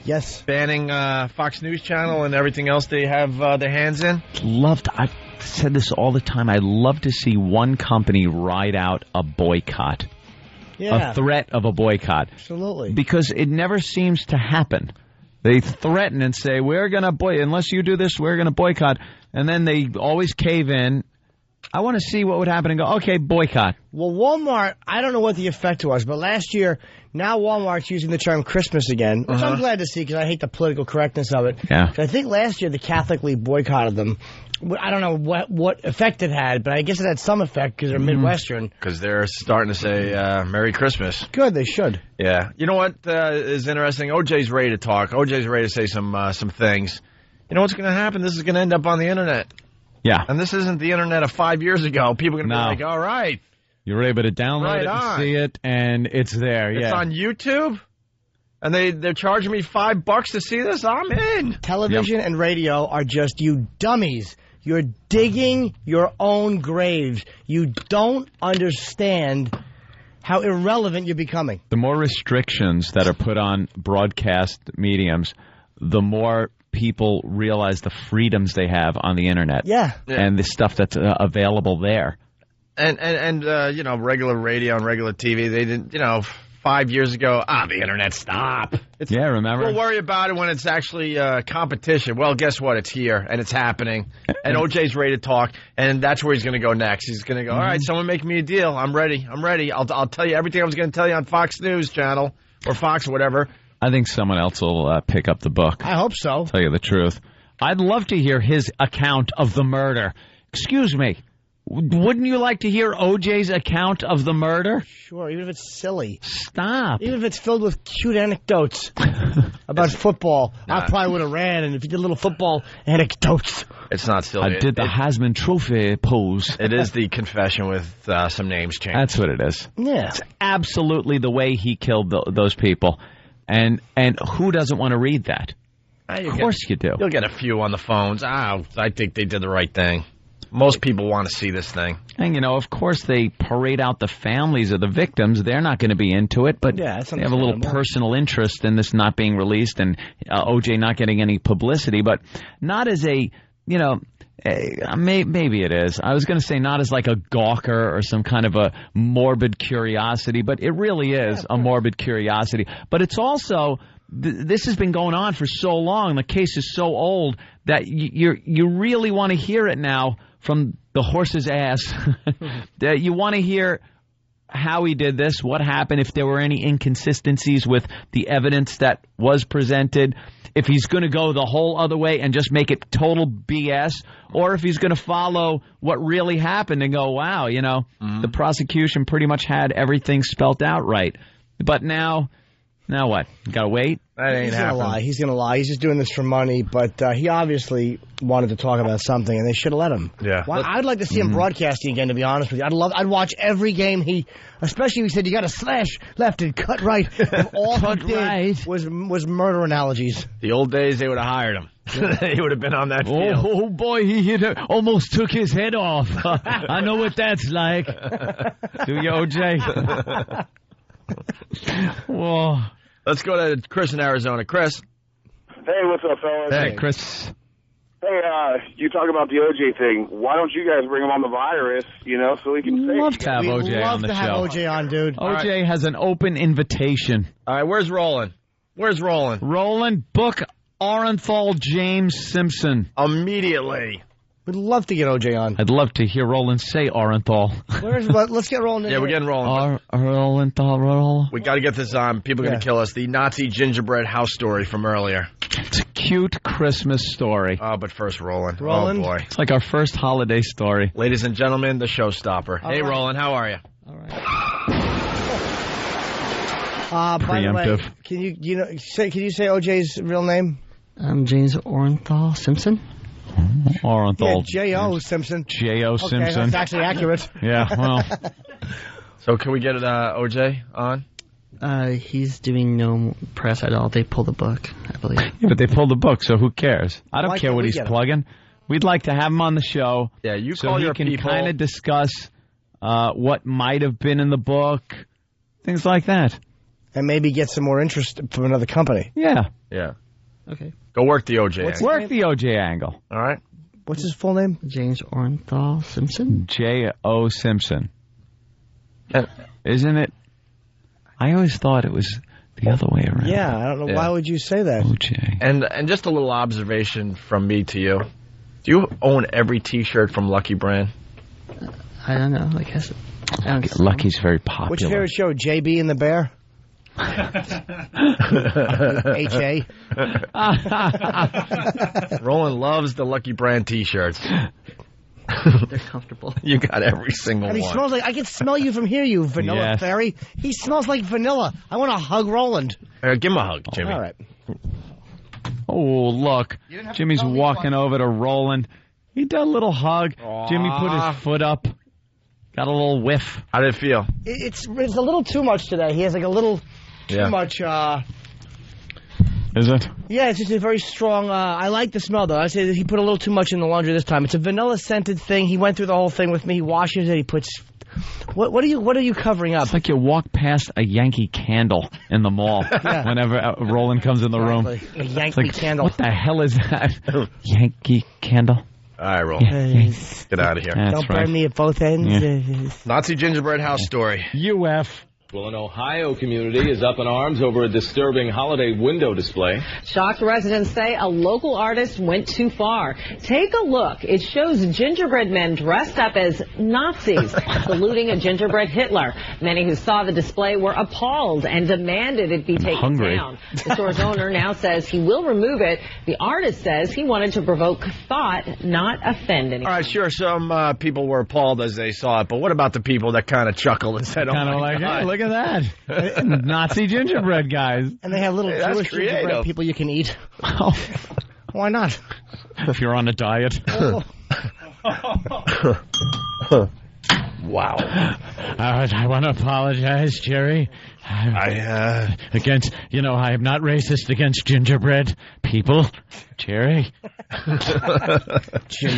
Yes. Banning Fox News Channel and everything else they have their hands in? I've said this all the time. I love to see one company ride out a boycott. Yeah. A threat of a boycott. Absolutely. Because it never seems to happen. They threaten and say, we're going to boycott. Unless you do this, we're going to boycott. And then they always cave in. I want to see what would happen and go, okay, boycott. Well, Walmart, I don't know what the effect was, but last year, now Walmart's using the term Christmas again, which I'm glad to see because I hate the political correctness of it. Yeah. I think last year the Catholic League boycotted them. I don't know what effect it had, but I guess it had some effect because they're Midwestern. Because they're starting to say Merry Christmas. Good, they should. Yeah. You know what is interesting? OJ's ready to talk. OJ's ready to say some things. You know what's going to happen? This is going to end up on the internet. Yeah. And this isn't the internet of 5 years ago. People are going to be like, all right. You're able to download Right it and on. see it, and it's there. It's Yeah. on YouTube, and they're charging me $5 to see this. I'm in. Television and radio are just you dummies. You're digging your own graves. You don't understand how irrelevant you're becoming. The more restrictions that are put on broadcast mediums, the more people realize the freedoms they have on the internet. Yeah. And the stuff that's available there. And you know, regular radio and regular TV, they didn't, you know, 5 years ago, the internet, stop. Yeah, remember? We'll worry about it when it's actually competition. Well, guess what? It's here, and it's happening. And OJ's ready to talk, and that's where he's going to go next. He's going to go, all right, someone make me a deal. I'm ready. I'll tell you everything I was going to tell you on Fox News Channel or Fox or whatever. I think someone else will pick up the book. I hope so. Tell you the truth. I'd love to hear his account of the murder. Excuse me. Wouldn't you like to hear OJ's account of the murder? Sure, even if it's silly. Stop. Even if it's filled with cute anecdotes about football. I probably would have ran, and if you did little football anecdotes. It's not silly. I did the Heisman Trophy pose. It is the confession with some names changed. That's what it is. Yeah. It's absolutely the way he killed those people. And who doesn't want to read that? Of course you do. You'll get a few on the phones. I think they did the right thing. Most people want to see this thing. And, you know, of course they parade out the families of the victims. They're not going to be into it, but yeah, they have a little personal interest in this not being released and OJ not getting any publicity, but not as a, you know, maybe it is. I was going to say not as like a gawker or some kind of a morbid curiosity, but it really is a morbid curiosity. But it's also, this has been going on for so long. The case is so old that you really want to hear it now from the horse's ass. That you want to hear how he did this, what happened, if there were any inconsistencies with the evidence that was presented, if he's going to go the whole other way and just make it total BS, or if he's going to follow what really happened and go, wow, you know, the prosecution pretty much had everything spelt out right. But now what? Got to wait? That ain't happening. He's going to lie. He's just doing this for money, but he obviously wanted to talk about something, and they should have let him. Yeah. Well, I'd like to see him broadcasting again, to be honest with you. I'd watch every game especially if he said you got to slash left and cut right. If all he did was murder analogies. The old days, they would have hired him. He would have been on that field. Oh boy, he almost took his head off. I know what that's like. Do you, OJ? Whoa. Let's go to Chris in Arizona. Chris. Hey, what's up, fellas? Hey, Chris. Hey, you talk about the OJ thing. Why don't you guys bring him on the virus, you know, so he can say... Love to have OJ on the show. Love to have OJ on, dude. OJ has an open invitation. All right, where's Roland? Roland, book Orenthal James Simpson. Immediately. We'd love to get OJ on. I'd love to hear Roland say Orenthal. Let's get Roland in. Yeah, we're getting Roland. Roland. We got to get this on. People are going to kill us. The Nazi gingerbread house story from earlier. It's a cute Christmas story. Oh, but first, Roland. Roland? Oh, boy. It's like our first holiday story. Ladies and gentlemen, the showstopper. Hey, Roland, how are you? All right. By the way, can you say OJ's real name? James Orenthal Simpson. Orenthal. Yeah, J.O. Simpson. J.O. Simpson. Okay, that's actually accurate. Yeah, well. So can we get OJ on? He's doing no press at all. They pulled the book, I believe. Yeah, but they pulled the book, so who cares? I don't Why care can't what we he's get him? plugging. We'd like to have him on the show. Yeah, you so call he your can people. kind of discuss what might have been in the book, things like that. And maybe get some more interest from another company. Yeah. Yeah. Okay. Go work the OJ angle. Work the OJ angle. All right. What's his full name? James Orenthal Simpson. J.O. Simpson. Isn't it? I always thought it was the other way around. Yeah, I don't know. Yeah. Why would you say that? OJ. And just a little observation from me to you. Do you own every T-shirt from Lucky Brand? I don't know. I guess. Lucky's very popular. What's your favorite show? JB and the Bear? H.A. Roland loves the Lucky Brand T-shirts. They're comfortable. You got every single And he one. smells like, I can smell you from here, you vanilla Yes. fairy. He smells like vanilla. I want to hug Roland. Give him a hug, Jimmy. All right. Oh, look. Jimmy's walking over to Roland. He did a little hug. Aww. Jimmy put his foot up. Got a little whiff. How did it feel? It's a little too much today. He has like a little too much. Is it? Yeah, it's just a very strong. I like the smell though. I say that he put a little too much in the laundry this time. It's a vanilla scented thing. He went through the whole thing with me. He washes it. He puts. What are you covering up? It's like you walk past a Yankee Candle in the mall whenever Roland comes in the room. A Yankee Candle. What the hell is that? Yankee Candle. All right, Roland. Get out of here. Don't burn me at both ends. Yeah. Nazi gingerbread house story. UF. Well, an Ohio community is up in arms over a disturbing holiday window display. Shocked residents say a local artist went too far. Take a look. It shows gingerbread men dressed up as Nazis saluting a gingerbread Hitler. Many who saw the display were appalled and demanded it be taken down. The store's owner now says he will remove it. The artist says he wanted to provoke thought, not offend anyone. All right, sure, some people were appalled as they saw it, but what about the people that kind of chuckled and said, oh, kind of my like, God. hey, look at that. Nazi gingerbread guys. And they have little Jewish gingerbread people you can eat. Oh. Why not? If you're on a diet. Wow. I want to apologize, Jerry. Against, I am not racist against gingerbread people, Jerry.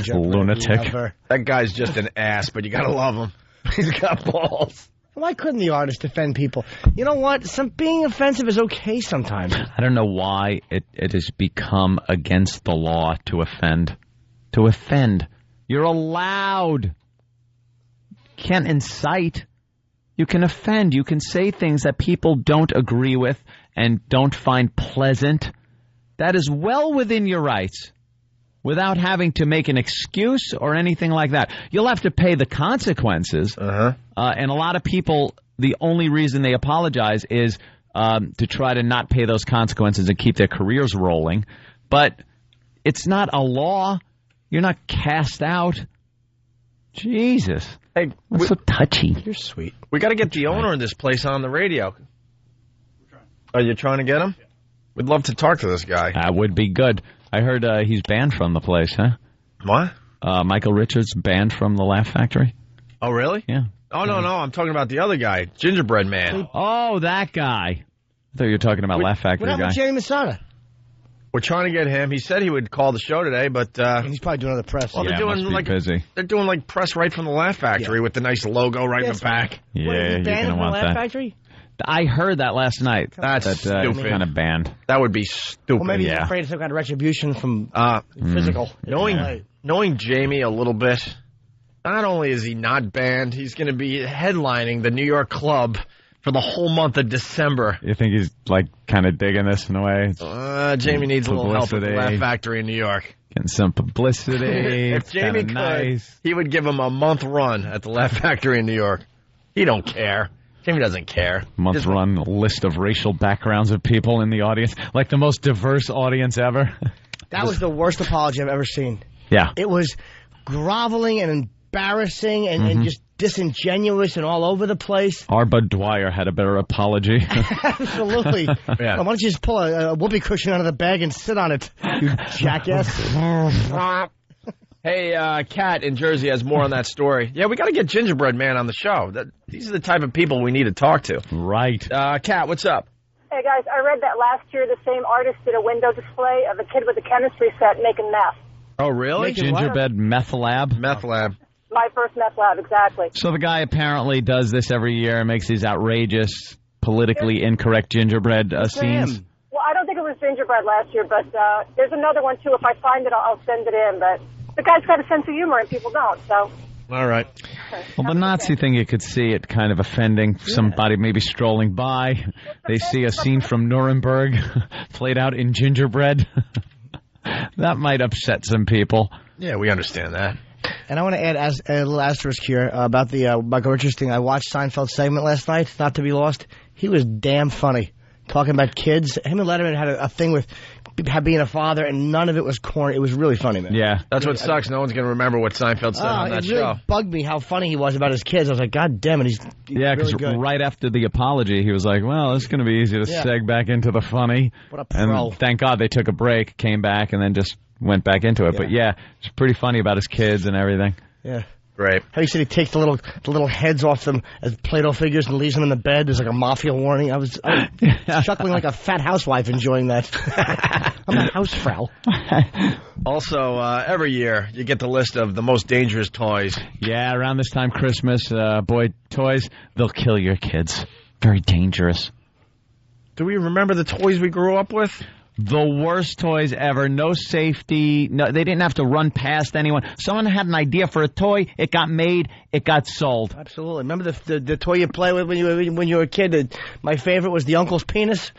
Lunatic. That guy's just an ass, but you gotta love him. He's got balls. Why couldn't the artist offend people? You know what? Being offensive is okay sometimes. I don't know why it has become against the law to offend. To offend. You're allowed. You can't incite. You can offend. You can say things that people don't agree with and don't find pleasant. That is well within your rights without having to make an excuse or anything like that. You'll have to pay the consequences. And a lot of people, the only reason they apologize is to try to not pay those consequences and keep their careers rolling. But it's not a law. You're not cast out. Jesus. Hey, what's so touchy? You're sweet. We got to get the owner of this place on the radio. Are you trying to get him? We'd love to talk to this guy. That would be good. I heard he's banned from the place, huh? What? Michael Richards banned from the Laugh Factory. Oh, really? Yeah. Oh, no, I'm talking about the other guy, Gingerbread Man. Oh, that guy. I thought you were talking about Laugh Factory What happened guy. with Jerry Masada? We're trying to get him. He said he would call the show today, but he's probably doing other press. Well, Yeah, they're must doing be like busy. They're doing like press right from the Laugh Factory with the nice logo right in the back. Yeah, What, is he you're banned going to from want the Laugh that. Factory? I heard that last night. That's stupid. kind of banned. That would be stupid. Well, maybe he's afraid of some kind of retribution from Mm. physical. Knowing Jamie a little bit, not only is he not banned, he's going to be headlining the New York Club for the whole month of December. You think he's like kind of digging this in a way? Jamie needs a little help with the Publicity. Laugh Factory in New York. Getting some publicity. If It's Jamie kinda could, nice. he would give him a month run at the Laugh Factory in New York. He don't care. Jamie doesn't care. Month run list of racial backgrounds of people in the audience, like the most diverse audience ever. That was the worst apology I've ever seen. Yeah. It was groveling and embarrassing and just disingenuous and all over the place. Our Bud Dwyer had a better apology. Absolutely. Yeah. Why don't you just pull a whoopee cushion out of the bag and sit on it, you jackass? Hey, Kat in Jersey has more on that story. Yeah, we got to get Gingerbread Man on the show. These are the type of people we need to talk to. Right. Kat, what's up? Hey, guys, I read that last year the same artist did a window display of a kid with a chemistry set making meth. Oh, really? Gingerbread Meth Lab? Meth Lab. My first meth lab, exactly. So the guy apparently does this every year and makes these outrageous, politically incorrect gingerbread scenes. Well, I don't think it was gingerbread last year, but there's another one, too. If I find it, I'll send it in. But the guy's got a sense of humor, and people don't, so... All right. Well, the Nazi thing, you could see it kind of offending somebody maybe strolling by. They see a scene from Nuremberg played out in gingerbread. That might upset some people. Yeah, we understand that. And I want to add a little asterisk here about the Michael Richards thing. I watched Seinfeld's segment last night, Not to Be Lost. He was damn funny. Talking about kids. Him and Letterman had a thing with being a father, and none of it was corny. It was really funny, man. Yeah. That's what sucks. No one's going to remember what Seinfeld said on that it really show. bugged me how funny he was about his kids. I was like, God damn it, he's Yeah, because really good. right after the apology, he was like, well, it's going to be easy to seg back into the funny. What a pro. And thank God they took a break, came back, and then just went back into it. But yeah, it's pretty funny about his kids and everything. Yeah. Right. How he said he takes the little heads off them as Play-Doh figures and leaves them in the bed. There's like a mafia warning. I was chuckling like a fat housewife enjoying that. I'm a housefrau. Also, every year you get the list of the most dangerous toys. Yeah, around this time, Christmas, boy, toys, they'll kill your kids. Very dangerous. Do we remember the toys we grew up with? The worst toys ever. No safety. No, they didn't have to run past anyone. Someone had an idea for a toy. It got made. It got sold. Absolutely. Remember the toy you play with when you were a kid? My favorite was the uncle's penis.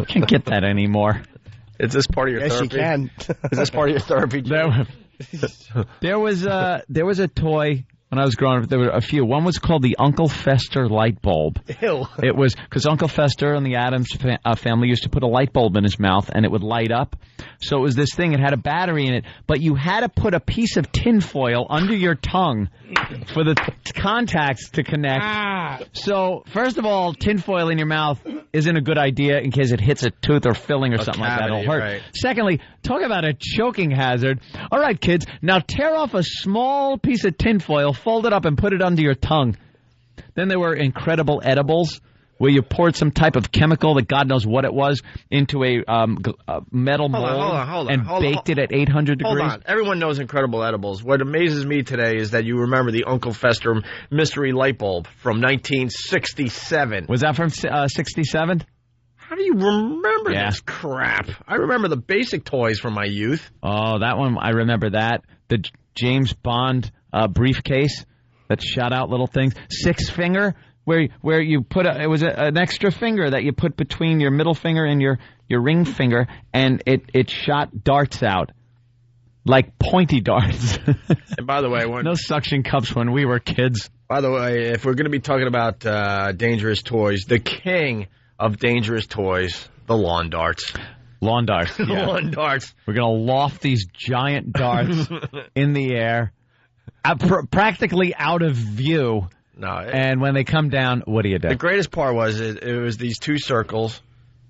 Can't get that anymore. Is this part of your therapy? Yes, you can. Is this part of your therapy? There was a toy. When I was growing up, there were a few. One was called the Uncle Fester light bulb. Ew. It was because Uncle Fester and the Addams family used to put a light bulb in his mouth, and it would light up. So it was this thing. It had a battery in it, but you had to put a piece of tinfoil under your tongue for the contacts to connect. So, first of all, tinfoil in your mouth isn't a good idea in case it hits a tooth or filling or something like that. It'll hurt. Right. Secondly, talk about a choking hazard. All right, kids, now tear off a small piece of tinfoil, fold it up, and put it under your tongue. Then there were incredible edibles where you poured some type of chemical that God knows what it was into a metal mold and baked it at 800 degrees. Hold on. Everyone knows Incredible Edibles. What amazes me today is that you remember the Uncle Fester mystery light bulb from 1967. Was that from 67? How do you remember this crap? I remember the basic toys from my youth. Oh, that one, I remember that. The James Bond briefcase that shot out little things. Six Finger, where you put it was an extra finger that you put between your middle finger and your ring finger, and it shot darts out. Like pointy darts. And by the way, no suction cups when we were kids. By the way, if we're going to be talking about dangerous toys, the king of dangerous toys, the lawn darts. Lawn darts. Yeah. Lawn darts. We're going to loft these giant darts in the air, practically out of view. No, and when they come down, what do you do? The greatest part was it was these two circles,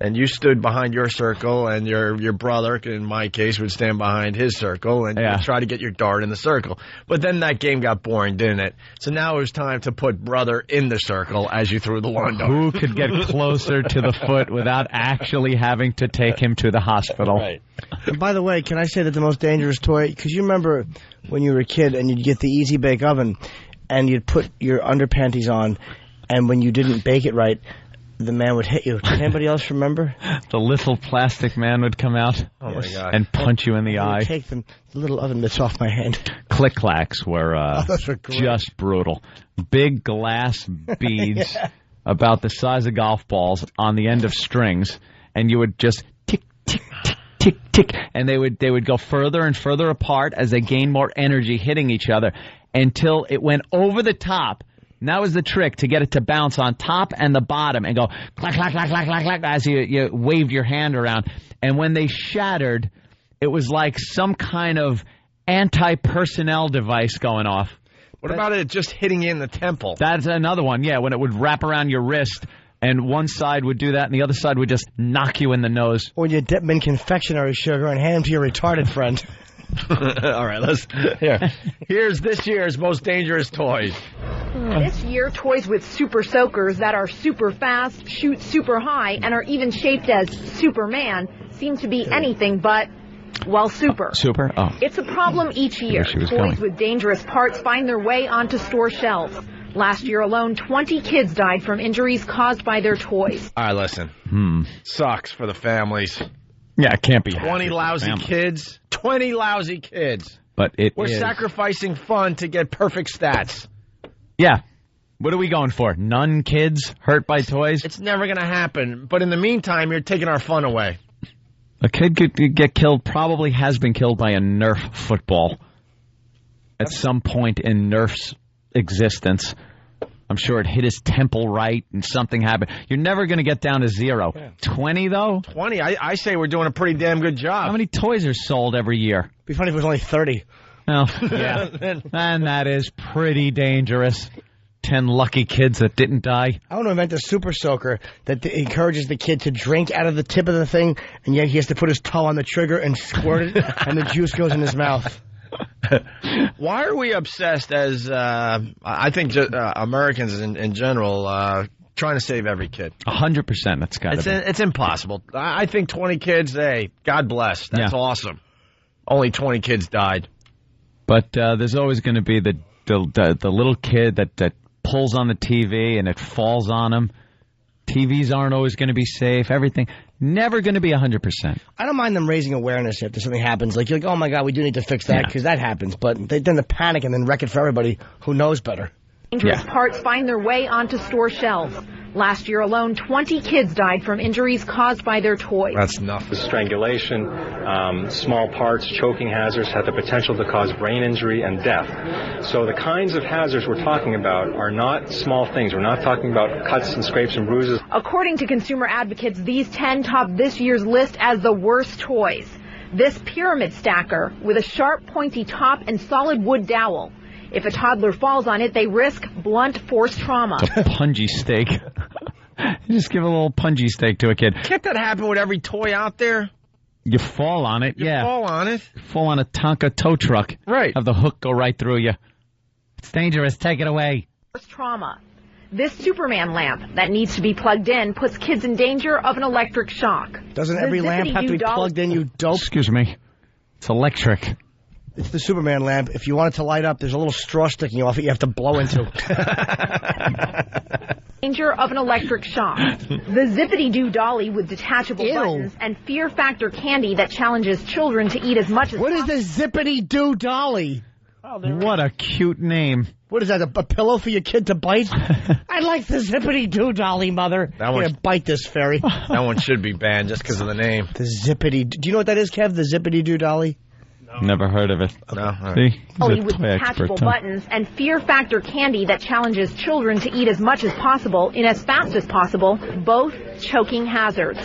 and you stood behind your circle, and your brother, in my case, would stand behind his circle, and you'd try to get your dart in the circle. But then that game got boring, didn't it? So now it was time to put brother in the circle as you threw the lawn dart. Who could get closer to the foot without actually having to take him to the hospital? Right. And by the way, can I say that the most dangerous toy, because you remember when you were a kid and you'd get the Easy Bake Oven, and you'd put your underpanties on, and when you didn't bake it right, the man would hit you. Does anybody else remember? The little plastic man would come out and punch you in the eye. Take the little oven mitts off my hand. Click-clacks were just brutal. Big glass beads about the size of golf balls on the end of strings, and you would just tick, tick, tick, tick, tick, and they would go further and further apart as they gained more energy hitting each other until it went over the top. And that was the trick, to get it to bounce on top and the bottom and go clack, clack, clack, clack, clack, clack as you waved your hand around. And when they shattered, it was like some kind of anti-personnel device going off. What about it just hitting you in the temple? That's another one, yeah, when it would wrap around your wrist. And one side would do that, and the other side would just knock you in the nose. Or you dip them in confectionery sugar and hand them to your retarded friend. All right, here's this year's most dangerous toys. This year, toys with super soakers that are super fast, shoot super high, and are even shaped as Superman seem to be anything but, well, super. Super? Oh. It's a problem each year. Toys with dangerous parts find their way onto store shelves. Last year alone, 20 kids died from injuries caused by their toys. All right, listen. Sucks for the families. Yeah, it can't be 20 lousy kids. 20 lousy kids. But we're sacrificing fun to get perfect stats. Yeah. What are we going for? None kids hurt by toys? It's never going to happen. But in the meantime, you're taking our fun away. A kid could get killed, probably has been killed by a Nerf football at some point in Nerf's existence. I'm sure it hit his temple right and something happened. You're never going to get down to zero. Yeah. 20, though? 20? I say we're doing a pretty damn good job. How many toys are sold every year? It'd be funny if it was only 30. Well, yeah. And that is pretty dangerous. 10 lucky kids that didn't die. I want to invent a super soaker that encourages the kid to drink out of the tip of the thing, and yet he has to put his toe on the trigger and squirt it, and the juice goes in his mouth. Why are we obsessed as, I think Americans in general, trying to save every kid? 100%. That's got to be. It's impossible. I think 20 kids, hey, God bless. That's awesome. Only 20 kids died. But there's always going to be the little kid that pulls on the TV and it falls on him. TVs aren't always going to be safe. Everything. Never going to be 100%. I don't mind them raising awareness if something happens. Like, you're like, oh, my God, we do need to fix that because that happens. But they tend to panic and then wreck it for everybody who knows better. Dangerous parts find their way onto store shelves. Last year alone, 20 kids died from injuries caused by their toys. That's enough. Strangulation, small parts, choking hazards have the potential to cause brain injury and death. So the kinds of hazards we're talking about are not small things. We're not talking about cuts and scrapes and bruises. According to consumer advocates, these 10 top this year's list as the worst toys. This pyramid stacker with a sharp, pointy top and solid wood dowel. If a toddler falls on it, they risk blunt force trauma. It's a punji steak. You just give a little punji steak to a kid. Can't that happen with every toy out there? You fall on it, You fall on it. Fall on a Tonka tow truck. Right. Have the hook go right through you. It's dangerous. Take it away. Force trauma. This Superman lamp that needs to be plugged in puts kids in danger of an electric shock. Doesn't every lamp have to be plugged in, you dope? Excuse me. It's electric. It's the Superman lamp. If you want it to light up, there's a little straw sticking off it you have to blow into. Danger of an electric shock. The Zippity-Doo dolly with detachable buttons and Fear Factor candy that challenges children to eat as much as What is the Zippity-Doo dolly? What a cute name. What is that, a pillow for your kid to bite? I like the Zippity-Doo dolly, Mother. Here, bite this, fairy. That one should be banned just because of the name. The Zippity... Do you know what that is, Kev? The Zippity-Doo dolly? Never heard of it. No. See? Dolly with detachable buttons and Fear Factor candy that challenges children to eat as much as possible in as fast as possible, both choking hazards.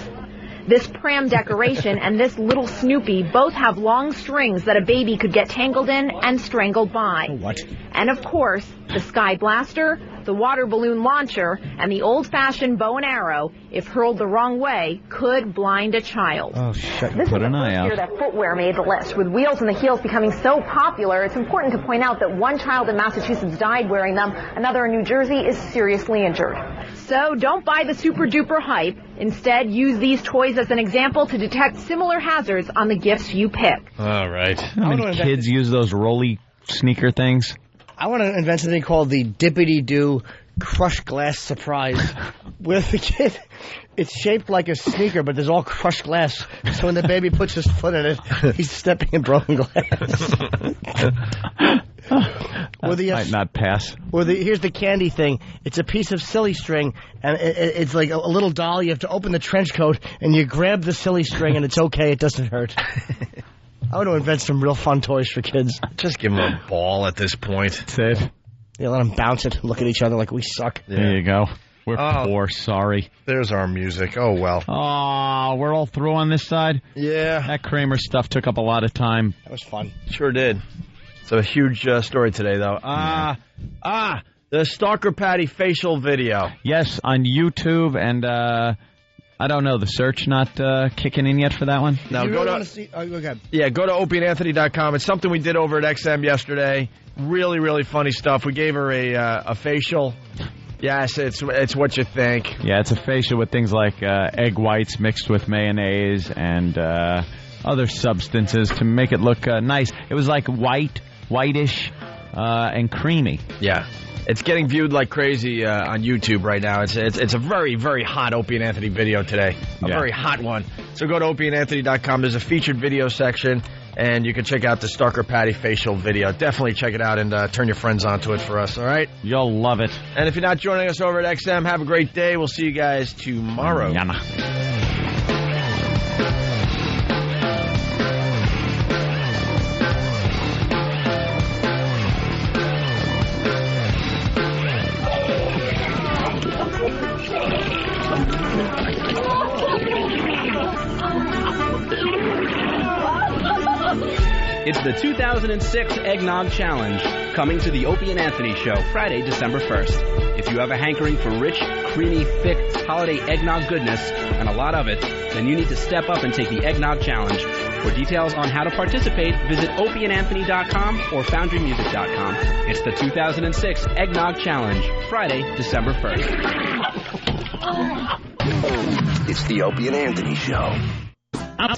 This pram decoration and this little Snoopy both have long strings that a baby could get tangled in and strangled by. What? And of course, the Sky Blaster, the water balloon launcher, and the old-fashioned bow and arrow, if hurled the wrong way, could blind a child. Oh, shit. This Put is an the eye first out. year that footwear made the list. With wheels and the heels becoming so popular, it's important to point out that one child in Massachusetts died wearing them. Another in New Jersey is seriously injured. So don't buy the super-duper hype. Instead, use these toys as an example to detect similar hazards on the gifts you pick. All right. How many kids use those rolly sneaker things? I want to invent something called the Dippity-Doo crushed glass surprise. Where the kid, it's shaped like a sneaker, but there's all crushed glass. So when the baby puts his foot in it, he's stepping in broken glass. Might not pass. Or here's the candy thing. It's a piece of silly string, and it's like a little doll. You have to open the trench coat, and you grab the silly string, and it's okay. It doesn't hurt. I want to invent some real fun toys for kids. Just give them a ball at this point. That's it. Yeah, let them bounce it and look at each other like we suck. Yeah. There you go. We're poor. Sorry. There's our music. Oh, well. Oh, we're all through on this side? Yeah. That Kramer stuff took up a lot of time. That was fun. Sure did. It's a huge story today, though. The Stalker Patty facial video. Yes, on YouTube, and I don't know, the search not kicking in yet for that one? No, go to opieandanthony.com. It's something we did over at XM yesterday. Really, really funny stuff. We gave her a facial. Yes, it's what you think. Yeah, it's a facial with things like egg whites mixed with mayonnaise and other substances to make it look nice. It was like whitish, and creamy. Yeah. It's getting viewed like crazy on YouTube right now. It's a very, very hot Opie and Anthony video today. A very hot one. So go to opieandanthony.com. There's a featured video section, and you can check out the Stalker Patty facial video. Definitely check it out and turn your friends onto it for us, all right? You'll love it. And if you're not joining us over at XM, have a great day. We'll see you guys tomorrow. It's the 2006 Eggnog Challenge, coming to the Opie and Anthony Show Friday, December 1st. If you have a hankering for rich, creamy, thick holiday eggnog goodness, and a lot of it, then you need to step up and take the Eggnog Challenge. For details on how to participate, visit opieandanthony.com or foundrymusic.com. It's the 2006 Eggnog Challenge, Friday, December 1st. It's the Opie and Anthony Show.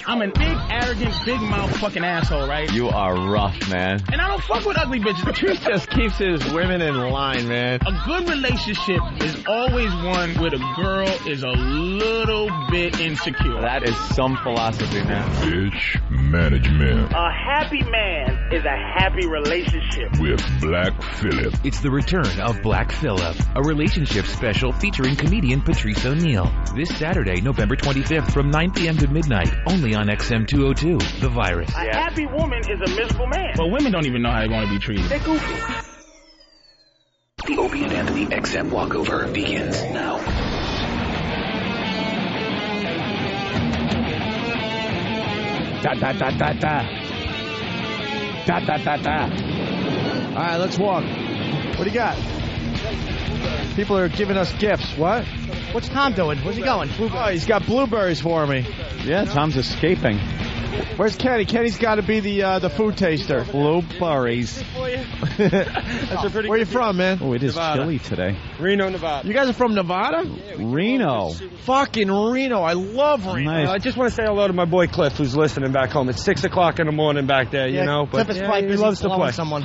I'm an big, arrogant, big mouth fucking asshole, right? You are rough, man. And I don't fuck with ugly bitches. He just keeps his women in line, man. A good relationship is always one where the girl is a little bit insecure. That is some philosophy, man. Bitch management. A happy man is a happy relationship. With Black Phillip. It's the return of Black Phillip, a relationship special featuring comedian Patrice O'Neal. This Saturday, November 25th from 9 p.m. to midnight, only on XM 202, The Virus. A happy woman is a miserable man. But women don't even know how they want to be treated. They're goofy. The Opie and Anthony XM walkover begins now. Da da da da da. Da da da da. All right, let's walk. What do you got? People are giving us gifts. What? What's Tom doing? Where's he going? Oh, he's got blueberries for me. Yeah, Tom's escaping. Where's Kenny? Kenny's got to be the food taster. Blueberries. That's a pretty. Where you from, man? Oh, it is Nevada. chilly today. Reno, Nevada. You guys are from Nevada? Reno. Fucking Reno. I love Reno. Nice. I just want to say hello to my boy Cliff, who's listening back home. It's 6 o'clock in the morning back there, you know. But Cliff is probably he busy loves to blowing play. someone.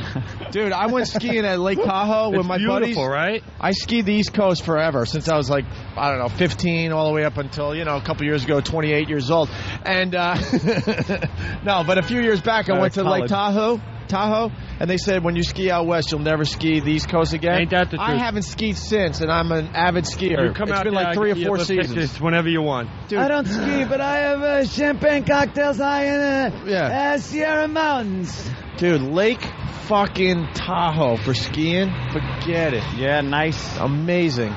Dude, I went skiing at Lake Tahoe with my buddies. Beautiful, right? I skied the East Coast forever since I was like, I don't know, 15 all the way up until, a couple years ago, 28 years old. And, no, but a few years back I went to Lake Tahoe, and they said when you ski out west, you'll never ski the East Coast again. Ain't that the truth? I haven't skied since, and I'm an avid skier. You come it's out been there, like 3 or 4 pictures seasons. whenever you want. Dude, I don't ski, but I have champagne cocktails high in the Sierra Mountains. Dude, Lake fucking Tahoe for skiing, forget it. Yeah, nice. Amazing.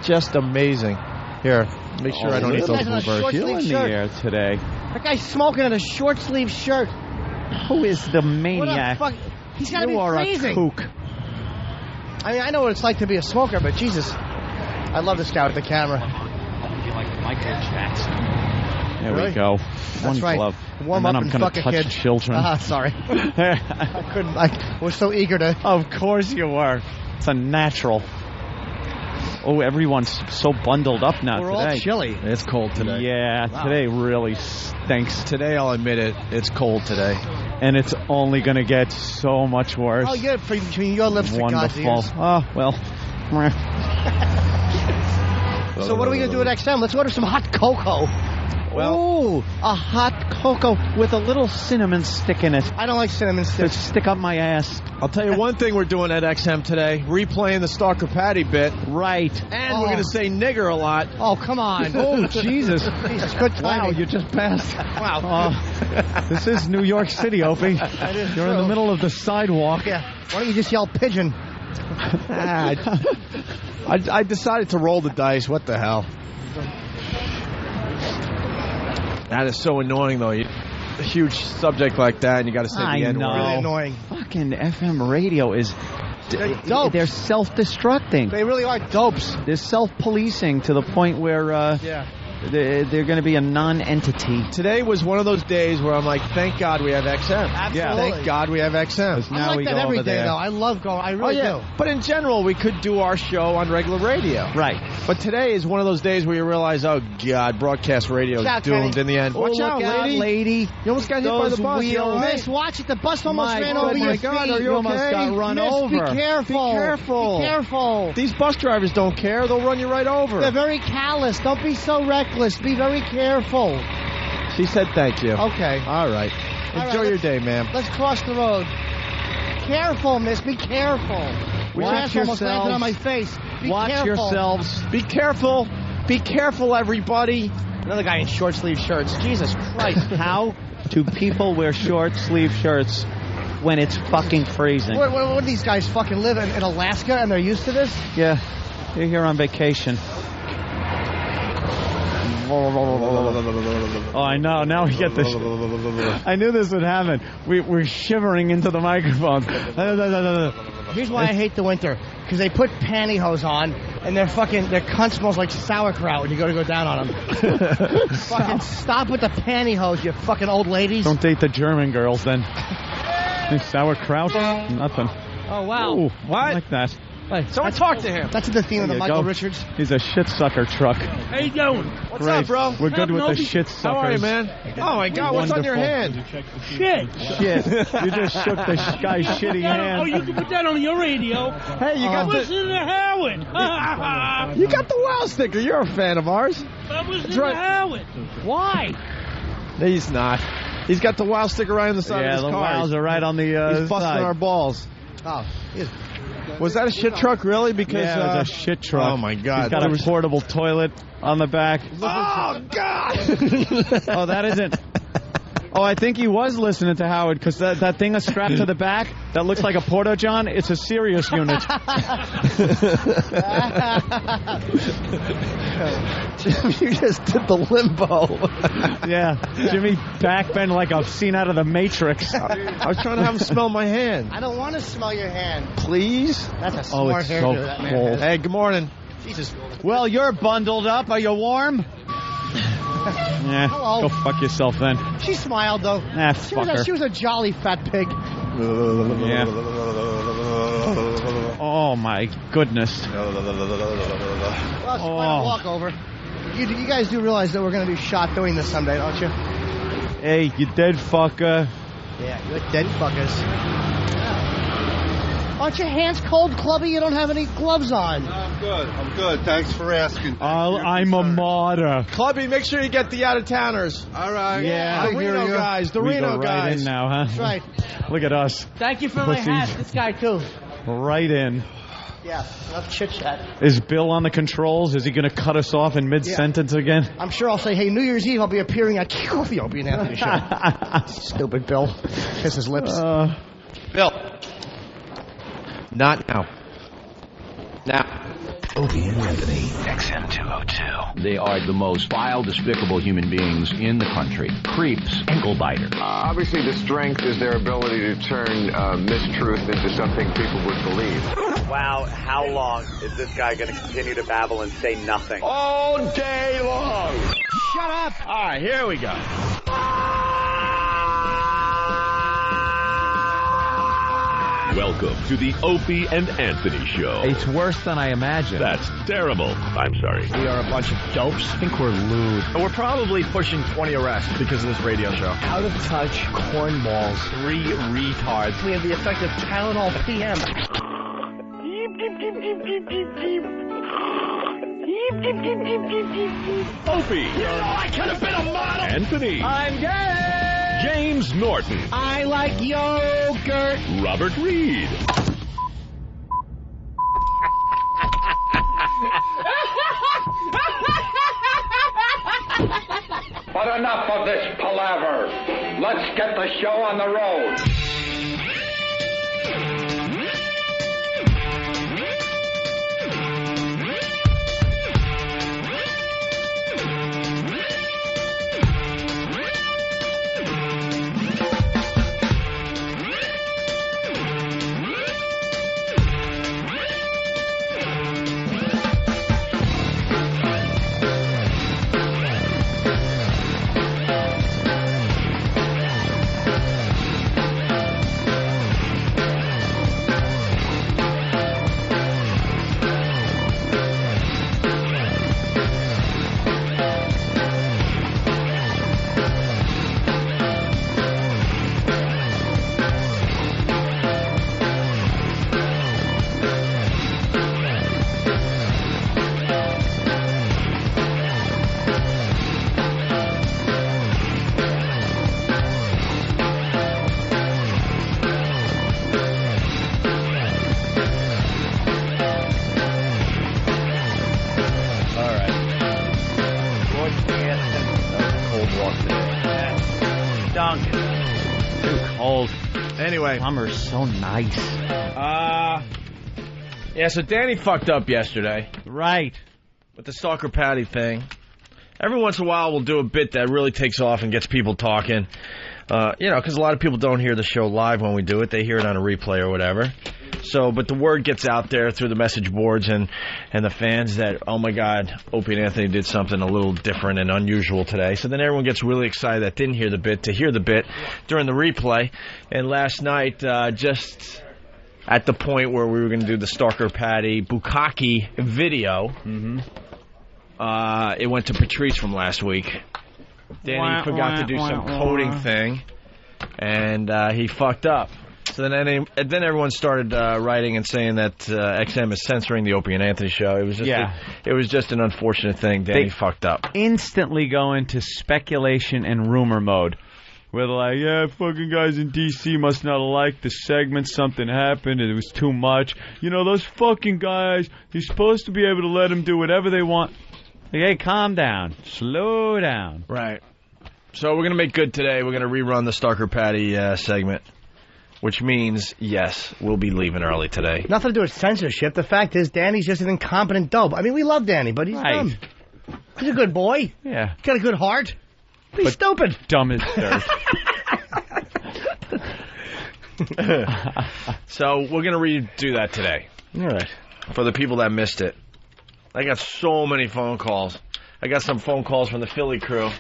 Just amazing. Here, make sure I don't eat those blueberries. You in the air today. That guy's smoking in a short sleeve shirt. Who is the maniac? What the fuck? He's got to be You are crazy. a kook. I mean, I know what it's like to be a smoker, but Jesus, I love this guy with the camera. You're like Michael Jackson. There Really? we go. That's One right. glove. Warm and up then and I'm fuck going a to touch kid. children. Sorry. I couldn't. I was so eager to. Of course you were. It's a natural. Oh, everyone's so bundled up now We're today. all chilly. It's cold today. Yeah, Wow. today really stinks. Today, I'll admit it, it's cold today. And it's only going to get so much worse. Oh, yeah, between your lips to God's Wonderful. ears. Oh, well. So what are we going to do at XM? Let's order some hot cocoa. Ooh, a hot cocoa with a little cinnamon stick in it. I don't like cinnamon To sticks. stick up my ass. I'll tell you one thing we're doing at XM today, replaying the Stalker Patty bit. Right. And Oh. we're going to say nigger a lot. Oh, come on. Oh, Jesus. Jesus, good Wow, timing. you just passed. Wow. This is New York City, Opie. That is You're in the true. middle of the sidewalk. Yeah. Why don't you just yell pigeon? I decided to roll the dice. What the hell? That is so annoying, though. A huge subject like that, and you got to say I the N-word. know. Really annoying. Fucking FM radio is... They're dopes. They're self-destructing. They really are dopes. They're self-policing to the point where Yeah. they're going to be a non-entity. Today was one of those days where I'm like, thank God we have XM. Absolutely. Thank God we have XM. I Now like we that go every over day, there. though. I love going. I really do. But in general, we could do our show on regular radio. Right. But today is one of those days where you realize, oh, God, broadcast radio is Watch out, doomed Kenny. in the end. Oh, Watch look out, out, lady. You almost got hit by Those the bus. You all wheels. right? Miss, watch it. The bus almost My ran over your feet. God, are you almost okay? got run Miss, over. Be careful. Be careful. Be careful. These bus drivers don't care. They'll run you right over. They're very callous. Don't be so reckless. Be very careful. She said thank you. Okay. All right. All Enjoy right, your day, ma'am. Let's cross the road. Careful, miss. Be careful. Your Watch ass almost landed yourselves. on my face. Be Watch careful. yourselves. Be careful. Be careful, everybody. Another guy in short sleeve shirts. Jesus Christ. How do people wear short sleeve shirts when it's fucking freezing? What do these guys fucking live in Alaska and they're used to this? Yeah, you're here on vacation. Oh, I know. Now we get this. I knew this would happen. We're shivering into the microphone. Here's why I hate the winter. Because they put pantyhose on and their cunt smells like sauerkraut when you go down on them. Fucking stop with the pantyhose, you fucking old ladies. Don't date the German girls then. Sauerkraut? Nothing. Oh, wow. Ooh, What? I like that. Someone talk to him. That's the theme of the Michael Richards. He's a shit sucker truck. How you doing? What's up, bro? We're good with the shit suckers. How are you, man? Oh, my God, what's on your hand? Shit. Shit. You just shook the guy's shitty hand. Oh, you can put that on your radio. Hey, you got Listen to Howard. You got the wow sticker. You're a fan of ours. I'm listening to Howard. Why? He's not. He's got the wow sticker right on the side of his car. Yeah, the wows are right on the He's busting side. our balls. Oh, was that a shit truck, really? Because yeah, it was a shit truck. Oh, my God. He's got a portable toilet on the back. Oh, God! Oh, that isn't... Oh, I think he was listening to Howard, because that thing is strapped to the back that looks like a Porta-John, it's a Sirius unit. Jimmy, you just did the limbo. Yeah, Jimmy backbend like a scene out of The Matrix. I was trying to have him smell my hand. I don't want to smell your hand. Please? That's a Oh, smart it's hairdo so that man cold. has. Hey, good morning. Jesus. Well, you're bundled up. Are you warm? Yeah, Hello. go fuck yourself then. She smiled, though. Ah, fuck her. She was a jolly fat pig. Yeah. Oh, my goodness. Well, it's quite a walkover. You guys do realize that we're going to be shot doing this someday, don't you? Hey, you dead fucker. Yeah, you're dead fuckers. Aren't your hands cold, Clubby? You don't have any gloves on. No, I'm good. Thanks for asking. I'm a martyr. Clubby, make sure you get the out-of-towners. All right. Yeah. The Reno guys. The We Reno go guys. right in now, huh? That's right. Look at us. Thank you for my Pussies. hat. This guy, too. Right in. Yeah, enough chit-chat. Is Bill on the controls? Is he going to cut us off in mid-sentence again? I'm sure I'll say, hey, New Year's Eve, I'll be appearing at the Opie and Anthony show. Stupid Bill. Kiss his lips. Bill. Not now. Now. Opie and Anthony, XM 202. They are the most vile, despicable human beings in the country. Creeps, ankle biter. Obviously, the strength is their ability to turn mistruth into something people would believe. Wow, how long is this guy going to continue to babble and say nothing? All day long. Shut up. All right, here we go. Welcome to the Opie and Anthony Show. It's worse than I imagined. That's terrible. I'm sorry. We are a bunch of dopes. I think we're lewd. And we're probably pushing 20 arrests because of this radio show. Out of touch cornballs. 3 retards. We have the effect of Tylenol PM. Opie. You know I could have been a model. Anthony. I'm gay. James Norton. I like yogurt. Robert Reed. But enough of this palaver. Let's get the show on the road. Anyway. Summer's so nice. Yeah, so Danny fucked up yesterday. Right. With the Stalker Patty thing. Every once in a while we'll do a bit that really takes off and gets people talking. Because a lot of people don't hear the show live when we do it. They hear it on a replay or whatever. So, but the word gets out there through the message boards and the fans that, oh my God, Opie and Anthony did something a little different and unusual today. So then everyone gets really excited that didn't hear the bit to hear the bit during the replay. And last night, just at the point where we were going to do the Stalker Patty Bukkake video, it went to Patrice from last week. Danny forgot to do some coding thing, and he fucked up. So then everyone started writing and saying that XM is censoring the Opie and Anthony show. It was just it was just an unfortunate thing. Danny fucked up. Instantly go into speculation and rumor mode. Where they're like, yeah, fucking guys in D.C. must not have liked the segment. Something happened. It was too much. You know, those fucking guys, you're supposed to be able to let them do whatever they want. Like, hey, calm down. Slow down. Right. So we're going to make good today. We're going to rerun the Stalker Patty segment. Which means, yes, we'll be leaving early today. Nothing to do with censorship. The fact is, Danny's just an incompetent dope. I mean, we love Danny, but he's dumb. He's a good boy. Yeah. He's got a good heart. But he's stupid. Dumb as dirt. So we're going to redo that today. All right. For the people that missed it. I got so many phone calls. I got some phone calls from the Philly crew.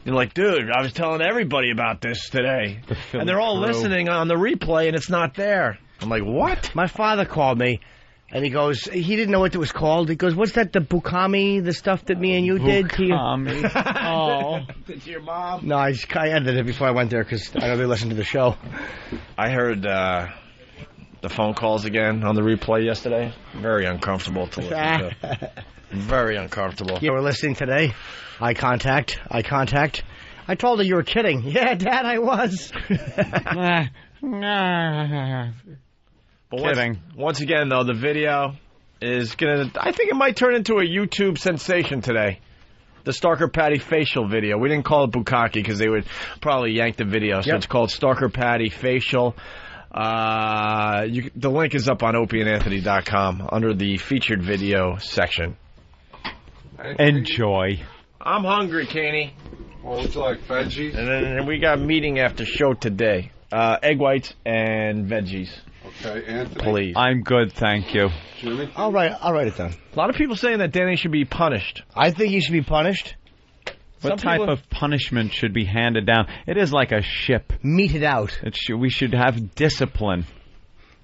You're like, dude, I was telling everybody about this today. And they're all listening on the replay, and it's not there. I'm like, what? My father called me, and he goes, he didn't know what it was called. He goes, what's that, the Bukkake, the stuff that me and you did to you? Oh. Did to your mom? No, I edited it before I went there, because I know they listened to the show. I heard the phone calls again on the replay yesterday. Very uncomfortable to listen to. Very uncomfortable. You were listening today? Eye contact. I told her you were kidding. Yeah, Dad, I was. Kidding. Once again, though, the video is going to... I think it might turn into a YouTube sensation today. The Stalker Patty facial video. We didn't call it Bukkake because they would probably yank the video. So it's called Stalker Patty facial. The link is up on opieandanthony.com under the featured video section. Enjoy. I'm hungry, Caney. What would you like, veggies? And then we got a meeting after show today. Egg whites and veggies. Okay, Anthony. Please. I'm good, thank you. Jimmy? I'll write it down. A lot of people saying that Danny should be punished. I think he should be punished. What type of punishment should be handed down? It is like a ship. Meted out. We should have discipline.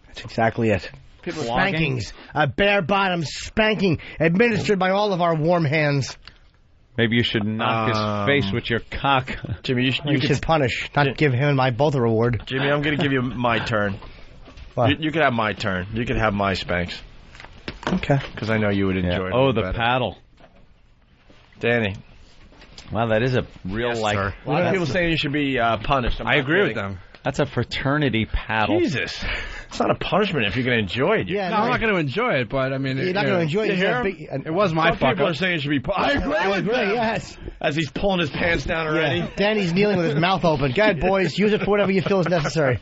That's exactly it. Flogging? Spankings. A bare-bottom spanking administered by all of our warm hands. Maybe you should knock his face with your cock. Jimmy, you should punish, not give him and my both a reward. Jimmy, I'm going to give you my turn. What? You can have my turn. You can have my spanks. Okay. Because I know you would enjoy it. Oh, the better. paddle. Danny. Wow, that is a real, A lot of people saying you should be punished. I agree with them. That's a fraternity paddle. Jesus. It's not a punishment if you're going to enjoy it. Yeah, no, I'm not going to enjoy it, but I mean... You're not going to enjoy it. It was my Some fuck people up. are saying it should be punished. I agree, yes. As he's pulling his pants down already. Yeah. Danny's kneeling with his mouth open. Go ahead, boys. Use it for whatever you feel is necessary.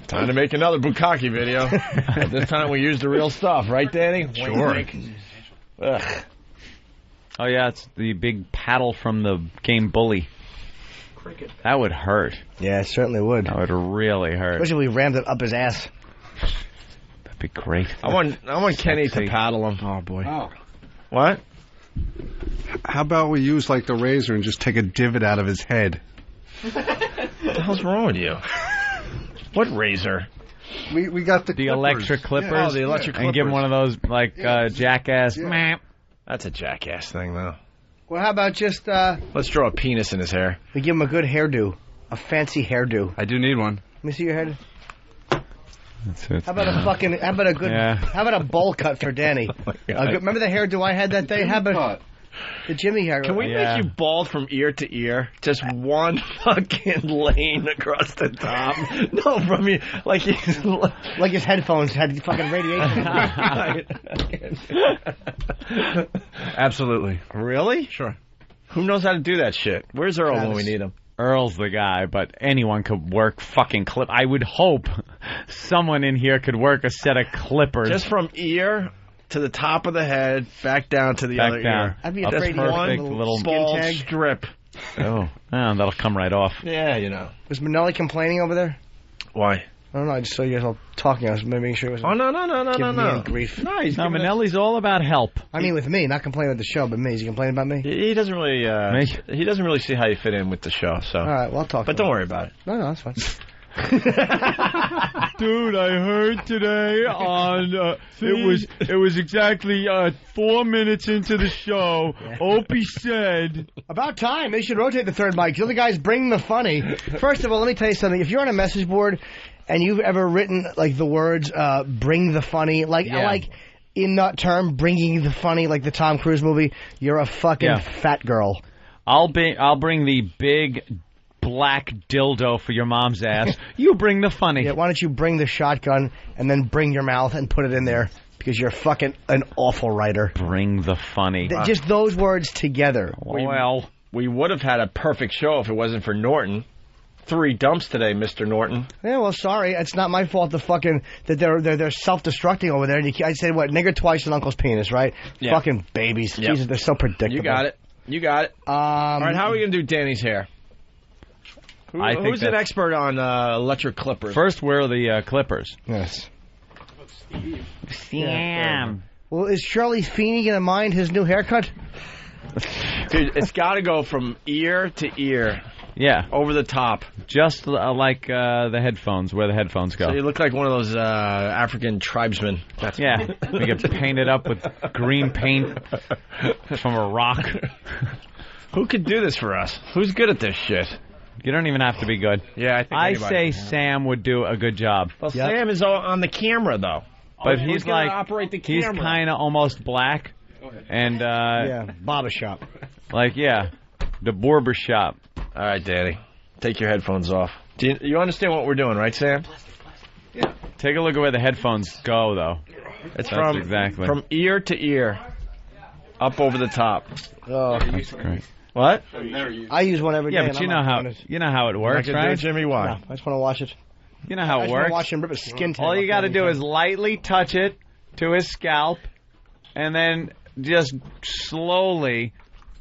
Time to make another Bukkake video. This time we use the real stuff, right, Danny? Sure. Ugh. Oh, yeah, it's the big paddle from the game Bully. Cricket. That would hurt. Yeah, it certainly would. That would really hurt. Especially if we rammed it up his ass. That'd be great. I want Kenny to paddle him. Oh, boy. Oh. What? How about we use, like, the razor and just take a divot out of his head? What the hell's wrong with you? What razor? We got the electric clippers. Yeah. Oh, the electric clippers. And give him one of those, like, jackass. Yeah. That's a jackass thing, though. Well, how about just... Let's draw a penis in his hair. We give him a good hairdo. A fancy hairdo. I do need one. Let me see your head. That's it. How about how about a bowl cut for Danny? Remember the hairdo I had that day? How about the Jimmy hair? Can we make you bald from ear to ear? Just one fucking lane across the top. No, from you, like his headphones had fucking radiation. Absolutely. Really? Sure. Who knows how to do that shit? Where's Earl when we need him? Earl's the guy, but anyone could work fucking clip. I would hope someone in here could work a set of clippers. Just from ear to the top of the head, back down to the other ear. I'd be That's afraid perfect. one Little bald tag. strip. Oh, that'll come right off. Yeah, you know. Was Manelli complaining over there? Why? I don't know. I just saw you guys all talking. I was making sure it was. Oh, no. Me grief. No, he's No, Manelli's all about help. I mean, with me, not complaining about the show, but me. Is he complaining about me? He doesn't really. He doesn't really see how you fit in with the show. So. All right, well, I'll talk. But don't worry about it. No, that's fine. Dude, I heard today on it was exactly 4 minutes into the show. Opie said about time they should rotate the third mic. The other guys bring the funny. First of all, let me tell you something. If you're on a message board and you've ever written like the words "bring the funny," like in that term, bringing the funny, like the Tom Cruise movie, you're a fucking fat girl. I'll bring the big black dildo for your mom's ass. You bring the funny. Yeah, why don't you bring the shotgun and then bring your mouth and put it in there? Because you're fucking an awful writer. Bring the funny. Just those words together. Well, we would have had a perfect show if it wasn't for Norton. 3 dumps today, Mr. Norton. Yeah, well, sorry. It's not my fault that they're self-destructing over there. And I said, what, nigger twice in Uncle's penis, right? Yeah. Fucking babies. Yep. Jesus, they're so predictable. You got it. All right, how are we going to do Danny's hair? Who's an expert on electric clippers? First, wear the clippers. Yes. Sam. Well, is Shirley Feeney going to mind his new haircut? Dude, it's got to go from ear to ear. Yeah. Over the top. Just like the headphones, where the headphones go. So you look like one of those African tribesmen. We get painted up with green paint from a rock. Who could do this for us? Who's good at this shit? You don't even have to be good. Yeah, I say Sam would do a good job. Well, Sam is on the camera, though. But he's like, operate the camera. He's kind of almost black. And, barber shop. Like, the barber shop. All right, Danny. Take your headphones off. Do you understand what we're doing, right, Sam? Yeah. Take a look at where the headphones go, though. It's from ear to ear. Up over the top. Oh, that's great. What? I use one every day. Yeah, but you know how it works, right? Jimmy, why? No, I just want to watch it. You know how it works. I just want to watch him rip his skin. All you got to do is lightly touch it to his scalp, and then just slowly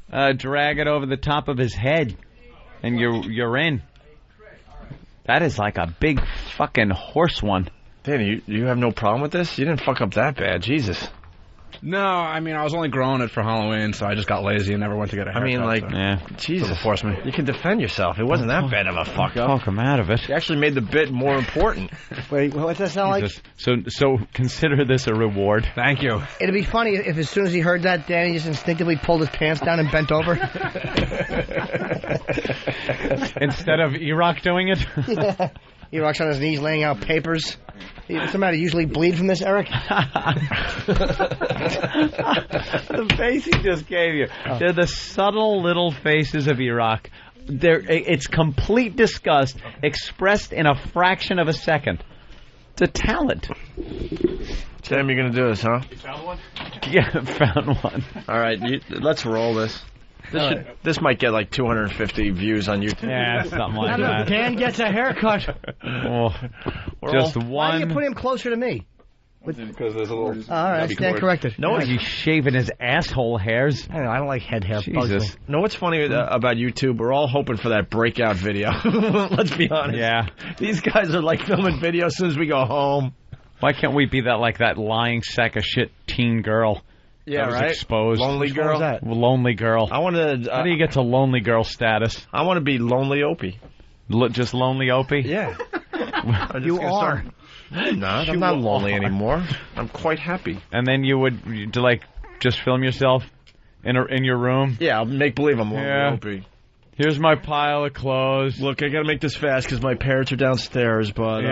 drag it over the top of his head, and you're in. That is like a big fucking horse one. Danny, you have no problem with this? You didn't fuck up that bad, Jesus. No, I mean, I was only growing it for Halloween, so I just got lazy and never went to get a haircut. Jesus. Force me. You can defend yourself. It wasn't that bad of a fuck up. Talk him out of it. You actually made the bit more important. Wait, what's that sound like? So consider this a reward. Thank you. It'd be funny if as soon as he heard that, Danny just instinctively pulled his pants down and bent over. Instead of E-Rock doing it? Yeah. E-Rock's on his knees laying out papers. What's the matter? Usually bleed from this, Eric? The face he just gave you. Oh. They're the subtle little faces of E-Rock. It's complete disgust expressed in a fraction of a second. It's a talent. Sam, you're going to do this, huh? You found one? Yeah, found one. All right, let's roll this. This might get like 250 views on YouTube. Yeah, something like that. Dan gets a haircut. Just one. Why do you put him closer to me? Because there's a little... All right, stand corrected. No, he's shaving his asshole hairs. I don't like head hair. Jesus. Know what's funny about YouTube? We're all hoping for that breakout video. Let's be honest. Yeah. These guys are like filming videos as soon as we go home. Why can't we be that lying sack of shit teen girl? Yeah, that was right. Exposed. Lonely girl. Lonely girl. I want to. How do you get to lonely girl status? I want to be lonely Opie. Just lonely Opie? Yeah. You are. I'm not. I'm not lonely anymore. I'm quite happy. And then you would just film yourself in your room. Yeah, I'll make believe I'm lonely Opie. Here's my pile of clothes. Look, I got to make this fast because my parents are downstairs. But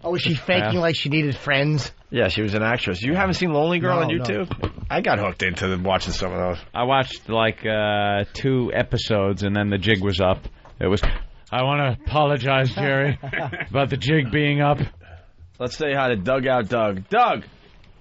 oh, was she faking like she needed friends? Yeah, she was an actress. You haven't seen Lonely Girl on YouTube? No. I got hooked into watching some of those. I watched 2 episodes, and then the jig was up. It was, I want to apologize, Jerry, about the jig being up. Let's say hi to Dugout Doug. Doug!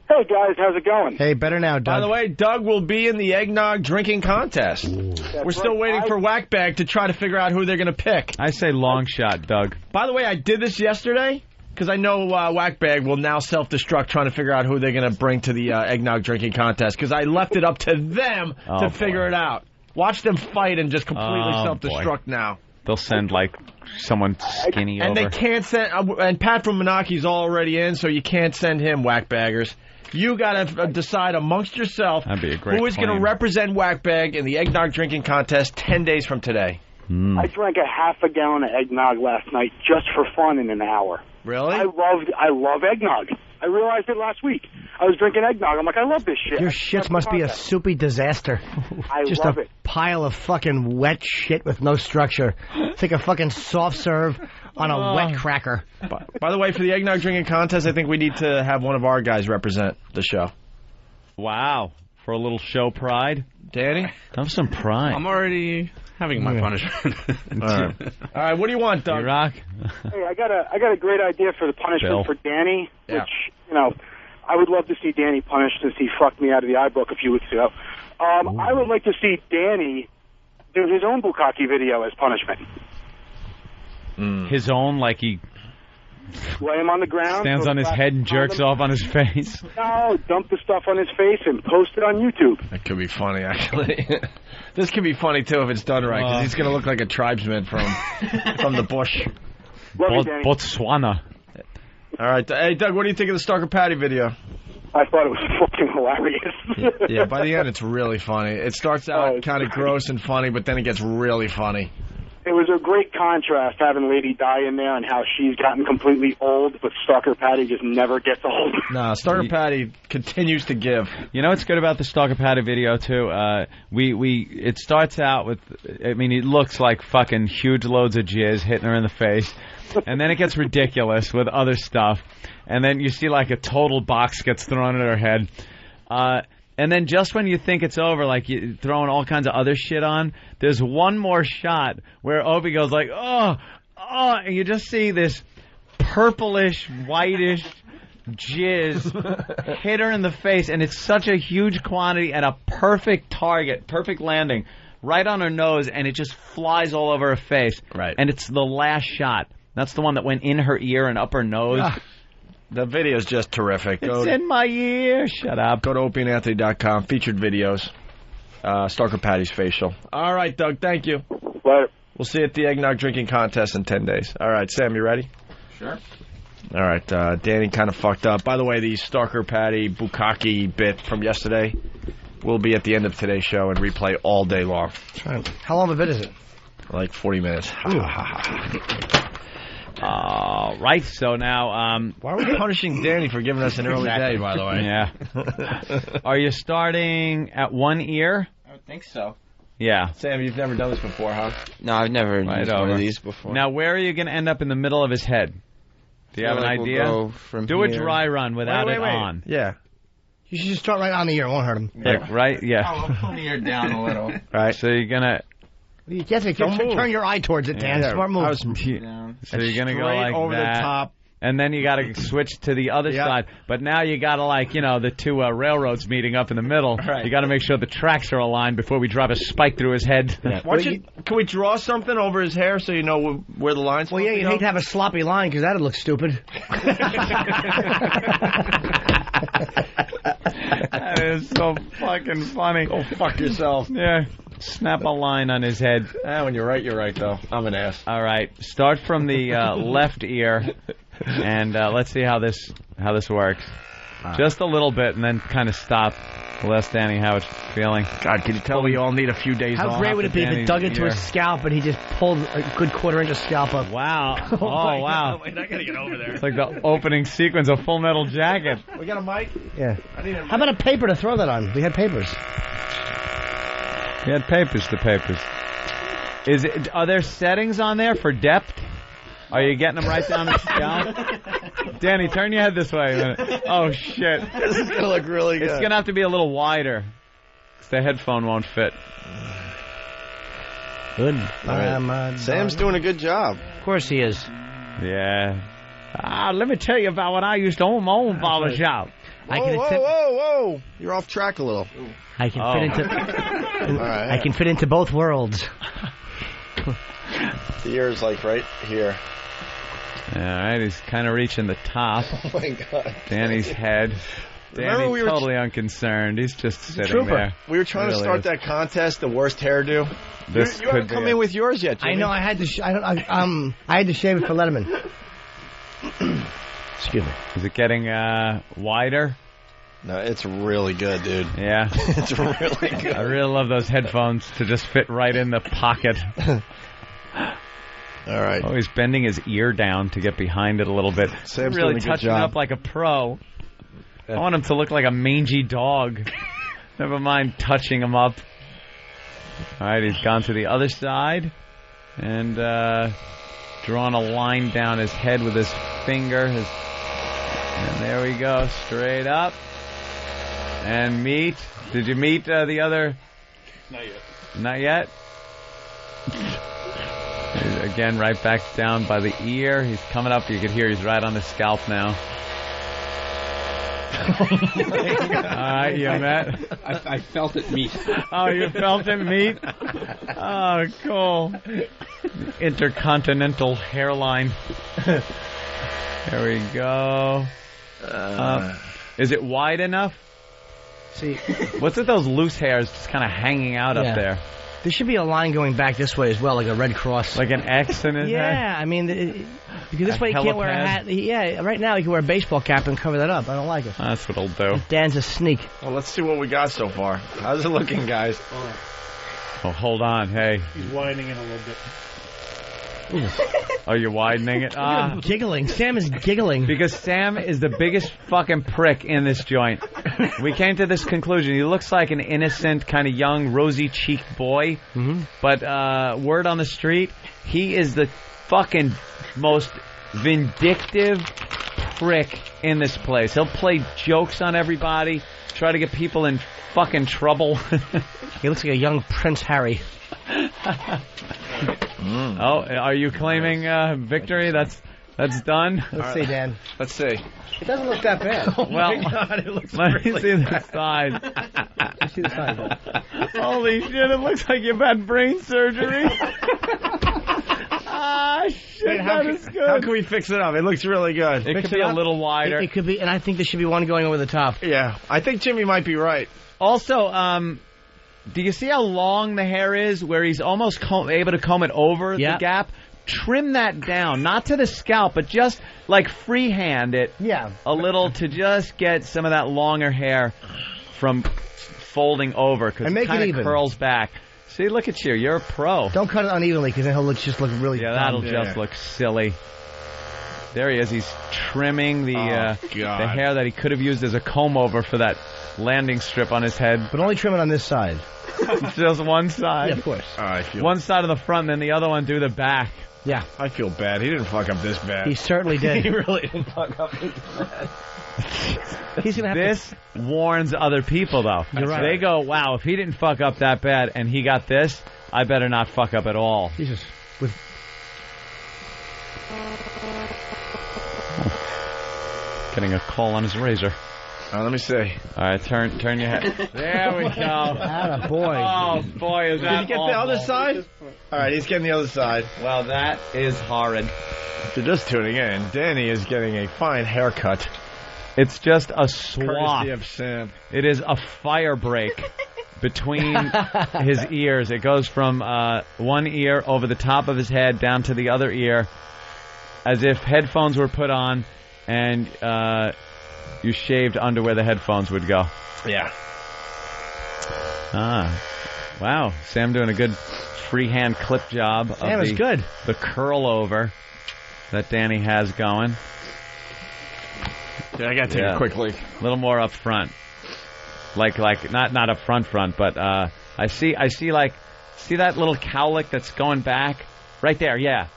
Hey, guys, how's it going? Hey, better now, Doug. By the way, Doug will be in the eggnog drinking contest. We're still waiting for Whackbag to try to figure out who they're going to pick. I say long shot, Doug. By the way, I did this yesterday. Because I know Whackbag will now self-destruct trying to figure out who they're going to bring to the eggnog drinking contest. Because I left it up to them to figure it out. Watch them fight and just completely self-destruct now. They'll send like someone skinny and over. they can't send. And Pat from Menake's already in, so you can't send him whackbaggers. You got to decide amongst yourself That'd be a great who is going to represent Whackbag in the eggnog drinking contest 10 days from today. I drank a half a gallon of eggnog last night just for fun in an hour. Really? I love eggnog. I realized it last week. I was drinking eggnog. I'm like, I love this shit. Your shits must be a soupy disaster. I Just love a it. pile of fucking wet shit with no structure. It's like a fucking soft serve on a wet cracker. By the way, for the eggnog drinking contest, I think we need to have one of our guys represent the show. Wow. For a little show pride. Danny? Have some pride. I'm already having my punishment. All right, what do you want, Doug? Rock? Hey, I got a great idea for the punishment Bill. for Danny, which, I would love to see Danny punished since he fucked me out of the iBook a few weeks ago. I would like to see Danny do his own bukkake video as punishment. His own, like he Lay him on the ground. stands on his head and jerks off on his face. No, dump the stuff on his face and post it on YouTube. That could be funny, actually. This could be funny, too, if it's done right, because he's going to look like a tribesman from the bush. Botswana. All right. Hey, Doug, what do you think of the Starker Patty video? I thought it was fucking hilarious. Yeah, by the end, it's really funny. It starts out kind of gross and funny, but then it gets really funny. It was a great contrast having Lady Di in there and how she's gotten completely old, but Stalker Patty just never gets old. Nah, Stalker Patty continues to give. You know what's good about the Stalker Patty video, too? It starts out with, I mean, it looks like fucking huge loads of jizz hitting her in the face. And then it gets ridiculous with other stuff. And then you see like a total box gets thrown at her head. And then just when you think it's over, like you throwing all kinds of other shit on, there's one more shot where Opie goes like, oh, and you just see this purplish, whitish jizz hit her in the face, and it's such a huge quantity at a perfect target, perfect landing, right on her nose, and it just flies all over her face. Right. And it's the last shot. That's the one that went in her ear and up her nose. The video's just terrific. It's in my ear. Shut up. Go to opieandanthony.com. Featured videos. Stalker Patty's facial. All right, Doug. Thank you. Later. We'll see you at the eggnog drinking contest in 10 days. All right, Sam, you ready? Sure. All right, Danny kind of fucked up. By the way, the Stalker Patty bukkake bit from yesterday will be at the end of today's show and replay all day long. How long of a bit is it? Like 40 minutes. Right, so now... why are we punishing Danny for giving us an early day, by the way? Yeah. Are you starting at one ear? I would think so. Yeah. Sam, you've never done this before, huh? No, I've never used one of these before. Now, where are you going to end up in the middle of his head? Do you have an idea? We'll go from Do a here. dry run without it on. Yeah. You should just start right on the ear. It won't hurt him. Like, right? Yeah. I'll pull the ear down a little. Right. So you're going to... You have to turn your eye towards it, Dan. Yeah. Smart move. So you're going to go Straight like over that. the top. And then you got to switch to the other side. But now you got to, like, the two railroads meeting up in the middle. Right. You got to make sure the tracks are aligned before we drop a spike through his head. Yeah. Can we draw something over his hair so you know where the line's Well, yeah, you'd hate to have a sloppy line because that'd look stupid. That is so fucking funny. Go fuck yourself. Yeah. Snap a line on his head. When you're right, though. I'm an ass. All right. Start from the left ear, and let's see how this works. Just a little bit, and then kind of stop. We'll ask Danny how it's feeling. God, can you tell we all need a few days off? How great would it be if it dug into his scalp and he just pulled a good quarter-inch of scalp up? Wow. Oh, wow. Wait, I gotta get over there. It's like the opening sequence of Full Metal Jacket. We got a mic? Yeah. How about a paper to throw that on? We had papers. He had papers to papers. Are there settings on there for depth? Are you getting them right down the scalp? Danny, turn your head this way a minute. Oh, shit. This is going to look really good. It's going to have to be a little wider. Because the headphone won't fit. Good. Right. Sam's doing a good job. Of course he is. Yeah. Let me tell you about when I used to own my own barber shop. Whoa. You're off track a little. I can fit into... All right. I can fit into both worlds. The ear's like right here. All right, he's kind of reaching the top. Oh, my God. Danny's head. Danny, we were totally unconcerned. He's just sitting there. We were trying to start that contest, the worst hairdo. This you haven't come in with yours yet, Jimmy. I know. I had to. I had to shave it for Letterman. Excuse me. Is it getting wider? No, it's really good, dude. Yeah. It's really good. I really love those headphones to just fit right in the pocket. All right. Oh, he's bending his ear down to get behind it a little bit. Sam's really doing a good touching job. up like a pro. I want him to look like a mangy dog. Never mind touching him up. All right, he's gone to the other side and drawn a line down his head with his finger. And there we go, straight up. And meet. Did you meet the other? Not yet. Not yet? Again, right back down by the ear. He's coming up. You can hear he's right on the scalp now. All right, you met? I felt it meet. Oh, you felt it meet? Oh, cool. Intercontinental hairline. There we go. Is it wide enough? See, what's with those loose hairs just kind of hanging out up there? There should be a line going back this way as well, like a red cross. Like an X in his head? Yeah, I mean, because this way you can't wear a hat. Yeah, right now you can wear a baseball cap and cover that up. I don't like it. That's what I'll do. Dan's a sneak. Well, let's see what we got so far. How's it looking, guys? Oh, hold on. Hey. He's widening it a little bit. Oh, you're widening it? Giggling. Sam is giggling. Because Sam is the biggest fucking prick in this joint. We came to this conclusion. He looks like an innocent, kind of young, rosy-cheeked boy. Mm-hmm. But word on the street, he is the fucking most vindictive prick in this place. He'll play jokes on everybody, try to get people in fucking trouble. He looks like a young Prince Harry. Oh, are you claiming victory? That's done? Let's see, Dan. Let's see. It doesn't look that bad. Well, God, it looks let me really see the bad. side. Let me see the side. Holy shit, it looks like you've had brain surgery. Shit, Wait, that is good. How can we fix it up? It looks really good. It could be a little wider. It could be, and I think there should be one going over the top. Yeah, I think Jimmy might be right. Also, do you see how long the hair is where he's almost able to comb it over the gap? Trim that down, not to the scalp, but just like freehand it a little to just get some of that longer hair from folding over because it kind of curls back. See, look at you. You're a pro. Don't cut it unevenly because then he'll just look really dumb. That'll just look silly. There he is. He's trimming the hair that he could have used as a comb over for that landing strip on his head. But only trim it on this side. Just one side? Yeah, of course. One side of the front, then the other one do the back. Yeah. I feel bad. He didn't fuck up this bad. He certainly did. He really didn't fuck up this bad. He's gonna have this warns other people, though. You're right. They go, wow, if he didn't fuck up that bad and he got this, I better not fuck up at all. Jesus. Getting a call on his razor. Let me see. All right, turn your head. There we go. Atta boy. Oh, boy, is that Did he get the other side? All right, he's getting the other side. Well, that is horrid. If you're just tuning in, Danny is getting a fine haircut. It's just a swath. Courtesy of Sam. It is a fire break between his ears. It goes from one ear over the top of his head down to the other ear as if headphones were put on and you shaved under where the headphones would go. Yeah. Wow. Sam doing a good freehand clip job of the curl over that Danny has going. Yeah, I gotta take a quick leak. A little more up front. Like not up front, but I see that little cowlick that's going back? Right there, yeah.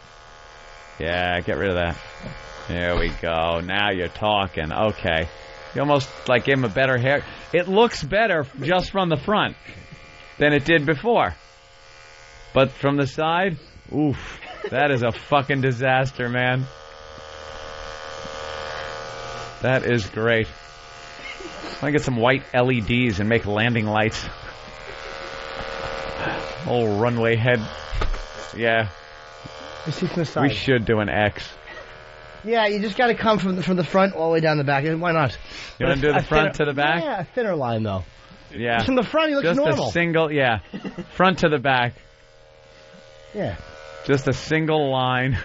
Yeah, get rid of that. There we go. Now you're talking. Okay. You almost gave him a better hair. It looks better just from the front than it did before. But from the side, oof, that is a fucking disaster, man. That is great. I'm going to get some white LEDs and make landing lights. Old runway head. Yeah. You see from the side. We should do an X. Yeah, you just got to come from the front all the way down the back. Why not? You want to do the front to the back? Yeah, a thinner line, though. Yeah. From the front, he looks just normal. Just a single, front to the back. Yeah. Just a single line.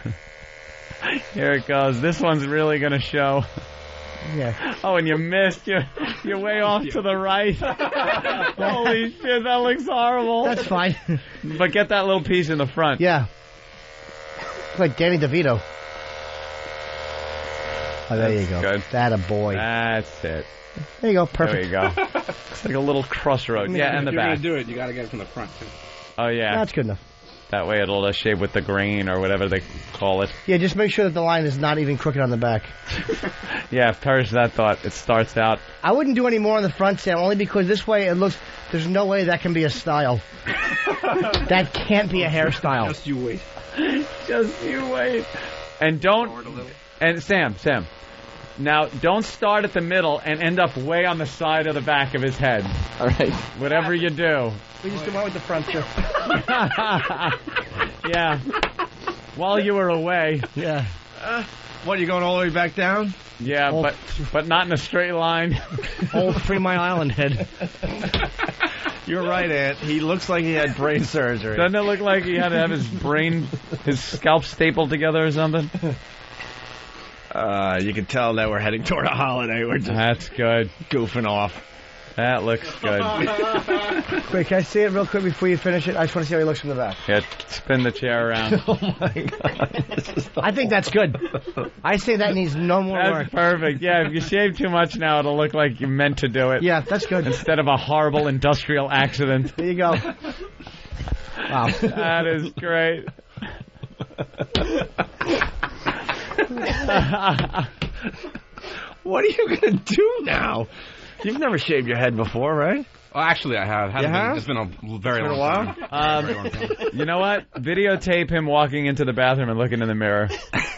Here it goes. This one's really going to show. Yeah. Oh, and you missed. You're way off to the right. Holy shit, that looks horrible. That's fine. But get that little piece in the front. Yeah. It's like Danny DeVito. Oh, there you go. Good. That a boy. That's it. There you go. Perfect. There you go. It's like a little crossroad. Yeah, and the back. If you're going to do it, you got to get it from the front, too. Oh, yeah. That's good enough. That way it'll shave with the grain or whatever they call it. Yeah, just make sure that the line is not even crooked on the back. Yeah, perish that thought. It starts out. I wouldn't do any more on the front, Sam, only because this way it looks... There's no way that can be a style. That can't be a hairstyle. Just you wait. Just you wait. And don't... And Sam. Now, don't start at the middle and end up way on the side of the back of his head. All right. Whatever you do. We just went with the front, too. Yeah. While you were away. Yeah. What, you going all the way back down? Yeah, but not in a straight line. Old 3 Mile Island head. You're right, Ant. He looks like he had brain surgery. Doesn't it look like he had to have his scalp stapled together or something? You can tell that we're heading toward a holiday. We're just That's good. goofing off. That looks good. Wait, can I see it real quick before you finish it? I just want to see how he looks from the back. Yeah, spin the chair around. Oh, my God. I think that's good. I say that needs no more That's work. perfect. Yeah, if you shave too much now, it'll look like you meant to do it. Yeah, that's good. Instead of a horrible industrial accident. There you go. Wow. That is great. What are you going to do now? You've never shaved your head before, right? Well, actually, I have. It's been a very long while. time. You know what? Videotape him walking into the bathroom and looking in the mirror.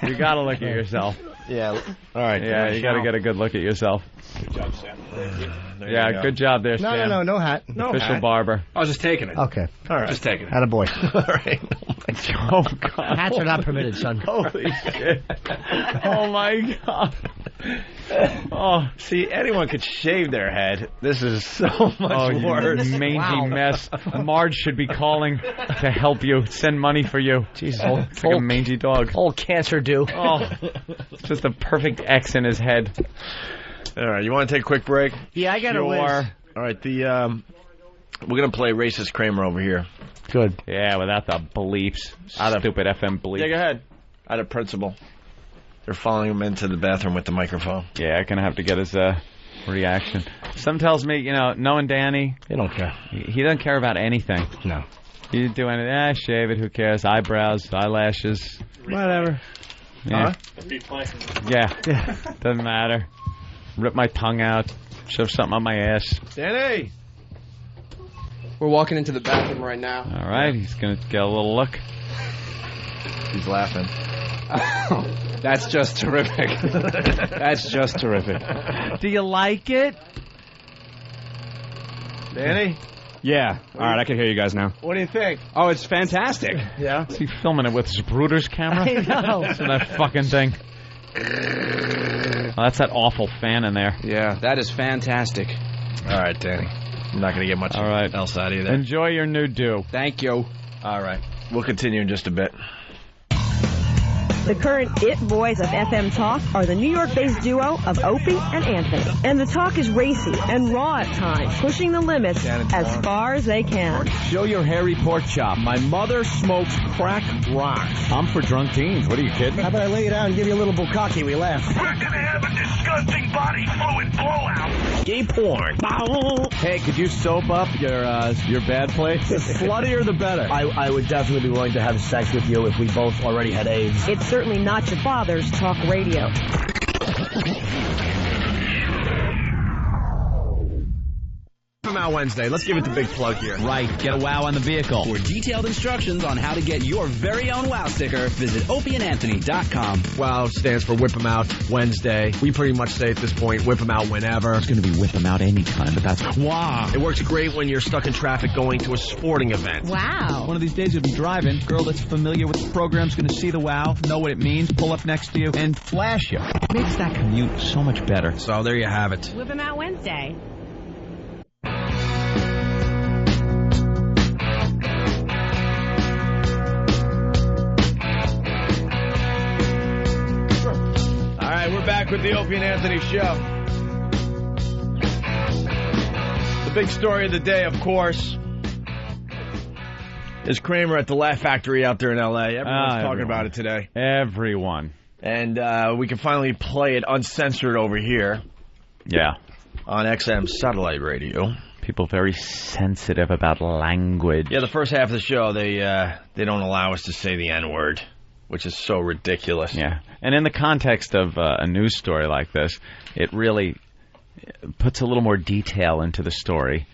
You got to look at yourself. Yeah. All right. Yeah, you got to get a good look at yourself. Good job, Sam. Yeah, good job there, Sam. No hat. No Official hat. Barber. I was just taking it. Okay. All right. Just taking it. Attaboy. All right. Oh, God. Hats are not permitted, son. Holy shit. Oh, my God. Oh, see, anyone could shave their head. This is so much worse. You mangy mess. Marge should be calling to help you, send money for you. Jesus, it's like a mangy dog. Old cancer do. Oh, it's just a perfect X in his head. All right, you want to take a quick break? Yeah, I got to whiz. All right, we're going to play Racist Kramer over here. Good. Yeah, without the bleeps. Stupid FM bleeps. Yeah, go ahead. Out of principle. They're following him into the bathroom with the microphone. Yeah, I'm going to have to get his reaction. Some tells me, knowing Danny... He don't care. He doesn't care about anything. No. You do anything, shave it, who cares? Eyebrows, eyelashes. Whatever. Yeah. Yeah. Doesn't matter. Rip my tongue out. Shove something on my ass. Danny! We're walking into the bathroom right now. All right, he's going to get a little look. He's laughing. That's just terrific. That's just terrific. Do you like it? Danny? Yeah. All right, I can hear you guys now. What do you think? Oh, it's fantastic. Yeah? Is he filming it with his Bruder's camera? I know. Listen to that fucking thing. Oh, that's that awful fan in there. Yeah, that is fantastic. All right, Danny. I'm not going to get much else out either. Enjoy your new do. Thank you. All right. We'll continue in just a bit. The current it boys of FM talk are the New York-based duo of Opie and Anthony. And the talk is racy and raw at times, pushing the limits as far as they can. Show your hairy pork chop. My mother smokes crack rocks. I'm for drunk teens. What are you kidding? How about I lay you down and give you a little bukkake? We laugh. We're gonna have a disgusting body fluid blowout. Gay porn. Hey, could you soap up your bad place? The sluttier the better. I would definitely be willing to have sex with you if we both already had AIDS. It's certainly not your father's talk radio. Whip 'em Out Wednesday. Let's give it the big plug here. Right. Get a wow on the vehicle. For detailed instructions on how to get your very own wow sticker, visit opieandanthony.com. WOW stands for Whip 'em Out Wednesday. We pretty much say at this point, whip 'em out whenever. It's going to be whip 'em out anytime, but that's wow. It works great when you're stuck in traffic going to a sporting event. Wow. One of these days you'll be driving. Girl that's familiar with the program's going to see the wow, know what it means, pull up next to you, and flash you. Makes that commute so much better. So there you have it. Whip 'em Out Wednesday. All right, we're back with the Opie and Anthony Show. The big story of the day, of course, is Kramer at the Laugh Factory out there in L.A. Everyone's talking about it today. Everyone. And we can finally play it uncensored over here. Yeah. On XM satellite radio. People very sensitive about language. Yeah, the first half of the show, they don't allow us to say the N-word, which is so ridiculous. Yeah. And in the context of a news story like this, it really puts a little more detail into the story.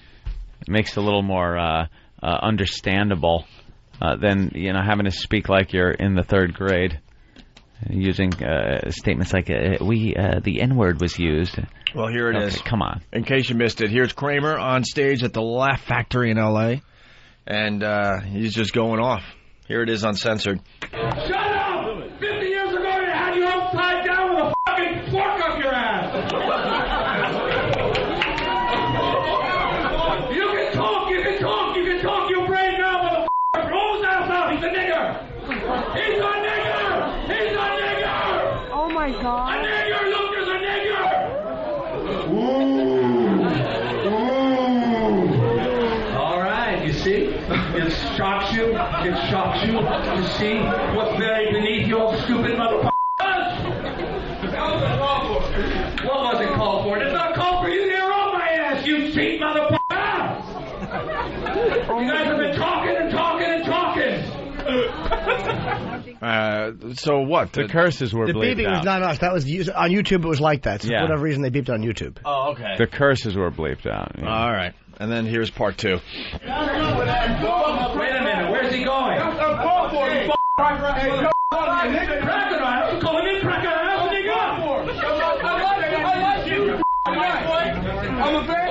It makes it a little more understandable than having to speak like you're in the third grade, using statements like the N-word was used. Well, here it is. Come on. In case you missed it, here's Kramer on stage at the Laugh Factory in L.A., and he's just going off. Here it is uncensored. Shut up! 50 years ago, they had you upside down with a fucking fork up your ass! You can talk, you brain now, motherfucker! Who's out? He's a nigger! He's a nigger! He's a nigger! Oh my God. A nigger, Lucas, a nigger! All right, you see? It shocks you to see what's buried beneath your stupid motherfuckers. What was it called for? It's not called for you to hear on my ass, you cheap motherfucker! You guys have been talking and talking and talking. So what? The curses were bleeped out. The beeping was not us. That was on YouTube. It was like that. So for whatever reason, they beeped it on YouTube. Oh, okay. The curses were bleeped out. Yeah. All right. And then here's part two. Wait a minute. Where's he going? I'm called for you. Cracker. I'm calling him cracker.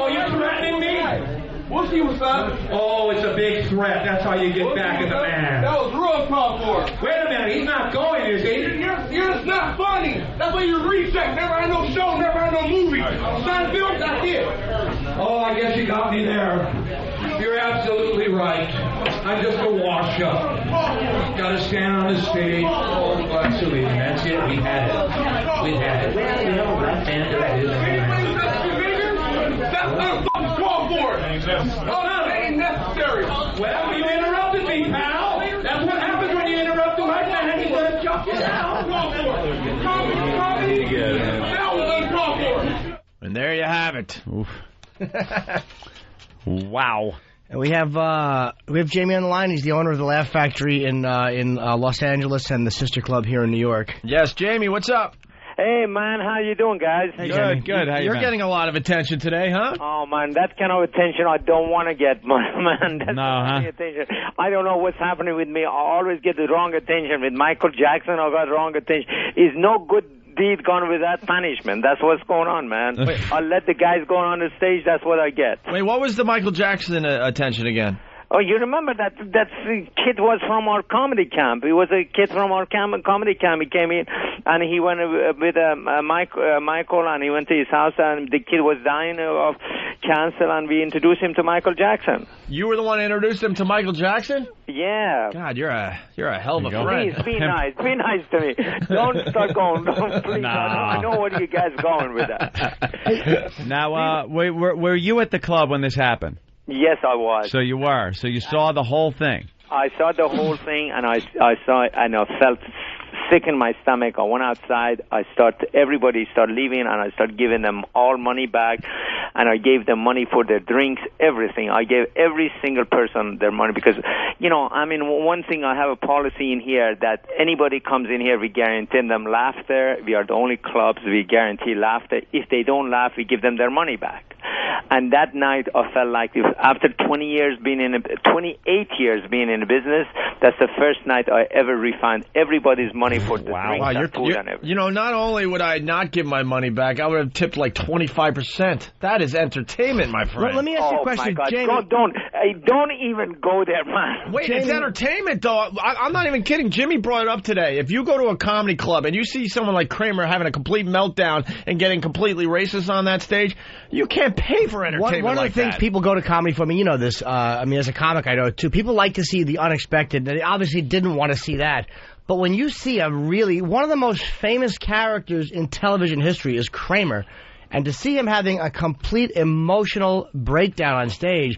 Oh, you're threatening me? We'll see what's up. Oh, it's a big threat. That's how you get back at the man. That was real called for. Wait a minute. He's not going, is he? You're just not funny. That's why you reset. Never had no show. Never had no movie. Seinfeld, that's it. Oh, I guess you got me there. You're absolutely right. I'm just a wash-up. Got to stand on the stage. Oh, absolutely. That's it. We had it. We had it. Well, you know, that That's not called for it. No, that ain't necessary. Well, you interrupted me, pal. That's what happens when you interrupt the right man. He's going to jump you down. That was uncalled for. And there you have it. Wow. And we have Jamie on the line. He's the owner of the Laugh Factory in Los Angeles and the sister club here in New York. Yes, Jamie, what's up? Hey, man, how you doing, guys? Hey, good. How You're getting a lot of attention today, huh? Oh, man, that kind of attention I don't want to get, man. That's attention. I don't know what's happening with me. I always get the wrong attention. With Michael Jackson, I got wrong attention. Is no good deed gone without punishment. That's what's going on, man. I'll let the guys go on the stage. That's what I get. Wait, what was the Michael Jackson attention again? Oh, you remember that kid was from our comedy camp. He was a kid from our comedy camp. He came in, and he went with Michael, and he went to his house, and the kid was dying of cancer, and we introduced him to Michael Jackson. You were the one who introduced him to Michael Jackson? Yeah. God, you're a hell of a friend. Please, be nice. Be nice to me. Don't start going. Please, no. I know where you guys going with that. Now, were you at the club when this happened? Yes, I was. So you were. So you saw the whole thing. I saw the whole thing, and I saw it, and I felt sick in my stomach. I went outside. Everybody started leaving, and I started giving them all money back, and I gave them money for their drinks, everything. I gave every single person their money because, one thing, I have a policy in here that anybody comes in here, we guarantee them laughter. We are the only clubs we guarantee laughter. If they don't laugh, we give them their money back. And that night, I felt like after 28 years being in the business, that's the first night I ever refund everybody's money for the drinks and food and everything. You know, not only would I not give my money back, I would have tipped like 25%. That is entertainment, my friend. Let me ask you a question, Jamie. Don't even go there, man. Wait, Jamie, it's entertainment, though. I'm not even kidding. Jimmy brought it up today. If you go to a comedy club and you see someone like Kramer having a complete meltdown and getting completely racist on that stage, you can't pay for entertainment. One of the things people go to comedy for, I mean, you know this. I mean, as a comic, I know it too. People like to see the unexpected. They obviously didn't want to see that. But when you see one of the most famous characters in television history is Kramer, and to see him having a complete emotional breakdown on stage,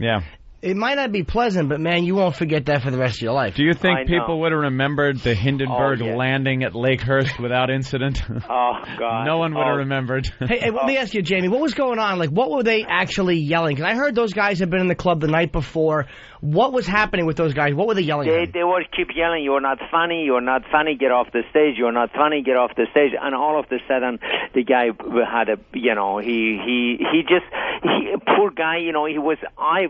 it might not be pleasant, but, man, you won't forget that for the rest of your life. Do you think people would have remembered the Hindenburg landing at Lakehurst without incident? Oh, God. No one would have remembered. Hey, let me ask you, Jamie, what was going on? Like, what were they actually yelling? Because I heard those guys had been in the club the night before. What was happening with those guys? What were they yelling at? They would keep yelling, "You're not funny, you're not funny, get off the stage, you're not funny, get off the stage." And all of a sudden, the guy had poor guy, I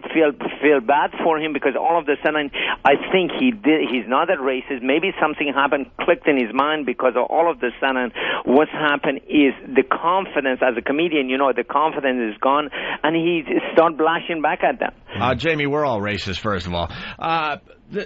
feel bad for him because all of a sudden, I think he's not a racist. Maybe something happened, clicked in his mind because all of a sudden, what's happened is the confidence as a comedian, the confidence is gone, and he start blushing back at them. Jamie, we're all racist, first of all.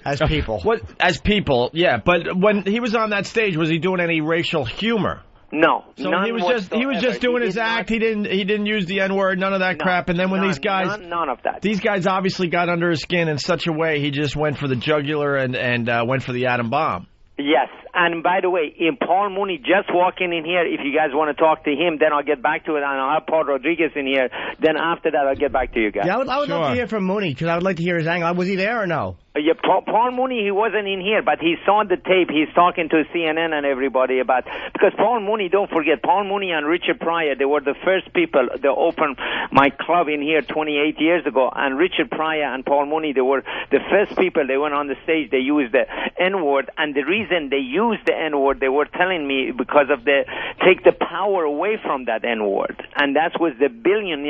As people. As people, yeah. But when he was on that stage, was he doing any racial humor? No. So he was just doing his act. He didn't use the N-word, none of that crap. And then when these guys, none of that. These guys obviously got under his skin in such a way, he just went for the jugular and went for the atom bomb. Yes, and by the way, Paul Mooney just walking in here. If you guys want to talk to him, then I'll get back to it, and I'll have Paul Rodriguez in here. Then after that, I'll get back to you guys. Yeah, I would love to hear from Mooney, because I would like to hear his angle. Was he there or no? Yeah, Paul Mooney, he wasn't in here, but he saw the tape. He's talking to CNN and everybody about, because Paul Mooney, don't forget, Paul Mooney and Richard Pryor, they were the first people that opened my club in here 28 years ago, and Richard Pryor and Paul Mooney, they were the first people. They went on the stage, they used the N-word, and the reason they used the N-word, they were telling me because of take the power away from that N-word, and that was the billion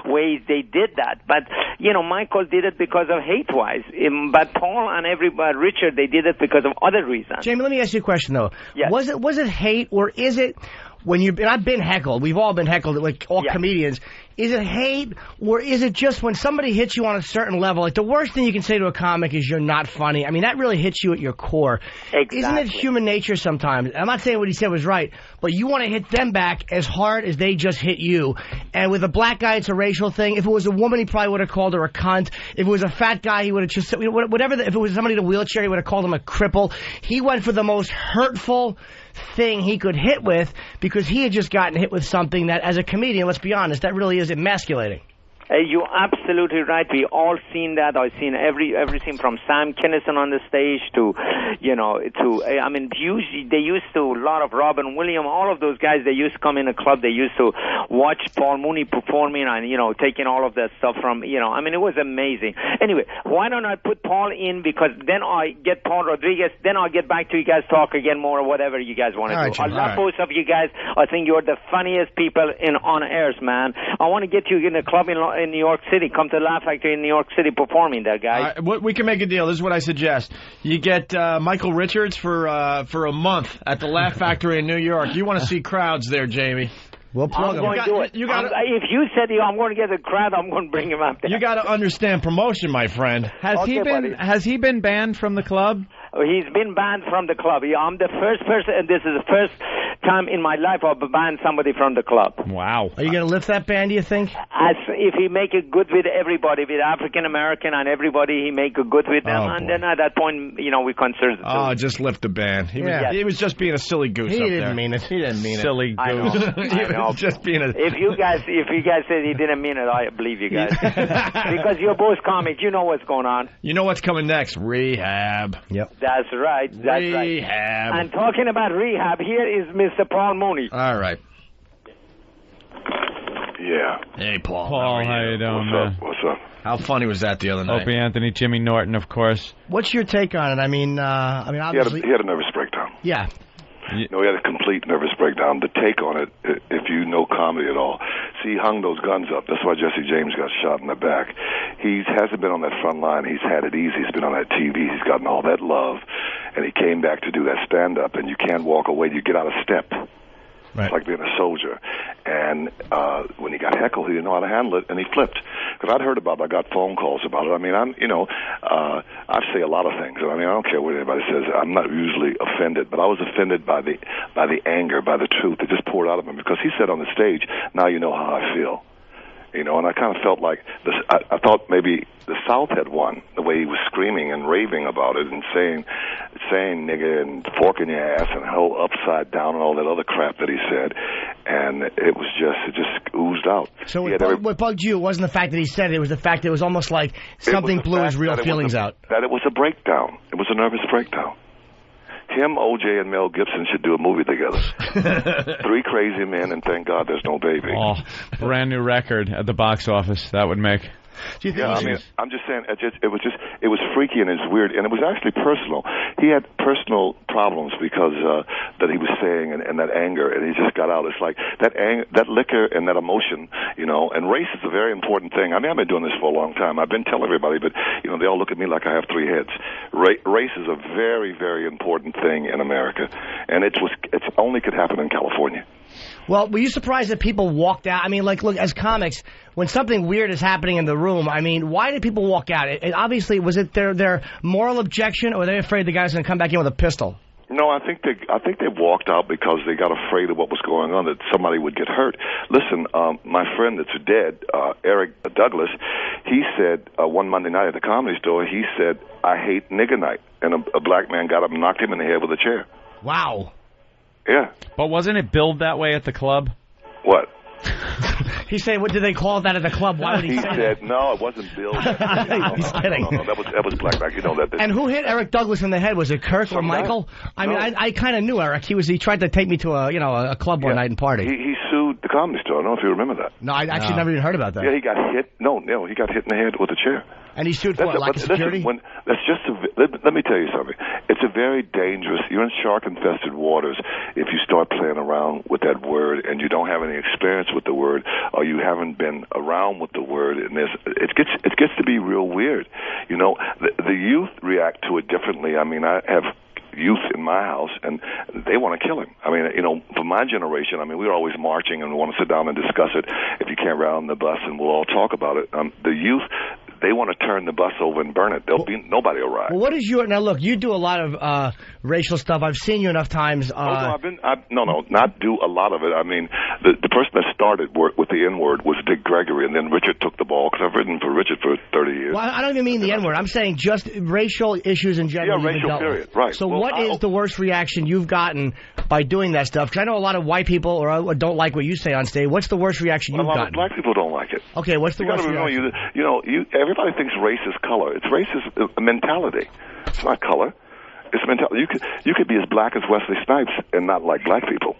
ways they did that. But, Michael did it because of hate-wise, but Paul and everybody, Richard, they did it because of other reasons. Jamie, let me ask you a question, though. Yes. Was it hate, or is it, and I've been heckled, we've all been heckled, like all comedians, is it hate, or is it just when somebody hits you on a certain level, like the worst thing you can say to a comic is you're not funny? I mean, that really hits you at your core. Exactly. Isn't it human nature sometimes? I'm not saying what he said was right, but you want to hit them back as hard as they just hit you. And with a black guy, it's a racial thing. If it was a woman, he probably would have called her a cunt. If it was a fat guy, he would have just, whatever, if it was somebody in a wheelchair, he would have called him a cripple. He went for the most hurtful thing he could hit with because he had just gotten hit with something that, as a comedian, let's be honest, that really is emasculating. You're absolutely right. We all seen that. I've seen everything from Sam Kinison on the stage to they used to, a lot of Robin Williams, all of those guys, they used to come in a club, they used to watch Paul Mooney performing and, taking all of that stuff from, it was amazing. Anyway, why don't I put Paul in, because then I get Paul Rodriguez, then I'll get back to you guys, talk again more, or whatever you guys want to do. I love both of you guys. I think you're the funniest people on airs, man. I want to get you in a club in New York City. Come to Laugh Factory in New York City performing there, guys. We can make a deal. This is what I suggest. You get Michael Richards for a month at the Laugh Factory in New York. You want to see crowds there, Jamie. We'll plug him. If you said I'm going to get a crowd, I'm going to bring him up there. You got to understand promotion, my friend. Has he been banned from the club? He's been banned from the club. I'm the first person, and this is the first time in my life I've banned somebody from the club. Wow. Are you going to lift that ban, do you think? If he make it good with everybody, with African American and everybody, he make it good with them, and then at that point, we consider it. Just lift the ban. He was just being a silly goose. He didn't mean it. Silly goose. I know. Just being a... If you guys said he didn't mean it, I believe you guys. Because you're both comics, you know what's going on. You know what's coming next? Rehab. Yep. That's right. Rehab. And talking about rehab, here is Mr. Paul Mooney. All right. Yeah. Hey, Paul. Paul, how you doing, What's up? How funny was that the other night? Opie Anthony, Jimmy Norton, of course. What's your take on it? I mean, obviously... He had a nervous breakdown. Yeah. You know, he had a complete nervous breakdown. The take on it, if you know comedy at all, see, he hung those guns up. That's why Jesse James got shot in the back. He hasn't been on that front line. He's had it easy. He's been on that TV. He's gotten all that love, and he came back to do that stand-up, and you can't walk away. You get out of step. Right. It's like being a soldier. And when he got heckled, he didn't know how to handle it, and he flipped. Because I'd heard about it. I got phone calls about it. I mean, I say a lot of things. I mean, I don't care what anybody says. I'm not usually offended, but I was offended by the anger, by the truth. It just poured out of him because he said on the stage, "Now you know how I feel." You know, and I kind of felt like I thought maybe the South had won, the way he was screaming and raving about it and saying nigger and fork in your ass and hell upside down and all that other crap that he said. And it just oozed out. So what bugged you wasn't the fact that he said it, it was the fact that it was almost like something blew his real feelings out. That it was a breakdown. It was a nervous breakdown. Him, O.J., and Mel Gibson should do a movie together. 3 crazy men, and thank God there's no baby. Oh, brand new record at the box office. That would make. Do you think I mean, I'm just saying, it was freaky and it was weird, and it was actually personal. He had personal problems because that he was saying and that anger, and he just got out. It's like that anger, that liquor, and that emotion, you know. And race is a very important thing. I mean, I've been doing this for a long time. I've been telling everybody, but you know, they all look at me like I have 3 heads. Race is a very, very important thing in America, and it only could happen in California. Well, were you surprised that people walked out? I mean, like, look, as comics, when something weird is happening in the room, I mean, why did people walk out? Obviously, was it their moral objection, or were they afraid the guy's going to come back in with a pistol? No, I think they walked out because they got afraid of what was going on, that somebody would get hurt. Listen, my friend that's dead, Eric Douglas, he said one Monday night at the Comedy Store, he said, "I hate nigger night," and a black man got up and knocked him in the head with a chair. Wow. Yeah. But wasn't it billed that way at the club? What? He's saying, what did they call that at the club? Why would he say that? He said, no, it wasn't billed. He's kidding. No, that was black back. You know that. And who hit Eric Douglas in the head? Was it Kirk or Michael? I mean, I kind of knew Eric. He tried to take me to a club one night and party. He sued the Comedy Store. I don't know if you remember that. No, I actually never even heard about that. Yeah, he got hit. No, he got hit in the head with a chair. And he sued for lack of security? Let me tell you something. It's a very dangerous. You're in shark-infested waters if you start playing around with that word and you don't have any experience with the word, or you haven't been around with the word. And it gets to be real weird. You know, the youth react to it differently. I mean, I have youth in my house, and they want to kill him. I mean, you know, for my generation, I mean, we were always marching and we want to sit down and discuss it. If you can't ride on the bus, and we'll all talk about it. The youth, they want to turn the bus over and burn it. Nobody will ride. Well, what is now? Look, you do a lot of racial stuff. I've seen you enough times. Not do a lot of it. I mean, the person that started with the N-word was Dick Gregory, and then Richard took the ball, because I've written for Richard for 30 years. Well, I don't even mean the N-word. I'm saying just racial issues in general. Yeah, racial period. Right. So what is the worst reaction you've gotten by doing that stuff? Because I know a lot of white people don't like what you say on stage. What's the worst reaction you've gotten? A lot of black people don't like it. Okay, what's the worst reaction? Everybody thinks race is color. It's race is a mentality. It's not color. It's mentality. You could be as black as Wesley Snipes and not like black people.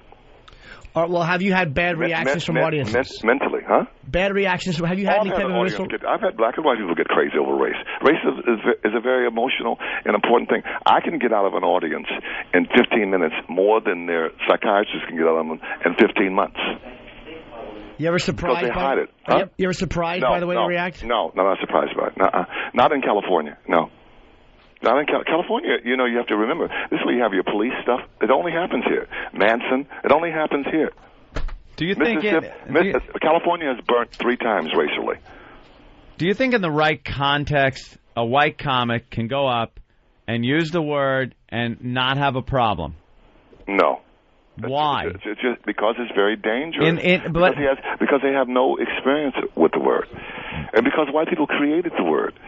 Well, have you had bad reactions from audiences? Mentally, huh? Bad reactions. Have you had any type of I've had black and white people get crazy over race. Race is a very emotional and important thing. I can get out of an audience in 15 minutes more than their psychiatrist can get out of them in 15 months. You ever surprised? Because they hide it. Huh? You ever surprised by the way they react? No, not surprised by it. Not in California. No. Not in California. You know, you have to remember, this is where you have your police stuff. It only happens here. Manson, it only happens here. Do you think California has burnt 3 times racially? Do you think in the right context, a white comic can go up and use the word and not have a problem? No. Why? It's just because it's very dangerous. Because they have no experience with the word, and because white people created the word.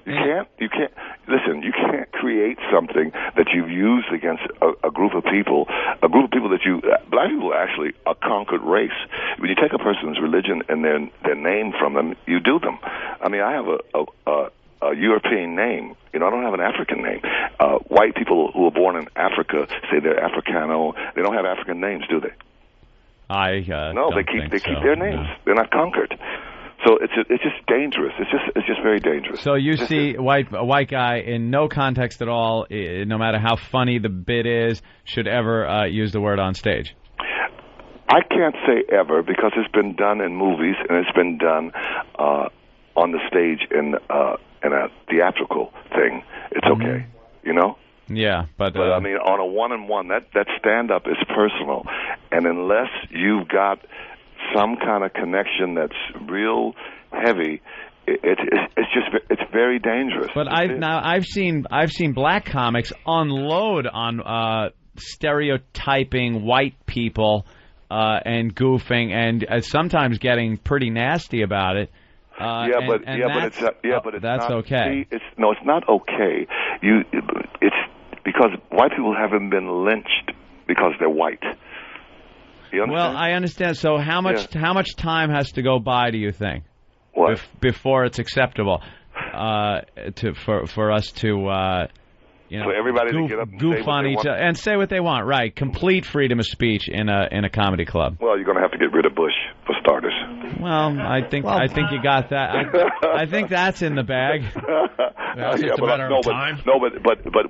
You can't. Listen, you can't create something that you've used against a group of people. A group of people that black people are actually a conquered race. When you take a person's religion and their name from them, you do them. I mean, I have a European name. You know, I don't have an African name. White people who are born in Africa say they're Africano. They don't have African names, do they? No, they keep their names. No. They're not conquered. So it's just dangerous. It's just very dangerous. So you see a white guy in no context at all, no matter how funny the bit is, should ever use the word on stage. I can't say ever because it's been done in movies and it's been done on the stage in a theatrical thing. It's okay, you know. Yeah, but I mean, on a one-on-one, that stand-up is personal, and unless you've got some kind of connection that's real heavy, it's very dangerous. But I've seen black comics unload on stereotyping white people and goofing and sometimes getting pretty nasty about it. But that's not, okay. See, it's not okay. It's because white people haven't been lynched because they're white. You understand? Well, I understand. So how much time has to go by, do you think, before it's acceptable for us to for everybody to get up and goof on each other and say what they want? Right, complete freedom of speech in a comedy club. Well, you're going to have to get rid of Bush for starters. Well, I think you got that. I think that's in the bag. But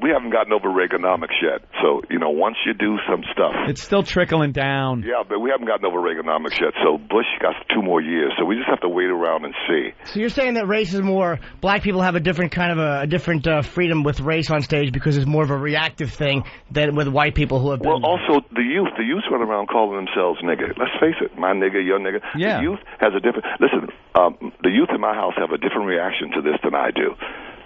we haven't gotten over Reaganomics yet. So once you do some stuff, it's still trickling down. Yeah, but we haven't gotten over Reaganomics yet. So Bush got 2 more years. So we just have to wait around and see. So you're saying that race is more black people have a different kind of a different freedom with race on stage because it's more of a reactive thing than with white people who have been. Well, also the youth run around calling themselves nigger. Let's face it, my nigger, your nigger. Yeah. The youth has a different. Listen, the youth in my house have a different reaction to this than I do.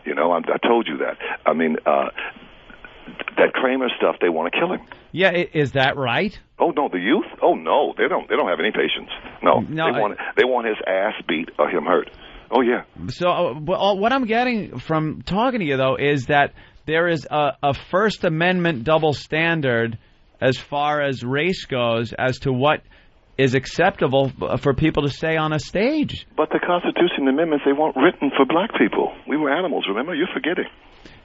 I told you that. I mean, that Kramer stuff, they want to kill him. Yeah, is that right? Oh no, the youth? Oh no, they don't have any patience. No, they want his ass beat or him hurt. Oh yeah. So what I'm getting from talking to you though is that there is a First Amendment double standard as far as race goes as to what is acceptable for people to say on a stage. But the Constitution amendments, they weren't written for black people. We were animals, remember? You're forgetting.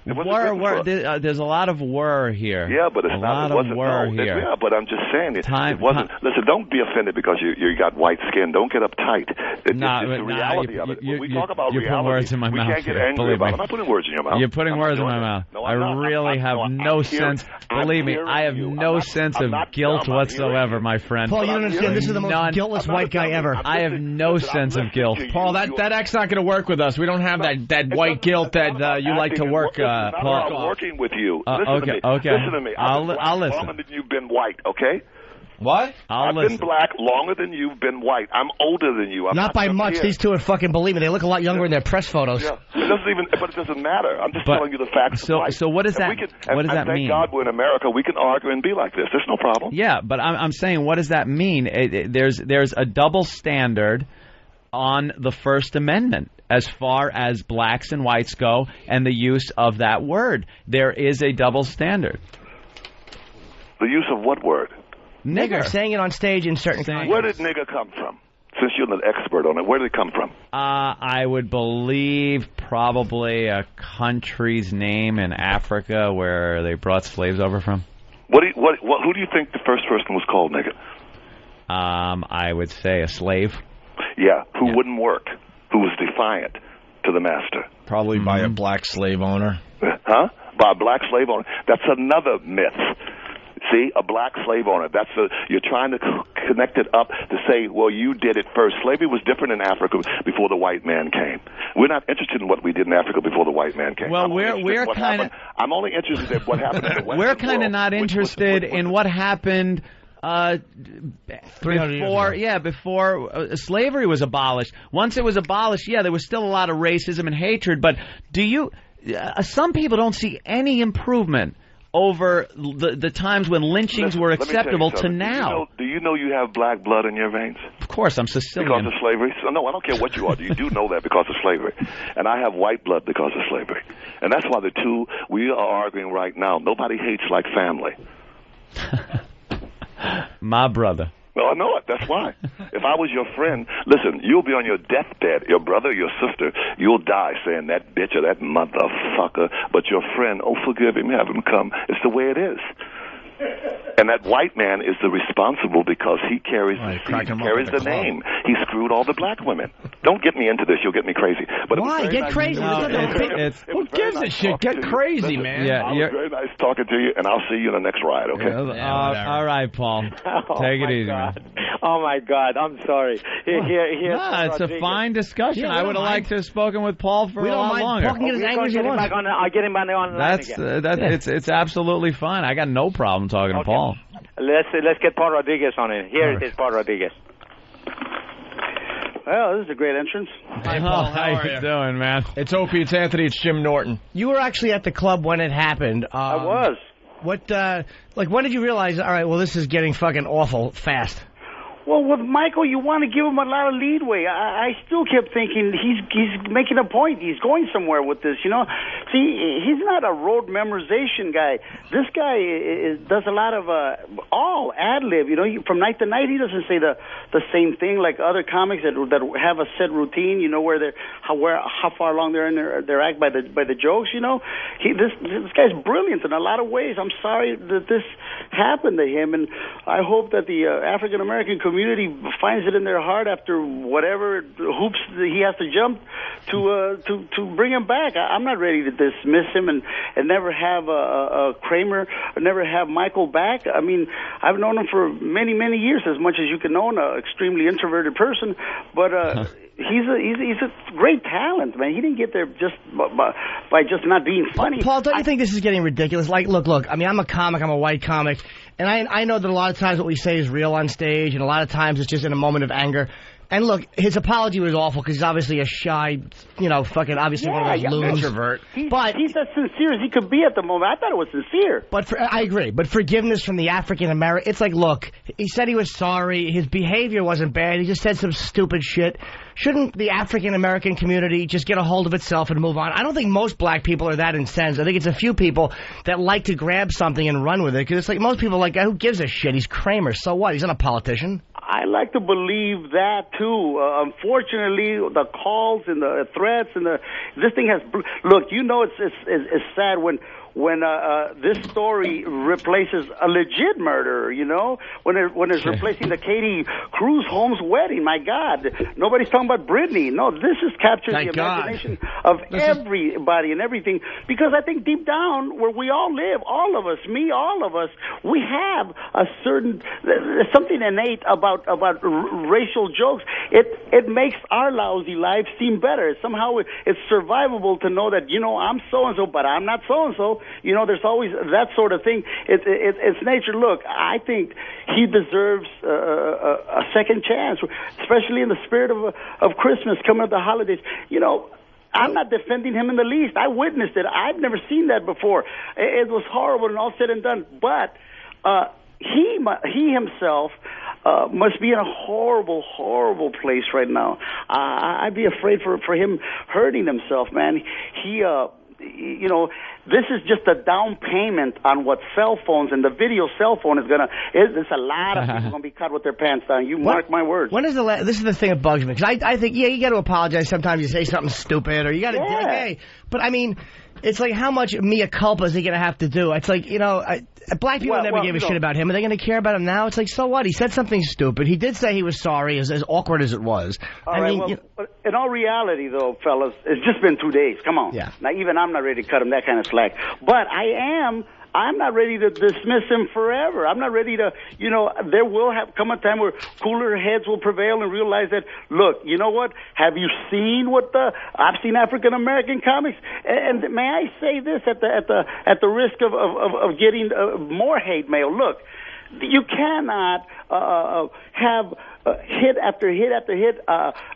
There's a lot of here. Yeah, but it's not. It wasn't. Here. Yeah, but I'm just saying it wasn't. Listen, don't be offended because you got white skin. Don't get uptight. It's the reality of it. When we talk about you're putting words in my mouth. We can't get angry about it. I'm not putting words in your mouth. You're putting words in my mouth. No, I really have no sense. Believe me, I have no sense of guilt whatsoever, my friend. Paul, you don't understand. This is the most guiltless white guy ever. I have no sense of guilt. Paul, that act's not going to work with us. We don't have that white guilt that you like to work. Paul, I'm working with you. Listen to me. Listen to me. I'll listen. Longer than you've been white, okay? What? I've been black longer than you've been white. I'm older than you. Not by much. These two are fucking, believe me, they look a lot younger in their press photos. Yeah. But it doesn't matter. I'm just telling you the facts. So what does that mean? Thank God we're in America. We can argue and be like this. There's no problem. Yeah, but I'm saying, what does that mean? There's a double standard on the First Amendment as far as blacks and whites go and the use of that word. There is a double standard. The use of what word? Nigger. Saying it on stage in certain contexts. Where did nigger come from? Since you're an expert on it, where did it come from? I would believe probably a country's name in Africa where they brought slaves over from. Who do you think the first person was called nigger? I would say a slave. Yeah, who wouldn't work, who was defiant to the master. Probably by a black slave owner. Huh? By a black slave owner. That's another myth. See, a black slave owner. You're trying to connect it up to say, well, you did it first. Slavery was different in Africa before the white man came. We're not interested in what we did in Africa before the white man came. Well, we're kind of. I'm only interested in what happened in the Western We're kind of not interested in what happened. 300 years ago. Before slavery was abolished. Once it was abolished, there was still a lot of racism and hatred. But some people don't see any improvement over the times when lynchings were acceptable to now. Do you know you have black blood in your veins? Of course, I'm Sicilian. Because of slavery? So, no, I don't care what you are. You do know that because of slavery. And I have white blood because of slavery. And that's why we are arguing right now. Nobody hates like family. My brother. Well, I know it. That's why. If I was your friend, listen, you'll be on your deathbed. Your brother, your sister, you'll die saying that bitch or that motherfucker. But your friend, forgive him, have him come. It's the way it is. And that white man is the responsible because he carries the name. He screwed all the black women. Don't get me into this; you'll get me crazy. But why get crazy? Who gives a shit? Get crazy, man. Yeah, it was very nice talking to you, and I'll see you in the next ride. Okay. All right, Paul. Take it easy, man. Oh my God, I'm sorry. It's a fine discussion. I would have liked to have spoken with Paul for a lot longer. I'll get him back on the line again. It's absolutely fine. I got no problem talking to Paul. Let's get Paul Rodriguez on it. Here it is, Paul Rodriguez. Well, this is a great entrance. Hi, Paul. How you doing, man? It's Opie, it's Anthony, it's Jim Norton. You were actually at the club when it happened. I was. What, when did you realize, all right, well, this is getting fucking awful fast? Well, with Michael, you want to give him a lot of leadway. I still kept thinking he's making a point. He's going somewhere with this, you know. See, he's not a road memorization guy. This guy does a lot of all ad-lib, you know. From night to night, he doesn't say the same thing like other comics that have a set routine, you know, where how far along they're in their act by the jokes, you know. This guy's brilliant in a lot of ways. I'm sorry that this happened to him, and I hope that the African American community finds it in their heart after whatever hoops he has to jump to bring him back. I'm not ready to dismiss him and never have a Kramer or never have Michael back. I mean, I've known him for many, many years, as much as you can know an extremely introverted person, but he's a great talent, man. He didn't get there just by just not being funny. Paul, don't you think this is getting ridiculous? Like, look, I mean, I'm a comic, I'm a white comic, and I know that a lot of times what we say is real on stage, and a lot of times it's just in a moment of anger. And look, his apology was awful because he's obviously a shy, you know, fucking obviously one of those loons. Introvert. But he's as sincere as he could be at the moment. I thought it was sincere. But I agree. But forgiveness from the African American, it's like, look, he said he was sorry. His behavior wasn't bad. He just said some stupid shit. Shouldn't the African American community just get a hold of itself and move on? I don't think most black people are that incensed. I think it's a few people that like to grab something and run with it. Because it's like most people are like, who gives a shit? He's Kramer. So what? He's not a politician. I like to believe that too. Unfortunately, the calls and the threats and this thing has. Look, you know, it's sad when this story replaces a legit murderer, you know, when it's replacing the Katie Cruz Holmes wedding. My God, nobody's talking about Britney. No, this has captured the imagination of everybody and everything, because I think deep down where we all live, all of us, we have a certain something innate about racial jokes. It makes our lousy lives seem better. Somehow it's survivable to know that, you know, I'm so and so, but I'm not so and so. You know, there's always that sort of thing. It's nature. Look, I think he deserves a second chance, especially in the spirit of Christmas, coming up the holidays. You know, I'm not defending him in the least. I witnessed it. I've never seen that before. It was horrible and all said and done. But he himself must be in a horrible, horrible place right now. I'd be afraid for him hurting himself, man. You know, this is just a down payment on what cell phones and the video cell phone is going to... There's a lot of people going to be caught with their pants down. You mark my words. When is this is the thing that bugs me. Because I think, you got to apologize. Sometimes you say something stupid or you got to... Hey, but I mean... It's like, how much mea culpa is he going to have to do? It's like, you know, black people never gave a shit about him. Are they going to care about him now? It's like, so what? He said something stupid. He did say he was sorry, as awkward as it was. In all reality, though, fellas, it's just been 2 days. Come on. Yeah. Now, even I'm not ready to cut him that kind of slack. But I'm not ready to dismiss him forever. I'm not ready to, you know, there will come a time where cooler heads will prevail and realize that, look, you know what? Have you seen I've seen African American comics, and may I say this at the risk of getting more hate mail? Look, you cannot have hit after hit after hit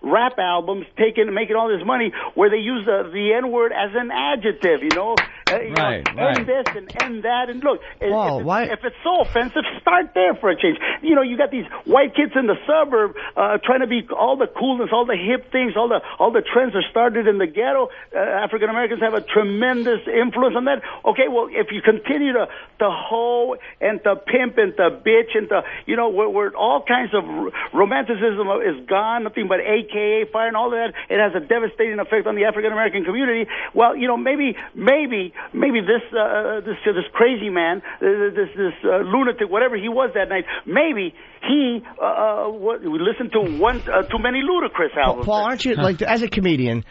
rap albums making all this money where they use the N-word as an adjective, you know? Right. End this and end that. And look, if it's so offensive, start there for a change. You know, you got these white kids in the suburb trying to be all the coolness, all the hip things, all the trends are started in the ghetto. African Americans have a tremendous influence on that. Okay, well, if you continue to hoe and to pimp and to bitch and to, you know, where all kinds of romanticism is gone, nothing but AKA fire and all that, it has a devastating effect on the African American community. Well, you know, maybe maybe this crazy man, this lunatic, whatever he was that night, maybe he listened to too many Ludacris albums. Paul, aren't you, like, as a comedian,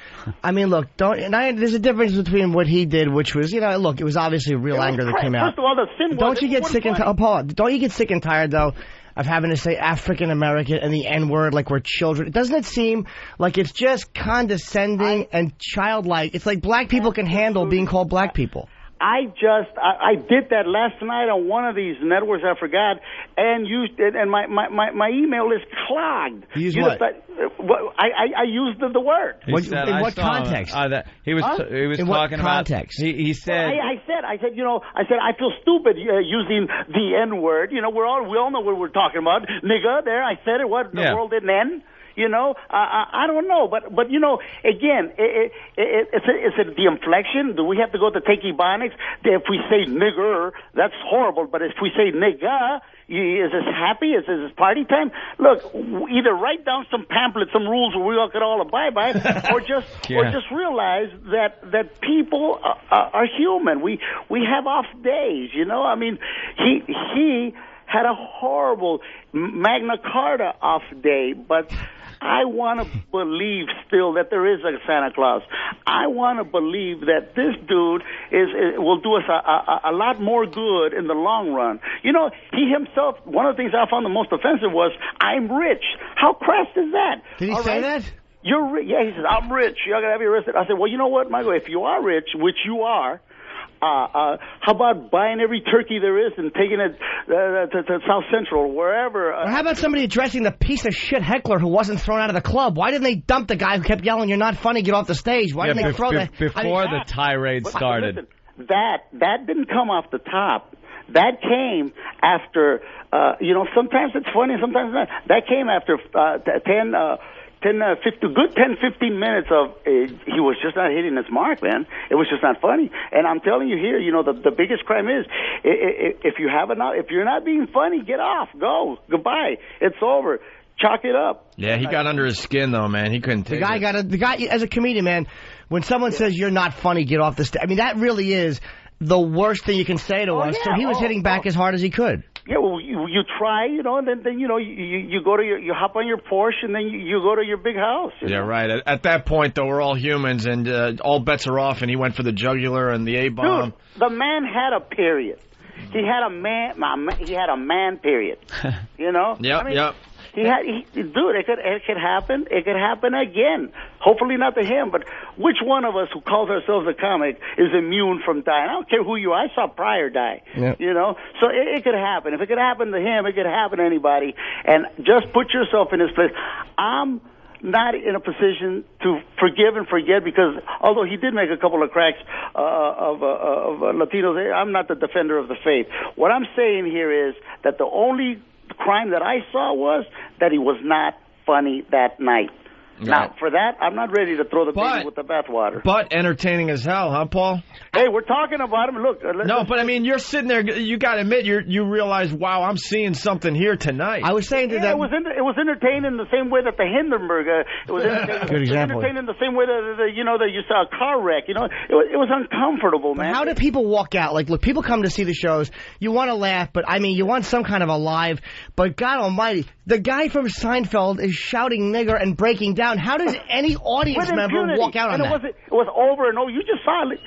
I mean, look, there's a difference between what he did, which was, look, it was obviously real anger that came out. First of all, the sin don't you get sick and tired, Paul, don't you get sick and tired, though, of having to say African American and the N-word like we're children? Doesn't it seem like it's just condescending and childlike? It's like black people can handle being called black people. I did that last night on one of these networks, I forgot, and used it, and my email is clogged. You used what? I used the word. In what context? He was talking about. He said. I said, I feel stupid using the N-word. We all know what we're talking about. Nigga, there, I said it. What, the world didn't end? I don't know, but again, it's the inflection. Do we have to go to take Ebonics? If we say nigger, that's horrible. But if we say nigga, is this happy? Is this party time? Look, either write down some pamphlets, some rules where we all could all abide by, or just realize that people are human. We have off days. I mean, he had a horrible Magna Carta off day, but I want to believe still that there is a Santa Claus. I want to believe that this dude will do us a lot more good in the long run. He himself, one of the things I found the most offensive was, I'm rich. How crass is that? Did he say that? You're rich. Yeah, he says, I'm rich. You're going to have you arrested. I said, well, you know what, Michael? If you are rich, which you are, how about buying every turkey there is and taking it to South Central, wherever? Or how about somebody addressing the piece of shit heckler who wasn't thrown out of the club? Why didn't they dump the guy who kept yelling, "You're not funny, get off the stage"? Why didn't they throw that? Before the tirade started. Listen, that didn't come off the top. That came after, sometimes it's funny, sometimes not. That came after 10-15 minutes of he was just not hitting his mark, man. It was just not funny. And I'm telling you here, the biggest crime is if you're not being funny, get off, go, goodbye, it's over. Chalk it up. Yeah, he got under his skin though, man. He couldn't take it. The guy as a comedian, man, when someone says you're not funny, get off the stage. I mean, that really is the worst thing you can say to us. Yeah. So he was hitting back as hard as he could. Yeah, well, you try, and then you go to you hop on your Porsche, and then you go to your big house. Yeah, right. At that point, though, we're all humans, and all bets are off. And he went for the jugular and the A-bomb. Dude, the man had a period. He had a man period. Yep. Yep. Dude, it could happen. It could happen again. Hopefully not to him, but which one of us who calls ourselves a comic is immune from dying? I don't care who you are. I saw Pryor die. Yep. So it could happen. If it could happen to him, it could happen to anybody. And just put yourself in his place. I'm not in a position to forgive and forget, because although he did make a couple of cracks of Latinos, I'm not the defender of the faith. What I'm saying here is that the only crime that I saw was that he was not funny that night. Right. Now, for that, I'm not ready to throw the baby with the bathwater. But entertaining as hell, huh, Paul? Hey, we're talking about him. Look. But I mean, you're sitting there. You got to admit, you realize, wow, I'm seeing something here tonight. I was saying to them, it was entertaining in the same way that the Hindenburg. It was entertaining. Good example. Entertaining in the same way that you saw a car wreck. It was uncomfortable, man. But how do people walk out? Like, look, people come to see the shows. You want to laugh, but I mean, you want some kind of a live. But God Almighty, the guy from Seinfeld is shouting "nigger" and breaking down. How does any audience member walk out on that? It was over and over. You just saw it.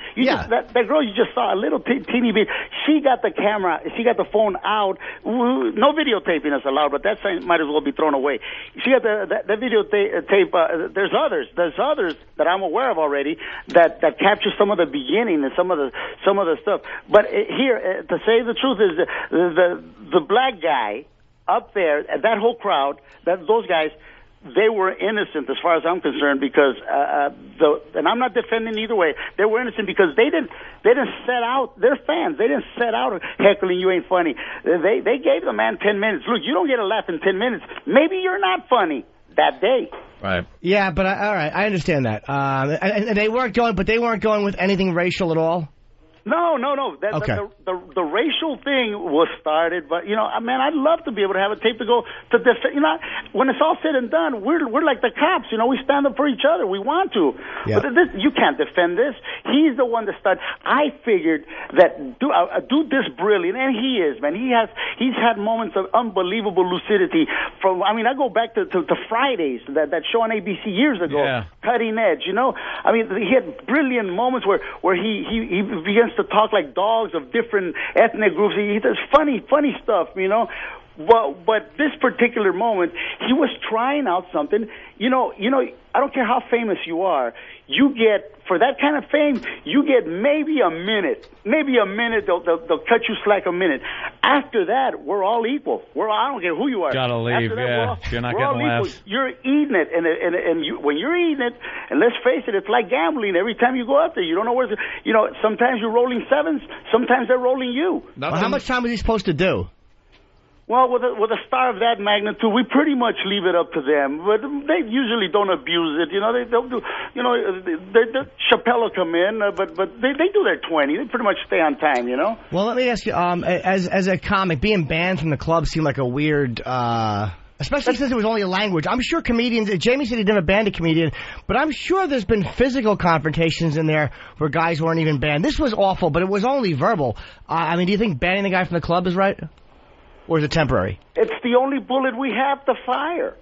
That girl you just saw, a little teeny bit. She got the camera. She got the phone out. No videotaping is allowed, but that might as well be thrown away. She got the videotape. There's others that I'm aware of already that capture some of the beginning and some of the stuff. But here, to say the truth, is the black guy up there, that whole crowd, those guys, they were innocent as far as I'm concerned, because and I'm not defending either way. They were innocent because they didn't set out. They're fans. They didn't set out heckling you ain't funny. They gave the man 10 minutes. Look, you don't get a laugh in 10 minutes. Maybe you're not funny that day. Right. Yeah, but all right, I understand that. And they weren't going with anything racial at all. No. The racial thing was started, but man, I'd love to be able to have a tape to go to defend. When it's all said and done, we're like the cops. We stand up for each other. We want to, but you can't defend this. He's the one that started. I figured that a dude this brilliant, and he is, man. He's had moments of unbelievable lucidity. I go back to Fridays, that show on ABC years ago, Cutting Edge. He had brilliant moments where he begins to talk like dogs of different ethnic groups. He does funny stuff, But this particular moment, he was trying out something. I don't care how famous you are. You get, for that kind of fame, you get maybe a minute. They'll cut you slack a minute. After that, we're all equal. I don't care who you are. Gotta leave, you're not getting laughs. You're eating it, and when you're eating it, and let's face it, it's like gambling. Every time you go out there, you don't know where. Sometimes you're rolling sevens, sometimes they're rolling you. Well, how much time is he supposed to do? Well, with a star of that magnitude, we pretty much leave it up to them. But they usually don't abuse it. They'll do. Chappelle will come in, but they do their 20. They pretty much stay on time. Well, let me ask you. As a comic, being banned from the club seemed like a weird. Especially since it was only a language. I'm sure comedians. Jamie said he never banned a comedian, but I'm sure there's been physical confrontations in there where guys weren't even banned. This was awful, but it was only verbal. Do you think banning the guy from the club is right? Or is it temporary? It's the only bullet we have to fire.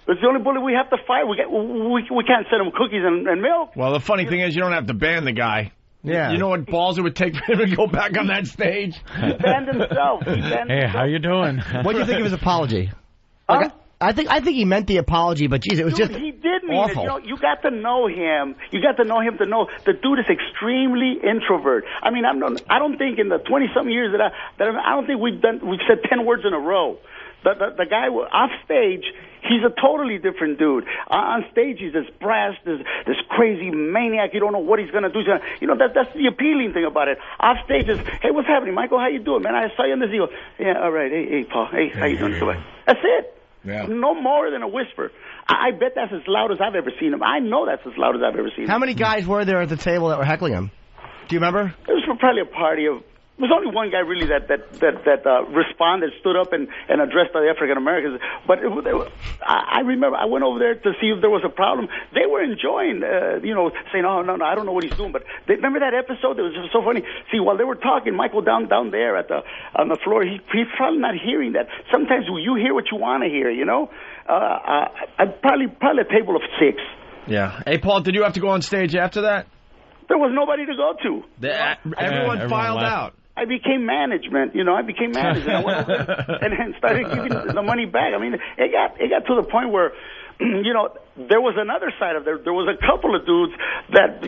It's the only bullet we have to fire. We can't send him cookies and milk. Well, the funny thing is you don't have to ban the guy. Yeah. You know what balls it would take for him to go back on that stage? He banned himself. Hey, how you doing? What do you think of his apology? I think he meant the apology, but geez, it was just he did mean awful. it. You got to know him. You got to know him to know the dude is extremely introvert. I don't think in the 20-something years that I don't think we've said 10 words in a row. The guy off stage, he's a totally different dude. On stage, he's this brass, this crazy maniac. You don't know what he's going to do. That's the appealing thing about it. Off stage is, hey, what's happening, Michael? How you doing, man? I saw you in this deal. Yeah, all right. Hey, Paul. Hey, how you doing? That's it. Yeah. No more than a whisper. I bet that's as loud as I've ever seen him. I know that's as loud as I've ever seen him. How many guys were there at the table that were heckling him? Do you remember? It was probably a party of... There was only one guy really that responded, stood up and addressed the African Americans. But I remember I went over there to see if there was a problem. They were enjoying, saying, "Oh no, I don't know what he's doing." But remember that episode? It was just so funny. See, while they were talking, Michael down there on the floor, he's probably not hearing that. Sometimes you hear what you want to hear. Probably a table of 6. Yeah. Hey, Paul, did you have to go on stage after that? There was nobody to go to. Everyone filed out. I became management. I became management. I went over there and started giving the money back. It got to the point where, there was another side of there. There was a couple of dudes that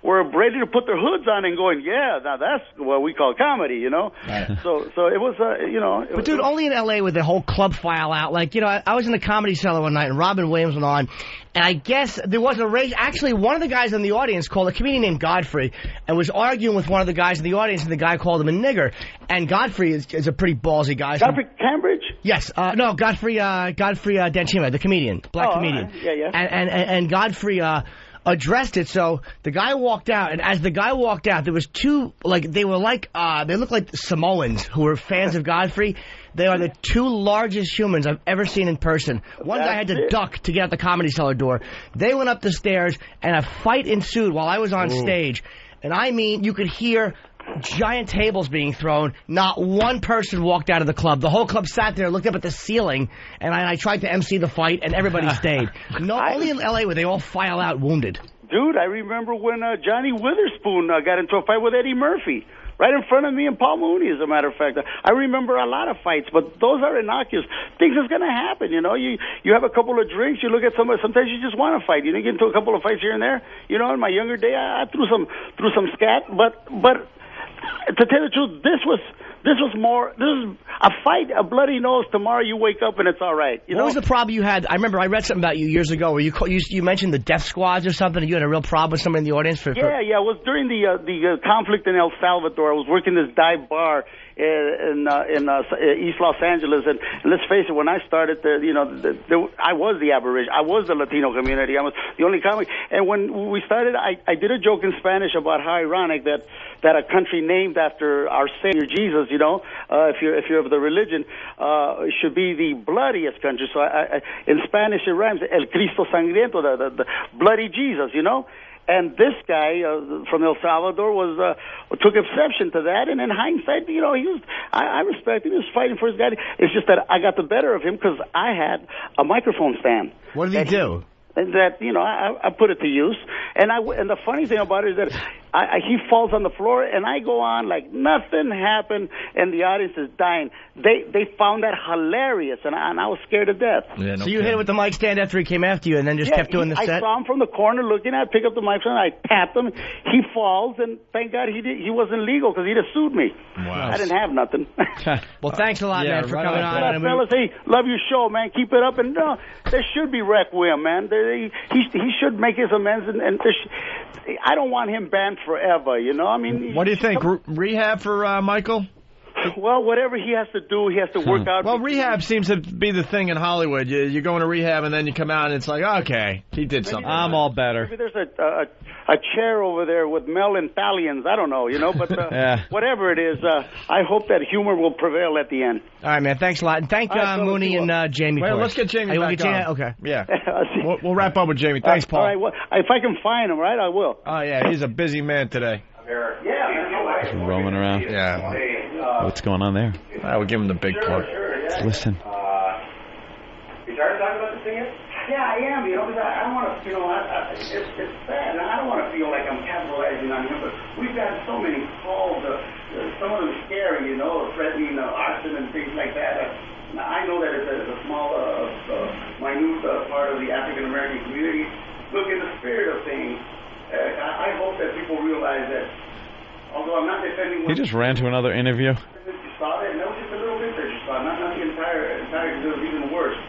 were ready to put their hoods on and going, yeah, now that's what we call comedy. Right. So it was But dude, only in L.A. with the whole club file out. I was in the Comedy Cellar one night and Robin Williams went on. And I guess there was a race. Actually, one of the guys in the audience called a comedian named Godfrey and was arguing with one of the guys in the audience, and the guy called him a nigger. And Godfrey is a pretty ballsy guy. Godfrey Cambridge? Yes. No, Godfrey Danchima, the comedian, black comedian. Yeah. And Godfrey addressed it. So the guy walked out, and as the guy walked out, there was two, they looked like Samoans who were fans of Godfrey. They are the 2 largest humans I've ever seen in person. One guy had to duck to get out the Comedy Cellar door. They went up the stairs, and a fight ensued while I was on stage. And you could hear giant tables being thrown. Not one person walked out of the club. The whole club sat there, looked up at the ceiling, and I tried to MC the fight, and everybody stayed. Only in L.A. where they all file out wounded. Dude, I remember when Johnny Witherspoon got into a fight with Eddie Murphy. Right in front of me and Paul Mooney, as a matter of fact. I remember a lot of fights, but those are innocuous. Things is going to happen, You have a couple of drinks, you look at somebody, sometimes you just want to fight. You get into a couple of fights here and there. In my younger day, I threw some scat, but to tell you the truth, This is a fight, a bloody nose. Tomorrow you wake up and it's all right. What was the problem you had? I remember I read something about you years ago where you mentioned the death squads or something, and you had a real problem with somebody in the audience. Yeah. It was during the conflict in El Salvador. I was working this dive bar in East Los Angeles, and let's face it, when I started, I was the Aboriginal, I was the Latino community, I was the only comic. And when we started, I did a joke in Spanish about how ironic that a country named after our Savior Jesus, if you're of the religion, should be the bloodiest country. So in Spanish it rhymes, El Cristo Sangriento, the bloody Jesus, And this guy from El Salvador took exception to that, and in hindsight, I respect him. He was fighting for his guy. It's just that I got the better of him because I had a microphone stand. What did he do? And that I put it to use, and the funny thing about it is that he falls on the floor, and I go on like nothing happened, and the audience is dying. They found that hilarious, and I was scared to death. Yeah, so you hit it with the mic stand after he came after you, and then just kept doing the set? I saw him from the corner looking at, pick up the mic stand, I tapped him. He falls, and thank God he wasn't legal because he'd have sued me. Wow. I didn't have nothing. Well, thanks a lot, man, for coming on. Fellas, hey, love your show, man. Keep it up, and there should be Requiem, man. He should make his amends, and I don't want him banned forever, I mean... What do you think? Rehab for Michael? Well, whatever he has to do, he has to work out. Well, rehab seems to be the thing in Hollywood. You go into rehab and then you come out and it's like, okay, he did something. I'm all better. Maybe there's a chair over there with melon thallions. I don't know, but whatever it is, I hope that humor will prevail at the end. All right, man. Thanks a lot. And thank Mooney and Jamie. Well, let's get Jamie back on. Okay. Yeah. We'll wrap up with Jamie. Thanks, Paul. All right. Well, if I can find him, right, I will. Oh, yeah. He's a busy man today. Yeah. He's roaming around. Yeah. What's going on there? I would give him the big part. Let's listen. You tired of talking about this thing yet? Yeah, I am, because I don't want to feel, it's sad, and I don't want to feel like I'm capitalizing on him, but we've got so many calls, some of them scary, threatening arson and things like that. I know that it's a small, minute part of the African-American community. Look, in the spirit of things, I hope that people realize that, although I'm not defending... He just ran to another interview. You saw that, and that was just a little bit that you saw, not the entire, because it was even worse.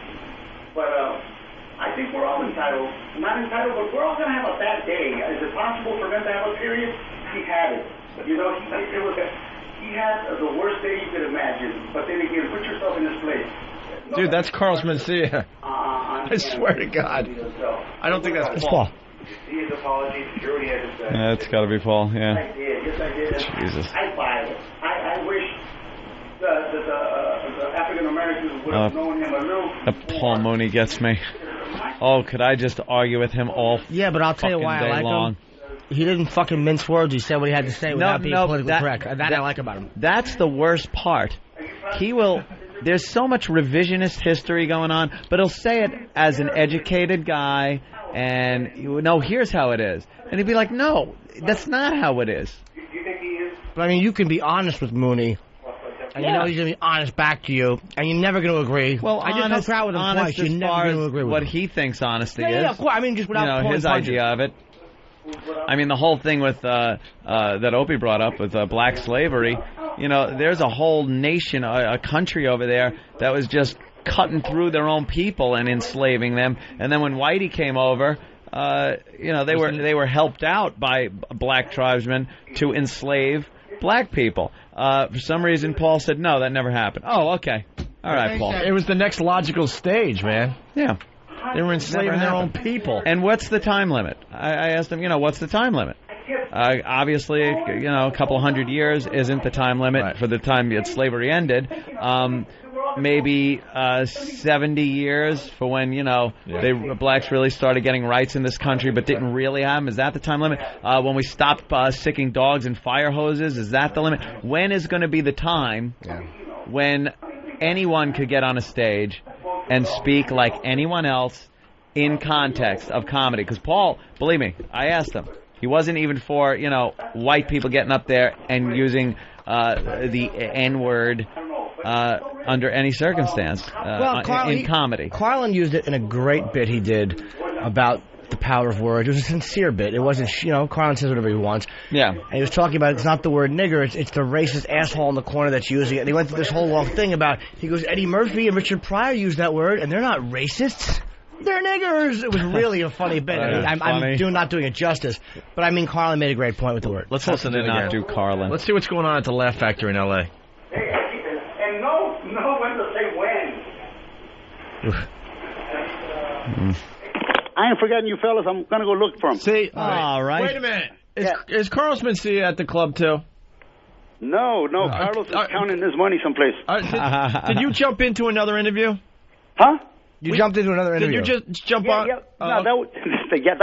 But I think we're all entitled, not entitled, but we're all going to have a bad day. Is it possible for them to have a period? He had it. He had the worst day you could imagine. But then again, put yourself in this place. Dude, that's Carlos Mencia. I swear to God. I don't think that's Paul. His apologies. Sure, he had to say. That's got to be Paul, yeah. I did. Yes, I did. Jesus. I buy it. I wish the African Americans would have known him a little. Paul Mooney gets me. Oh, could I just argue with him all? Yeah, but I'll tell you why I like him. He didn't fucking mince words. He said what he had to say without being politically correct. That I like about him. That's the worst part. He will. There's so much revisionist history going on, but he'll say it as an educated guy, and here's how it is, and he'd be like, no, that's not how it is. Do you think he is? But I mean, you can be honest with Mooney. And you know he's going to be honest back to you, and you're never going to agree. Well, I just helped out with him twice. You're never going to agree with what him. he thinks honesty is. Yeah, of course. I mean, just without his idea of it. I mean, the whole thing with that Opie brought up with black slavery. There's a whole nation, a country over there that was just cutting through their own people and enslaving them. And then when Whitey came over, they were helped out by black tribesmen to enslave black people. For some reason, Paul said, no, that never happened. Oh, okay. All right, Paul. It was the next logical stage, man. Yeah. They were enslaving their own people. And what's the time limit? I asked him, what's the time limit? Obviously, a couple 100 years isn't the time limit for the time that slavery ended. Maybe 70 years for when, blacks really started getting rights in this country but didn't really have them. Is that the time limit? When we stopped sicking dogs in fire hoses, is that the limit? When is going to be the time when anyone could get on a stage and speak like anyone else in context of comedy? Because Paul, believe me, I asked him. He wasn't even for, white people getting up there and using the N-word under any circumstance in comedy. Carlin used it in a great bit he did about the power of words. It was a sincere bit. It wasn't, Carlin says whatever he wants. Yeah. And he was talking about it's not the word nigger, it's the racist asshole in the corner that's using it. And he went through this whole long thing about, he goes, Eddie Murphy and Richard Pryor used that word, and they're not racists. They're niggers. It was really a funny bit. I'm not doing it justice, but I mean, Carlin made a great point with the word. Let's listen to it again. Do Carlin. Let's see what's going on at the Laugh Factory in L.A. And know when to say when. I ain't forgetting you fellas. I'm going to go look for him. See? All right. Wait a minute. Is Carlos Mencia at the club, too? No. Carlos is counting his money someplace. Did you jump into another interview? Huh? You jumped into another interview. Did you just jump on? Yeah. No, that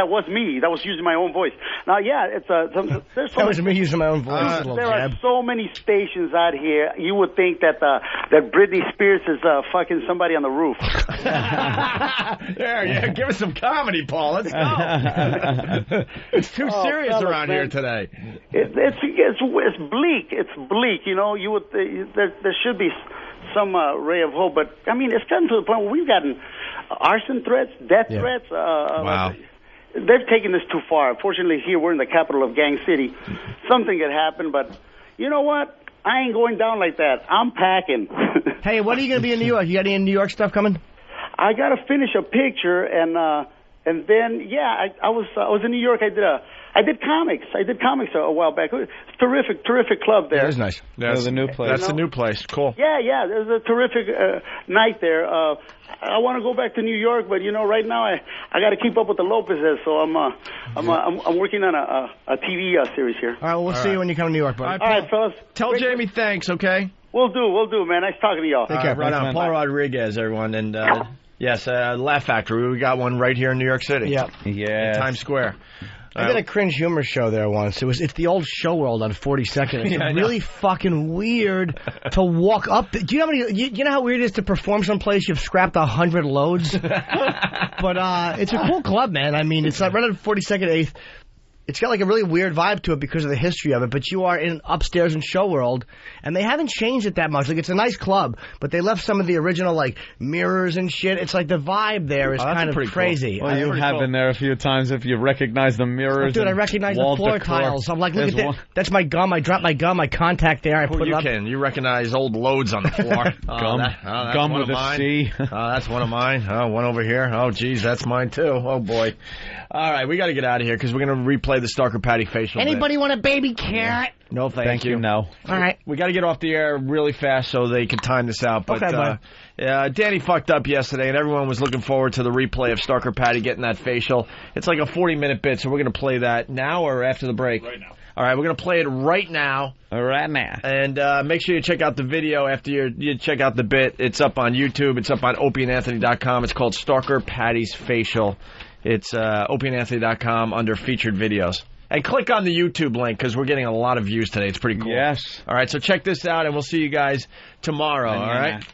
was me. That was using my own voice. Now, it's there's that was me using my own voice. There are so many stations out here. You would think that Britney Spears is fucking somebody on the roof. Give us some comedy, Paul. Let's go. It's too serious around here today. It's bleak. It's bleak. You would there should be some ray of hope, but I mean, it's gotten to the point where we've gotten arson threats, death threats. Wow. They've taken this too far. Unfortunately, here we're in the capital of Gang City. Something could happen, but you know what? I ain't going down like that. I'm packing. Hey, when are you going to be in New York? You got any New York stuff coming? I got to finish a picture, and then I was in New York. I did comics. A while back. It's a terrific club there. That is nice. That's the new place. That's the new place. Cool. Yeah. There's a terrific night there. I want to go back to New York, but right now I got to keep up with the Lopez's, so I'm working on a TV series here. All right, we'll see you when you come to New York, buddy. All right, fellas. Tell Jamie thanks, okay? We'll do, man. Nice talking to y'all. Take care. Right on. Paul Rodriguez, everyone, and yes, Laugh Factory. We got one right here in New York City. Yeah. In Times Square. I did a cringe humor show there once. It's the old Show World on 42nd. It's really fucking weird to walk up. Do you know you know how weird it is to perform someplace you've scrapped 100 loads? But it's a cool club, man. I mean, it's right on 42nd 8th. It's got like a really weird vibe to it because of the history of it, but you are in upstairs in Show World, and they haven't changed it that much. Like, it's a nice club, but they left some of the original, like, mirrors and shit. It's like the vibe there is kind of crazy. Cool. Well, you have been there a few times if you recognize the mirrors. Dude, I recognize the floor tiles. I'm like, look at that. That's my gum. I dropped my gum, my contact there. I put it up. You recognize old loads on the floor. Gum with a C. That's one of mine. One over here. Oh, geez, that's mine, too. Oh, boy. All right, we got to get out of here because we're going to replay the Starker Patty facial. Anybody want a baby carrot? No, thank you. No. All right. We got to get off the air really fast so they can time this out. But okay, Danny fucked up yesterday, and everyone was looking forward to the replay of Starker Patty getting that facial. It's like a 40-minute bit, so we're going to play that now or after the break? Right now. All right, we're going to play it right now. Right now. And make sure you check out the video after you check out the bit. It's up on YouTube. It's up on opieandanthony.com. It's called Starker Patty's Facial. It's opieandanthony.com under featured videos. And click on the YouTube link because we're getting a lot of views today. It's pretty cool. Yes. All right, so check this out, and we'll see you guys tomorrow, all right?